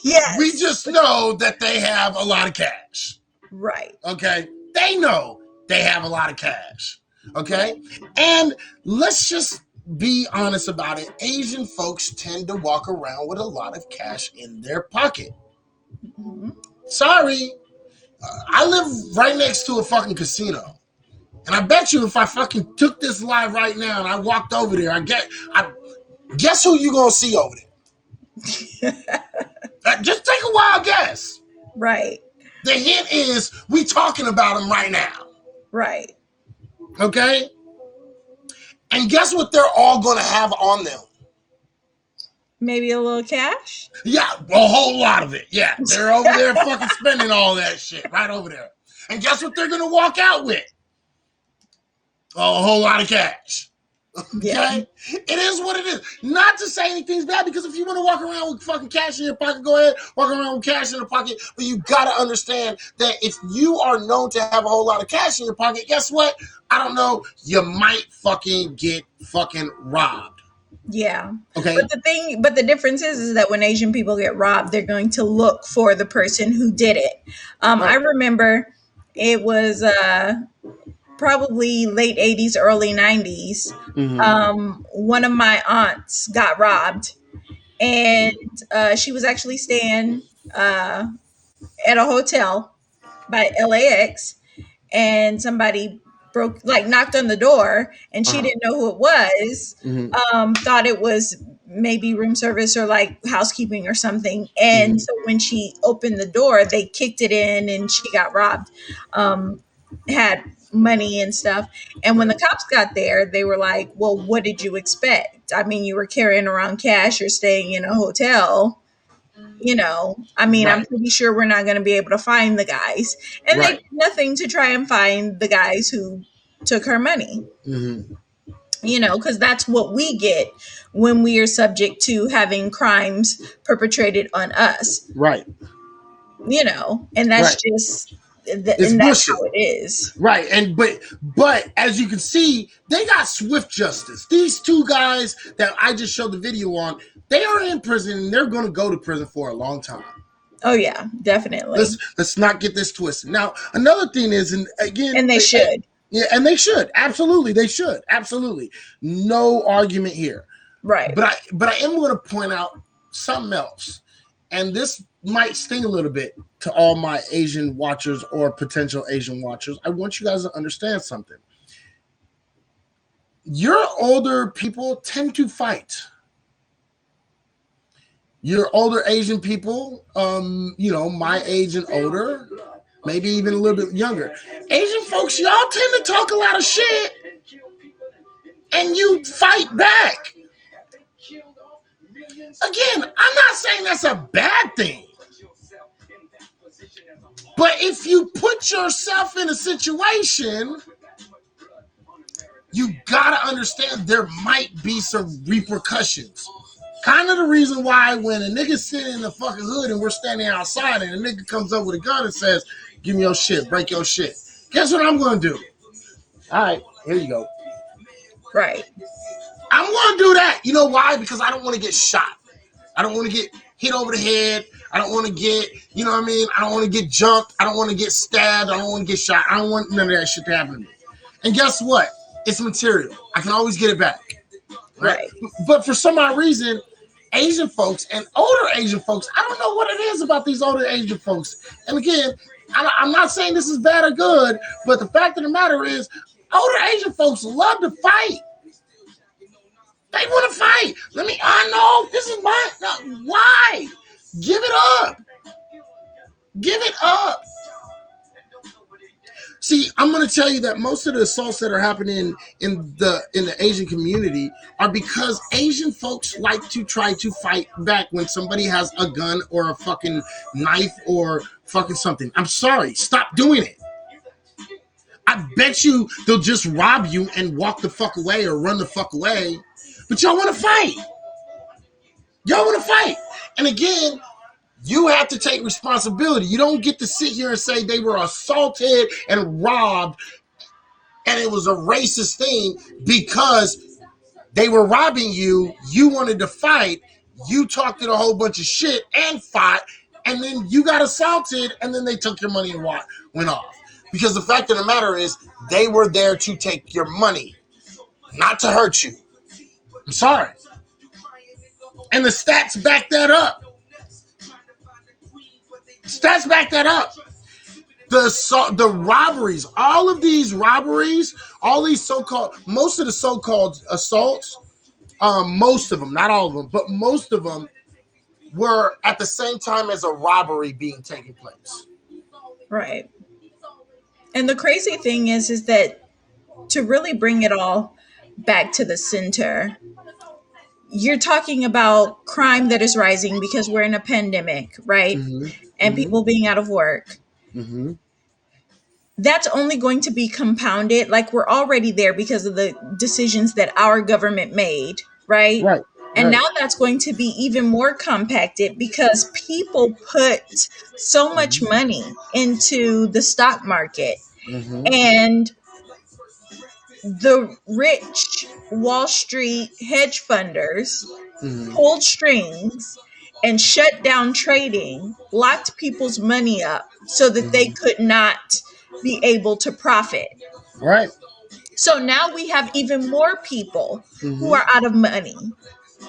Yes. We just know that they have a lot of cash. Right. Okay? They know they have a lot of cash. Okay? And let's just be honest about it. Asian folks tend to walk around with a lot of cash in their pocket. Mm-hmm. Sorry. I live right next to a fucking casino. And I bet you if I fucking took this live right now and I walked over there, guess who you gonna see over there? Just take a wild guess. Right. The hint is we talking about them right now. Right. Okay? And guess what they're all gonna have on them? Maybe a little cash? Yeah, a whole lot of it. Yeah, they're over there fucking spending all that shit right over there. And guess what they're gonna walk out with? A whole lot of cash. Okay? Yeah. It is what it is. Not to say anything's bad, because if you want to walk around with fucking cash in your pocket, go ahead, walk around with cash in your pocket. But you gotta understand that if you are known to have a whole lot of cash in your pocket, guess what? I don't know, you might fucking get fucking robbed. Yeah. Okay. But the difference is that when Asian people get robbed, they're going to look for the person who did it. I remember it was probably late 80s, early 90s. Mm-hmm. One of my aunts got robbed, and she was actually staying at a hotel by LAX, and somebody knocked on the door, and she didn't know who it was. Mm-hmm. Thought it was maybe room service or like housekeeping or something. And mm-hmm. So when she opened the door, they kicked it in and she got robbed. Had money and stuff. And when the cops got there, they were like, well, what did you expect? I mean, you were carrying around cash, you're staying in a hotel. You know, I mean, right. I'm pretty sure we're not going to be able to find the guys. And right. They did nothing to try and find the guys who took her money. Mm-hmm. You know, because that's what we get when we are subject to having crimes perpetrated on us. Right. You know, and that's right. Just... and that's how it is. Right. And but as you can see, they got swift justice. These two guys that I just showed the video on, they are in prison and they're going to go to prison for a long time. Oh yeah, definitely. Let's not get this twisted. Now, another thing is, and again, and they should. Yeah, and they should. Absolutely, they should. Absolutely. No argument here. Right. But I am going to point out something else. And this might sting a little bit to all my Asian watchers or potential Asian watchers. I want you guys to understand something. Your older people tend to fight. Your older Asian people, you know, my age and older, maybe even a little bit younger. Asian folks, y'all tend to talk a lot of shit and you fight back. Again, I'm not saying that's a bad thing. But if you put yourself in a situation, you gotta understand there might be some repercussions. Kind of the reason why when a nigga sitting in the fucking hood and we're standing outside and a nigga comes up with a gun and says, give me your shit, break your shit. Guess what I'm gonna do? All right, here you go. Right. I'm going to do that. You know why? Because I don't want to get shot. I don't want to get hit over the head. I don't want to get, you know what I mean? I don't want to get jumped. I don't want to get stabbed. I don't want to get shot. I don't want none of that shit to happen to me. And guess what? It's material. I can always get it back. Right. But for some odd reason, Asian folks and older Asian folks, I don't know what it is about these older Asian folks. And again, I'm not saying this is bad or good, but the fact of the matter is, older Asian folks love to fight. They want to fight. I know this is my, why? Give it up. Give it up. See, I'm going to tell you that most of the assaults that are happening in the Asian community are because Asian folks like to try to fight back when somebody has a gun or a fucking knife or fucking something. I'm sorry. Stop doing it. I bet you they'll just rob you and walk the fuck away or run the fuck away. But y'all want to fight. Y'all want to fight. And again, you have to take responsibility. You don't get to sit here and say they were assaulted and robbed and it was a racist thing because they were robbing you. You wanted to fight. You talked a whole bunch of shit and fought. And then you got assaulted and then they took your money and went off. Because the fact of the matter is they were there to take your money, not to hurt you. I'm sorry. And the stats back that up. Stats back that up. The robberies, all of these robberies, all these most of the so-called assaults, most of them, not all of them, but most of them were at the same time as a robbery being taking place. Right. And the crazy thing is that to really bring it all back to the center, you're talking about crime that is rising because we're in a pandemic, right? Mm-hmm. And people being out of work. Mm-hmm. That's only going to be compounded. Like, we're already there because of the decisions that our government made, right? Right. And now that's going to be even more compacted because people put so much money into the stock market. Mm-hmm. And the rich Wall Street hedge funders pulled strings and shut down trading, locked people's money up so that they could not be able to profit. Right. So now we have even more people who are out of money,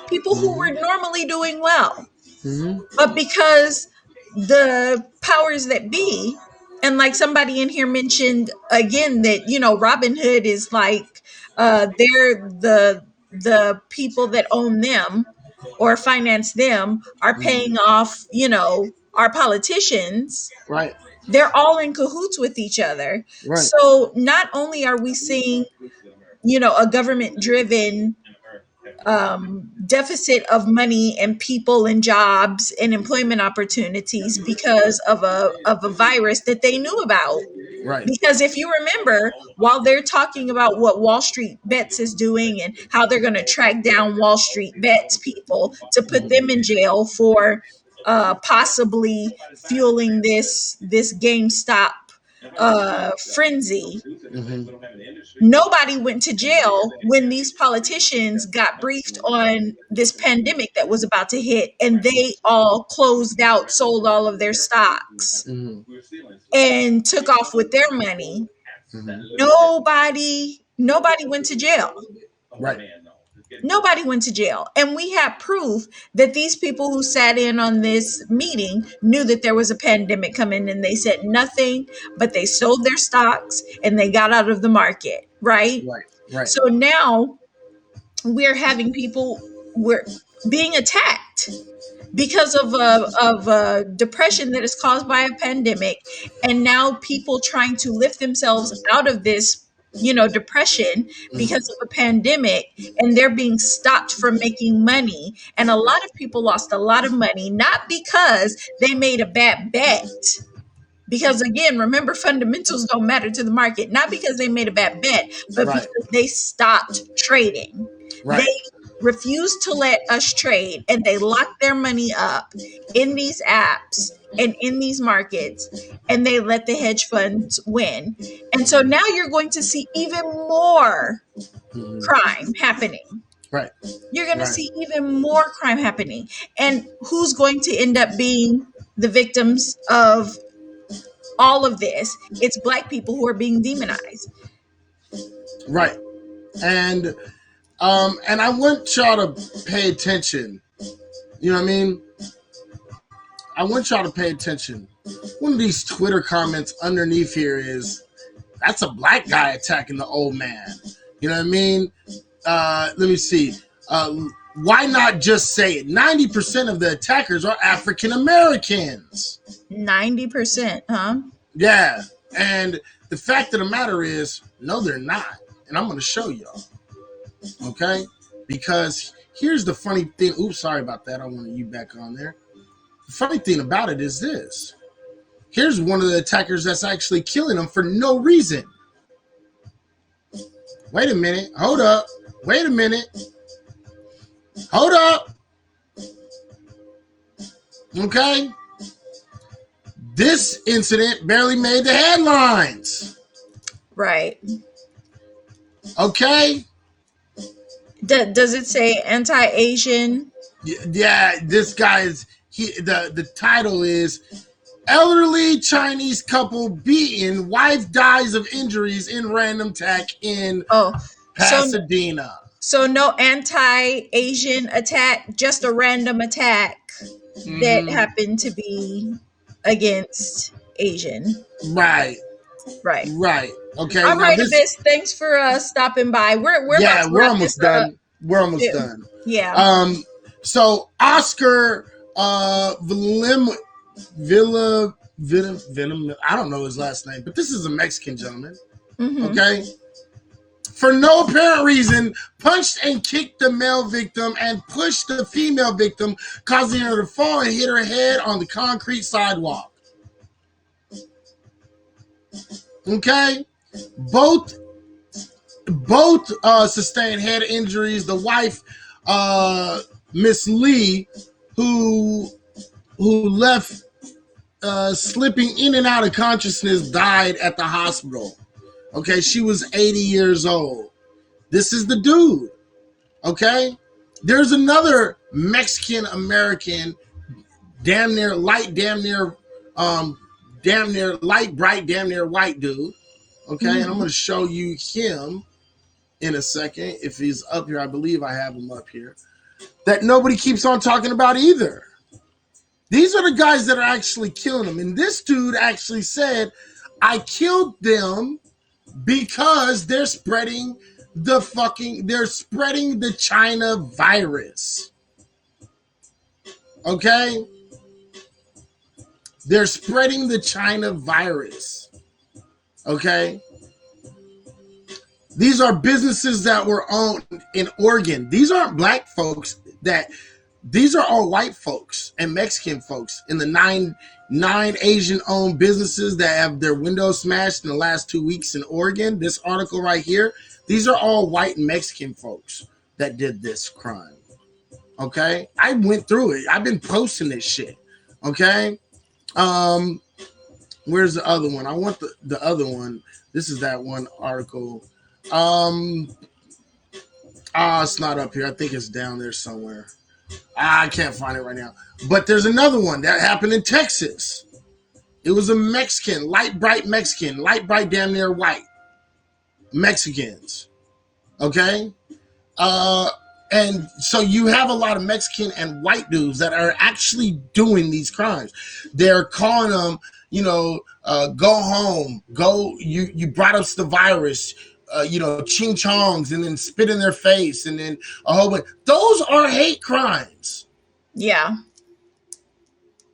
people who were normally doing well. But because the powers that be, and like somebody in here mentioned again that, Robin Hood is like, they're the people that own them or finance them are paying off, our politicians. Right. They're all in cahoots with each other. Right. So not only are we seeing, a government driven deficit of money and people and jobs and employment opportunities because of a virus that they knew about. Right. Because if you remember, while they're talking about what Wall Street Bets is doing and how they're going to track down Wall Street Bets people to put them in jail for possibly fueling this GameStop frenzy. Nobody went to jail when these politicians got briefed on this pandemic that was about to hit, and they all closed out, sold all of their stocks, and took off with their money. Nobody went to jail. Right. Nobody went to jail. And we have proof that these people who sat in on this meeting knew that there was a pandemic coming, and they said nothing, but they sold their stocks and they got out of the market. Right. Right. So now we're having we're being attacked because of a depression that is caused by a pandemic. And now people trying to lift themselves out of this depression because of a pandemic, and they're being stopped from making money. And a lot of people lost a lot of money, not because they made a bad bet, because again, remember, fundamentals don't matter to the market, not because they made a bad bet, but because they stopped trading. Right. They refused to let us trade, and they locked their money up in these apps and in these markets, and they let the hedge funds win. And so now you're going to see even more crime happening. Right. You're going to see even more crime happening. And who's going to end up being the victims of all of this? It's Black people who are being demonized. Right. And I want y'all to pay attention. You know what I mean? I want y'all to pay attention. One of these Twitter comments underneath here is, that's a Black guy attacking the old man. You know what I mean? Let me see. Why not just say it? 90% of the attackers are African Americans. 90%, huh? Yeah. And the fact of the matter is, no, they're not. And I'm going to show y'all. Okay? Because here's the funny thing. Oops, sorry about that. I wanted you back on there. The funny thing about it is this. Here's one of the attackers that's actually killing them for no reason. Wait a minute. Hold up. Wait a minute. Hold up. Okay? This incident barely made the headlines. Right. Okay? Does it say anti-Asian? Yeah, this guy is, the title is Elderly Chinese Couple Beaten, Wife Dies of Injuries in Random Attack in Pasadena. So no anti-Asian attack, just a random attack that happened to be against Asian. Right. Okay. All right, Abyss. Thanks for stopping by. We're almost done. We're almost done. Yeah. So Oscar Villa, I don't know his last name, but this is a Mexican gentleman. Okay. For no apparent reason, punched and kicked the male victim and pushed the female victim, causing her to fall and hit her head on the concrete sidewalk. Okay? Both sustained head injuries. The wife, Miss Lee, who left slipping in and out of consciousness, died at the hospital. Okay, she was 80 years old. This is the dude. Okay? There's another Mexican American, damn near light, damn near light, bright, damn near white dude. Okay, and I'm going to show you him in a second. If he's up here, I believe I have him up here. That nobody keeps on talking about either. These are the guys that are actually killing them. And this dude actually said, I killed them because they're spreading the China virus. Okay? They're spreading the China virus. Okay? These are businesses that were owned in Oregon. These aren't Black folks. These are all white folks and Mexican folks in the nine Asian-owned businesses that have their windows smashed in the last 2 weeks in Oregon. This article right here, these are all white and Mexican folks that did this crime. Okay? I went through it. I've been posting this shit. Okay? Where's the other one? I want the other one. This is that one article. It's not up here. I think it's down there somewhere. I can't find it right now. But there's another one that happened in Texas. It was a Mexican, light, bright, damn near white Mexicans. Okay? And so you have a lot of Mexican and white dudes that are actually doing these crimes. They're calling them, go home, you brought us the virus, ching chongs, and then spit in their face, and then a whole bunch. Those are hate crimes. Yeah.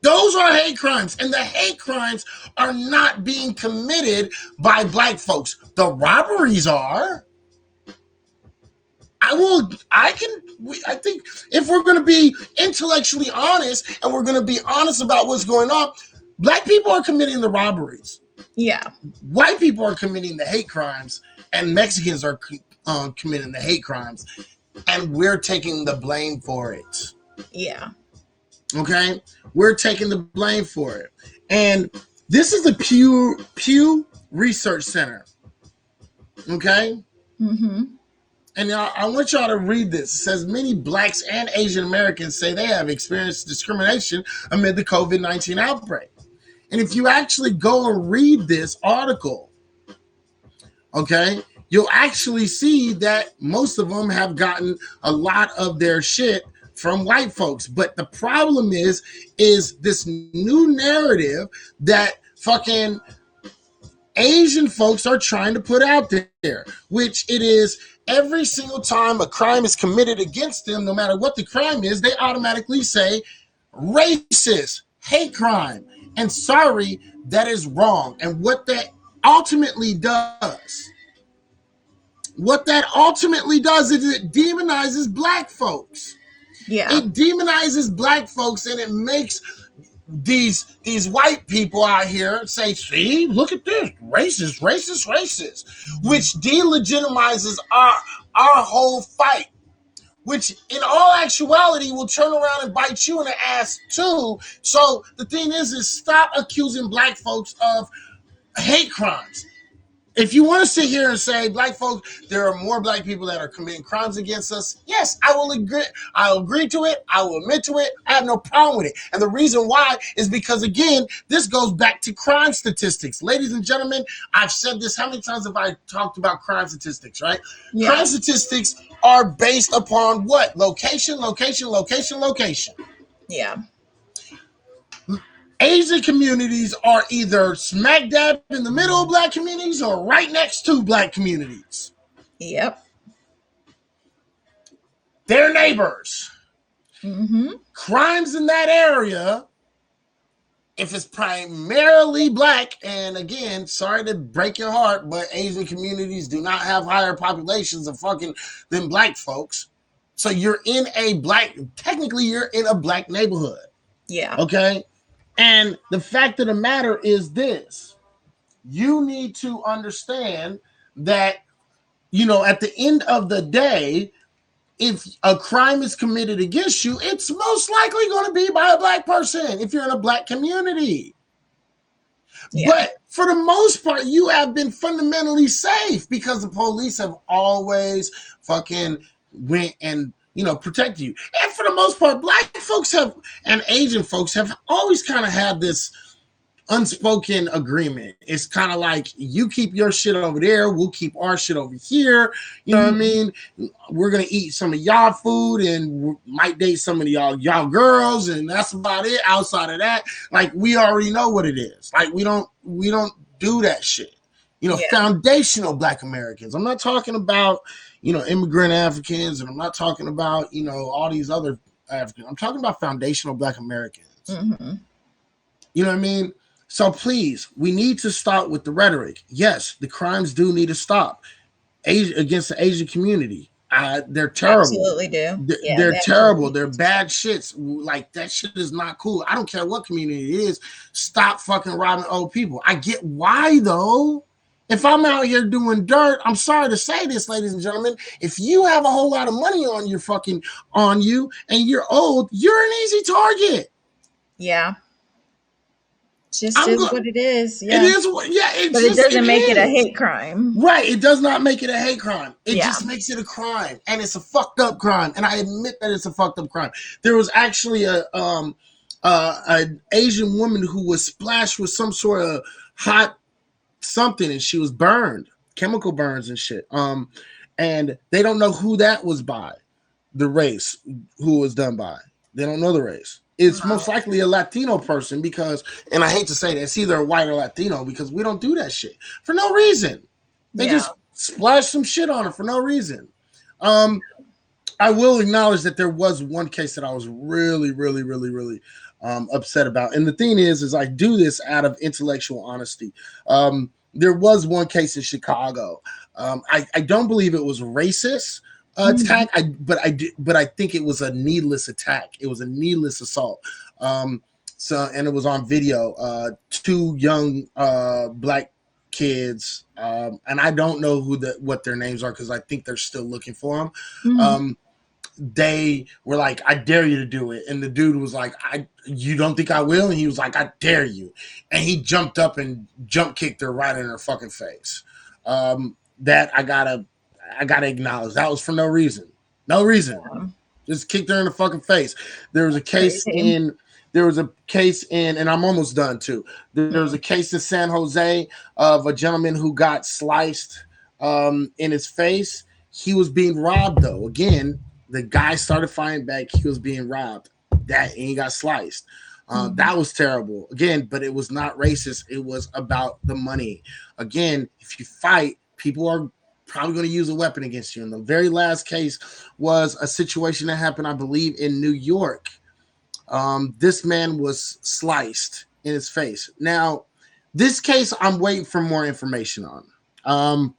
Those are hate crimes, and the hate crimes are not being committed by Black folks. The robberies are. I think if we're going to be intellectually honest and we're going to be honest about what's going on, Black people are committing the robberies. Yeah. White people are committing the hate crimes, and Mexicans are committing the hate crimes, and we're taking the blame for it. Yeah. Okay, we're taking the blame for it. And this is the Pew Research Center. Okay. Mm-hmm. And I want y'all to read this. It says many blacks and Asian Americans say they have experienced discrimination amid the COVID-19 outbreak. And if you actually go and read this article, okay, you'll actually see that most of them have gotten a lot of their shit from white folks. But the problem is this new narrative that fucking Asian folks are trying to put out there, which it is every single time a crime is committed against them, no matter what the crime is, they automatically say racist, hate crime. And sorry, that is wrong. And what that ultimately does is it demonizes black folks. Yeah. It demonizes black folks, and it makes these white people out here say, see, look at this, racist, which delegitimizes our whole fight, which in all actuality will turn around and bite you in the ass too. So the thing is stop accusing black folks of hate crimes. If you want to sit here and say black folks, there are more black people that are committing crimes against us, yes, I will agree. I'll agree to it. I will admit to it. I have no problem with it. And the reason why is because, again, this goes back to crime statistics. Ladies and gentlemen, I've said this. How many times have I talked about crime statistics, right? Yeah. Crime statistics are based upon what? Location. Yeah. Asian communities are either smack dab in the middle of black communities or right next to black communities. Yep. They're neighbors. Mm-hmm. Crimes in that area, if it's primarily black, and again, sorry to break your heart, but Asian communities do not have higher populations of fucking than black folks. So you're in technically you're in a black neighborhood. Yeah. Okay? And the fact of the matter is this. You need to understand that, at the end of the day, if a crime is committed against you, it's most likely going to be by a black person if you're in a black community. Yeah. But for the most part, you have been fundamentally safe because the police have always fucking went and protect you. And for the most part, black folks and Asian folks have always kind of had this unspoken agreement. It's kind of like, you keep your shit over there, we'll keep our shit over here. You know what I mean? We're gonna eat some of y'all food and might date some of y'all girls, and that's about it. Outside of that, like, we already know what it is. Like, we don't do that shit. Foundational black Americans. I'm not talking about immigrant Africans, and I'm not talking about all these other Africans. I'm talking about foundational black Americans. Mm-hmm. You know what I mean? So please, we need to stop with the rhetoric. Yes, the crimes do need to stop against the Asian community. They're terrible. Absolutely do. They're terrible. They're bad shits. Like, that shit is not cool. I don't care what community it is. Stop fucking robbing old people. I get why, though. If I'm out here doing dirt, I'm sorry to say this, ladies and gentlemen, if you have a whole lot of money on you and you're old, you're an easy target. Yeah. Just is what it is. Yeah. It is. Yeah. But it doesn't make it a hate crime. Right. It does not make it a hate crime. It just makes it a crime. And it's a fucked up crime. And I admit that it's a fucked up crime. There was actually an Asian woman who was splashed with some sort of hot something, and she was burned, chemical burns and shit. And they don't know who that was by, the race, who was done by. They don't know the race. It's most likely a Latino person because, and I hate to say that, it's either a white or Latino, because we don't do that shit for no reason. They just splash some shit on it for no reason. I will acknowledge that there was one case that I was really, really, really, really upset about. And the thing is I do this out of intellectual honesty. There was one case in Chicago. I don't believe it was racist attack. But I think it was a needless attack. It was a needless assault. And it was on video. Two young black kids, and I don't know what their names are because I think they're still looking for them. they were like, I dare you to do it. And the dude was like, you don't think I will? And he was like, I dare you. And he jumped up and jump kicked her right in her fucking face. That I gotta acknowledge. That was for no reason. No reason. Yeah. Just kicked her in the fucking face. There was a case Crazy. and I'm almost done too. There was a case in San Jose of a gentleman who got sliced in his face. He was being robbed though. Again, the guy started fighting back. He was being robbed. And he got sliced. That was terrible. Again, but it was not racist. It was about the money. Again, if you fight, people are probably going to use a weapon against you. And the very last case was a situation that happened, I believe, in New York. This man was sliced in his face. Now, this case, I'm waiting for more information on.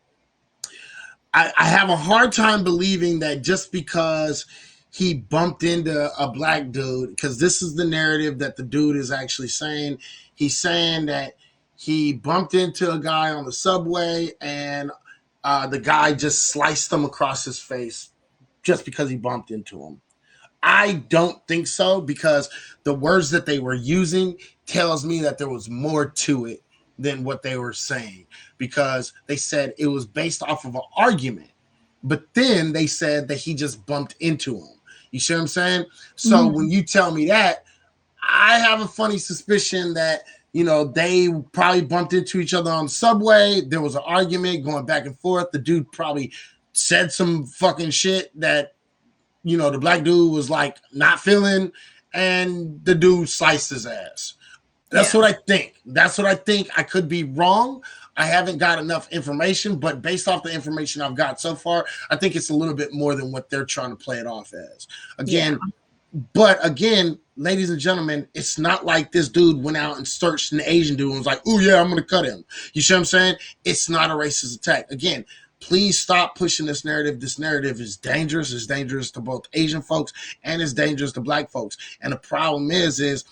I have a hard time believing that just because he bumped into a black dude, because this is the narrative that the dude is actually saying. He's saying that he bumped into a guy on the subway and the guy just sliced him across his face just because he bumped into him. I don't think so, because the words that they were using tells me that there was more to it than what they were saying, because they said it was based off of an argument, but then they said that he just bumped into him. You see what I'm saying? So when you tell me that, I have a funny suspicion that, you know, they probably bumped into each other on the subway. There was an argument going back and forth. The dude probably said some fucking shit that, you know, the black dude was like not feeling, and the dude sliced his ass. That's what I think. I could be wrong. I haven't got enough information, but based off the information I've got so far, I think it's a little bit more than what they're trying to play it off as. But again, ladies and gentlemen, it's not like this dude went out and searched an Asian dude and was like, oh yeah, I'm going to cut him. You see what I'm saying? It's not a racist attack. Again, please stop pushing this narrative. This narrative is dangerous. It's dangerous to both Asian folks and it's dangerous to black folks. And the problem is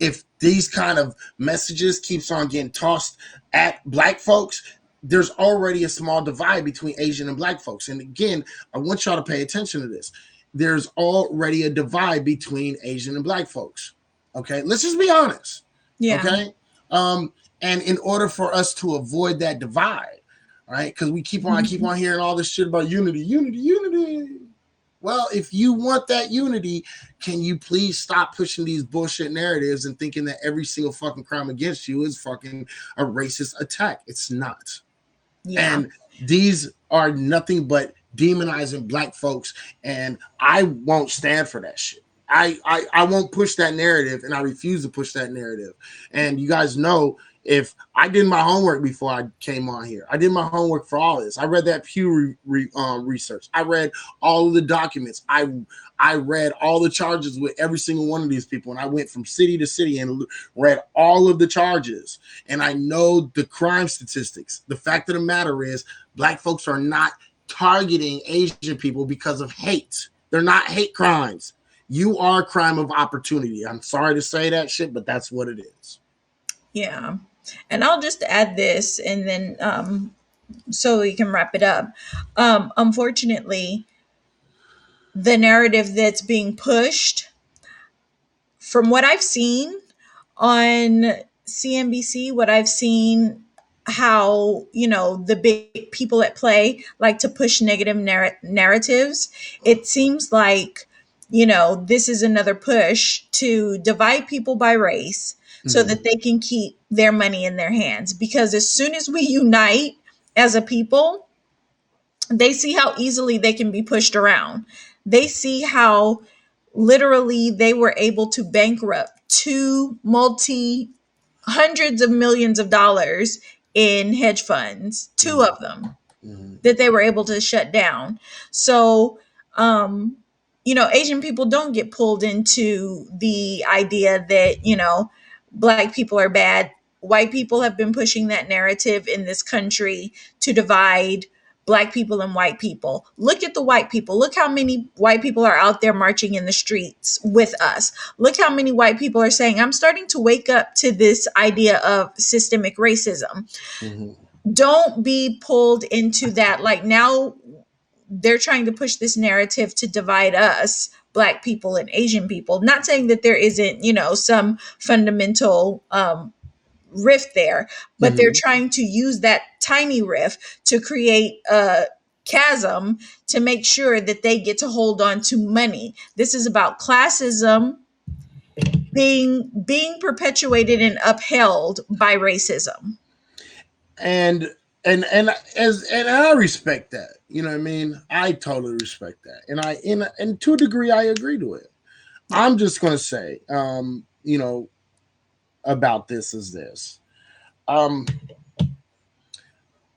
if these kind of messages keeps on getting tossed at black folks, there's already a small divide between Asian and black folks. And again, I want y'all to pay attention to this. There's already a divide between Asian and black folks. Okay, let's just be honest. Yeah. Okay. And in order for us to avoid that divide, right? Because we keep on hearing all this shit about unity. Well, if you want that unity, can you please stop pushing these bullshit narratives and thinking that every single fucking crime against you is fucking a racist attack? It's not. Yeah. And these are nothing but demonizing black folks, and I won't stand for that shit. I won't push that narrative, and I refuse to push that narrative. And you guys know, if I did my homework before I came on here, I did my homework for all this. I read that Pew research. I read all of the documents. I read all the charges with every single one of these people. And I went from city to city and read all of the charges. And I know the crime statistics. The fact of the matter is, black folks are not targeting Asian people because of hate. They're not hate crimes. You are a crime of opportunity. I'm sorry to say that shit, but that's what it is. Yeah. And I'll just add this, and then so we can wrap it up. Unfortunately, the narrative that's being pushed, from what I've seen on CNBC, what I've seen, how, you know, the big people at play like to push negative narratives, it seems like, you know, this is another push to divide people by race so that they can keep their money in their hands. Because as soon as we unite as a people, they see how easily they can be pushed around. They see how literally they were able to bankrupt two hundreds of millions of dollars in hedge funds, two of them that they were able to shut down. So, you know, Asian people don't get pulled into the idea that, you know, Black people are bad. White people have been pushing that narrative in this country to divide Black people and white people. Look at the white people. Look how many white people are out there marching in the streets with us. Look how many white people are saying, I'm starting to wake up to this idea of systemic racism. Don't be pulled into that. Like, now they're trying to push this narrative to divide us, Black people and Asian people. Not saying that there isn't, some fundamental rift there, but they're trying to use that tiny rift to create a chasm to make sure that they get to hold on to money. This is about classism being perpetuated and upheld by racism. And I respect that. You know what I mean? I totally respect that. And to a degree I agree to it. I'm just going to say about this is this.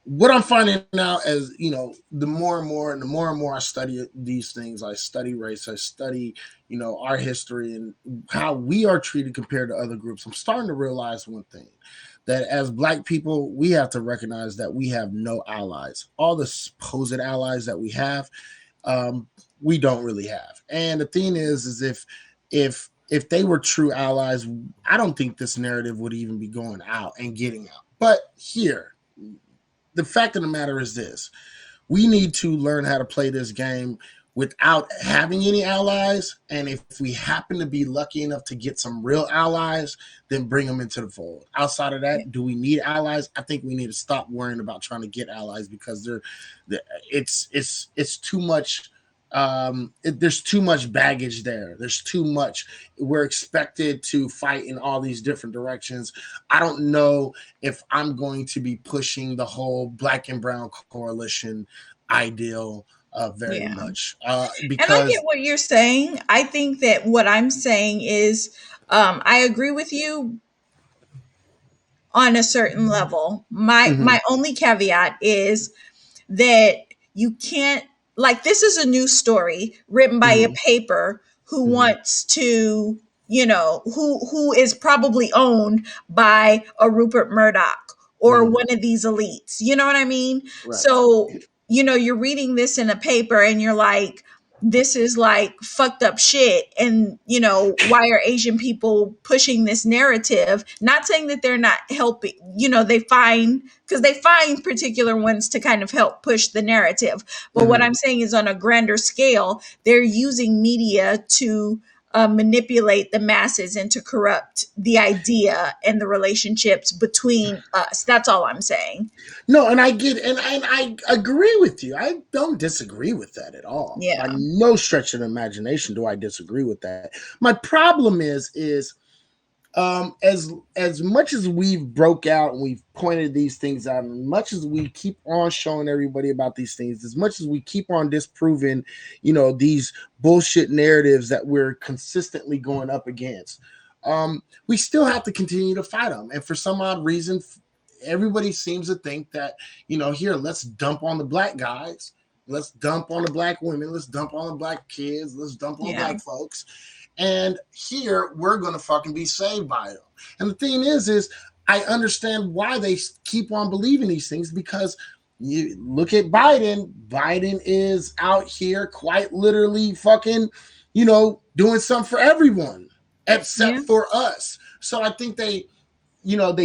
What I'm finding out as the more and more I study these things, I study race, I study our history and how we are treated compared to other groups. I'm starting to realize one thing, that as Black people, we have to recognize that we have no allies. All the supposed allies that we have, we don't really have. And the thing is if they were true allies, I don't think this narrative would even be going out and getting out. But here, the fact of the matter is this: we need to learn how to play this game without having any allies. And if we happen to be lucky enough to get some real allies, then bring them into the fold. Outside of that, do we need allies? I think we need to stop worrying about trying to get allies, because it's too much. There's too much baggage there. There's too much. We're expected to fight in all these different directions. I don't know if I'm going to be pushing the whole Black and brown coalition ideal very much. Because, and I get what you're saying. I think that what I'm saying is, I agree with you on a certain level. My only caveat is that you can't, like, this is a news story written by a paper who wants to, who is probably owned by a Rupert Murdoch or one of these elites. You know what I mean? Right. So, you're reading this in a paper and you're like, this is like fucked up shit. And, why are Asian people pushing this narrative? Not saying that they're not helping, they find particular ones to kind of help push the narrative. But what I'm saying is, on a grander scale, they're using media to manipulate the masses and to corrupt the idea and the relationships between us. That's all I'm saying. No, and I get, and I agree with you. I don't disagree with that at all. Yeah. By no stretch of the imagination do I disagree with that. My problem is as much as we've broke out and we've pointed these things out, and much as we keep on showing everybody about these things, as much as we keep on disproving, these bullshit narratives that we're consistently going up against, we still have to continue to fight them. And for some odd reason, everybody seems to think that, here, let's dump on the Black guys, let's dump on the Black women, let's dump on the Black kids, let's dump on Black folks. And here we're going to fucking be saved by them. And the thing is I understand why they keep on believing these things, because you look at Biden. Biden is out here quite literally fucking, doing something for everyone except for us. So I think they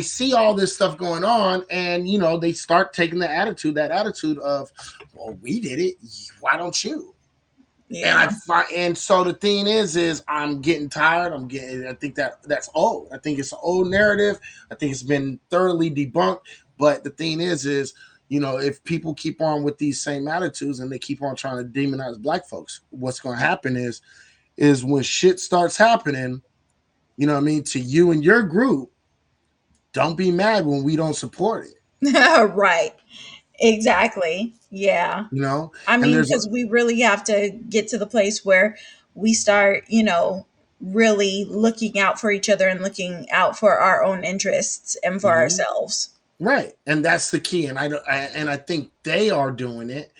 see all this stuff going on, and, they start taking that attitude of, well, we did it, why don't you? Yeah. And so the thing is I'm getting tired. I think that's old. I think it's an old narrative. I think it's been thoroughly debunked. But the thing is if people keep on with these same attitudes and they keep on trying to demonize Black folks, what's going to happen is when shit starts happening, to you and your group, don't be mad when we don't support it. Right. Exactly. Yeah. I mean, because we really have to get to the place where we start, really looking out for each other and looking out for our own interests and for ourselves. Right. And that's the key. And I think they are doing it.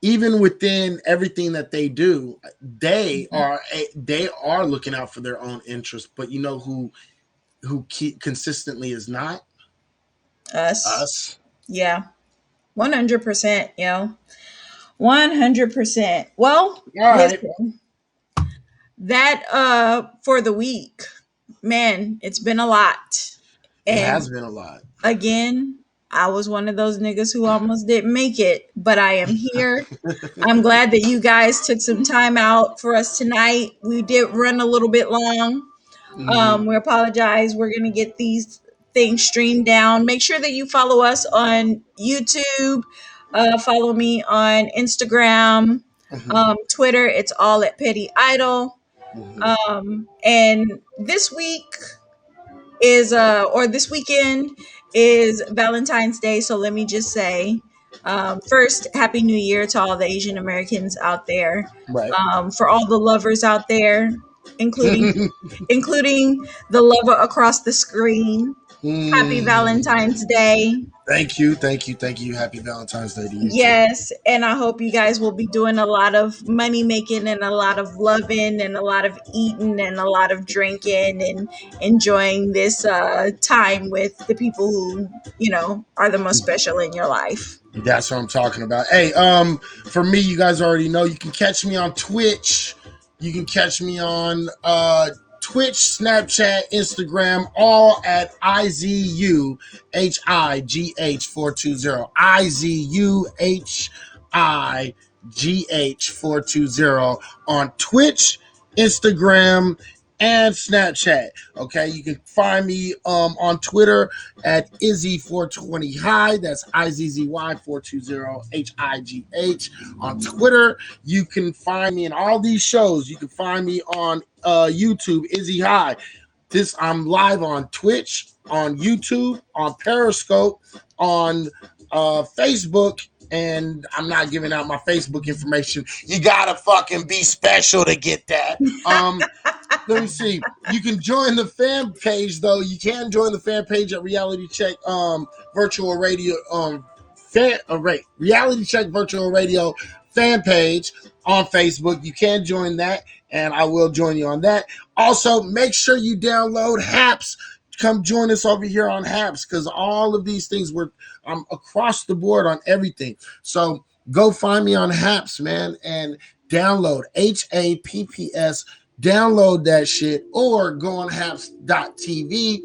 Even within everything that they do, they are looking out for their own interests. But who consistently is not? Us. Yeah. 100%, 100%. Well, listen, that for the week, man, it's been a lot. It has been a lot. Again, I was one of those niggas who almost didn't make it, but I am here. I'm glad that you guys took some time out for us tonight. We did run a little bit long. We apologize. We're going to get these things streamed down. Make sure that you follow us on YouTube. Follow me on Instagram, Twitter. It's all at Petty Idol. And this week is, or this weekend is Valentine's Day. So let me just say, first, Happy New Year to all the Asian Americans out there. Right. For all the lovers out there, including including the lover across the screen. Happy Valentine's Day. Thank you. Happy Valentine's Day to you. Yes, and I hope you guys will be doing a lot of money making and a lot of loving and a lot of eating and a lot of drinking and enjoying this time with the people who, are the most special in your life. That's what I'm talking about. Hey, for me, you guys already know you can catch me on Twitch. You can catch me on Twitch, Snapchat, Instagram, all at IZUHIGH420. IZUHIGH420 on Twitch, Instagram, and Snapchat. Okay, you can find me on Twitter at Izzy420High. That's IZZY420HIGH on Twitter. You can find me in all these shows. You can find me on YouTube, Izzy High. I'm live on Twitch, on YouTube, on Periscope, on Facebook. And I'm not giving out my Facebook information. You gotta fucking be special to get that. Let me see. You can join the fan page, though. You can join the fan page at Reality Check Virtual Radio Reality Check Virtual Radio fan page on Facebook. You can join that, and I will join you on that. Also, make sure you download Haps. Come join us over here on Haps, because all of these things were across the board on everything. So go find me on Haps, man, and download HAPPS. Download that shit, or go on haps.tv.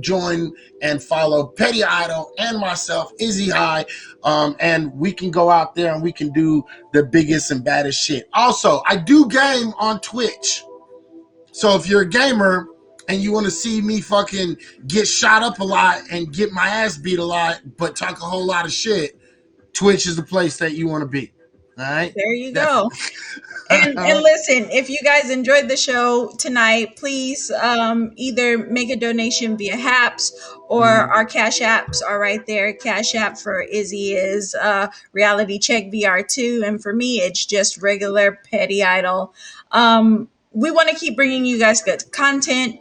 Join and follow Petty Idol and myself, Izzy High, and we can go out there and we can do the biggest and baddest shit. Also, I do game on Twitch. So if you're a gamer and you want to see me fucking get shot up a lot and get my ass beat a lot, but talk a whole lot of shit, Twitch is the place that you want to be. All right? There you go. And listen, if you guys enjoyed the show tonight, please either make a donation via Haps or our Cash Apps are right there. Cash App for Izzy is Reality Check VR2, and for me, it's just regular Petty Idol. We want to keep bringing you guys good content.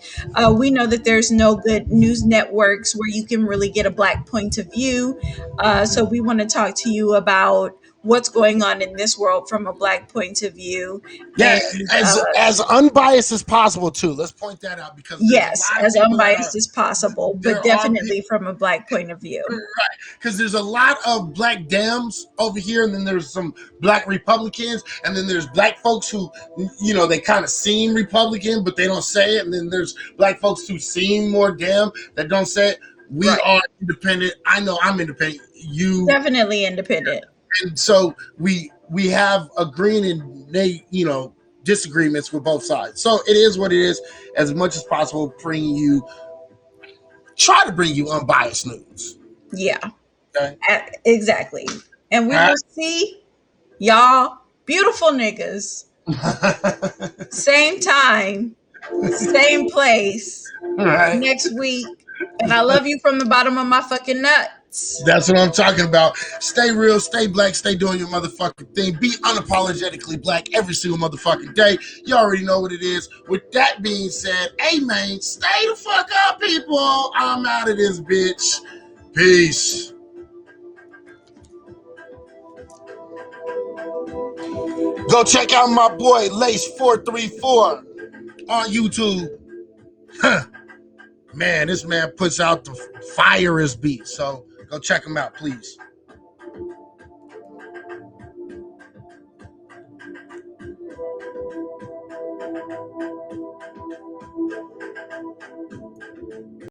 We know that there's no good news networks where you can really get a Black point of view. So we want to talk to you about what's going on in this world from a Black point of view. Yeah, and, as unbiased as possible too. Let's point that out, because yes, as unbiased as possible, but definitely from a Black point of view. Right, because there's a lot of Black Dems over here, and then there's some Black Republicans, and then there's Black folks who, they kind of seem Republican, but they don't say it, and then there's Black folks who seem more Dem that don't say it. We are independent. I know I'm independent. You definitely independent. And so we have agreeing and disagreements with both sides. So it is what it is. As much as possible, try to bring you unbiased news. Yeah. Okay. Exactly. And we will see y'all, beautiful niggas, same time, same place, next week. And I love you from the bottom of my fucking nuts. That's what I'm talking about. Stay real, stay Black, stay doing your motherfucking thing. Be unapologetically Black every single motherfucking day. You already know what it is. With that being said, amen. Stay the fuck up, people. I'm out of this bitch. Peace. Go check out my boy Lace434 on YouTube. Man, this man puts out the firest beat. So go check him out, please.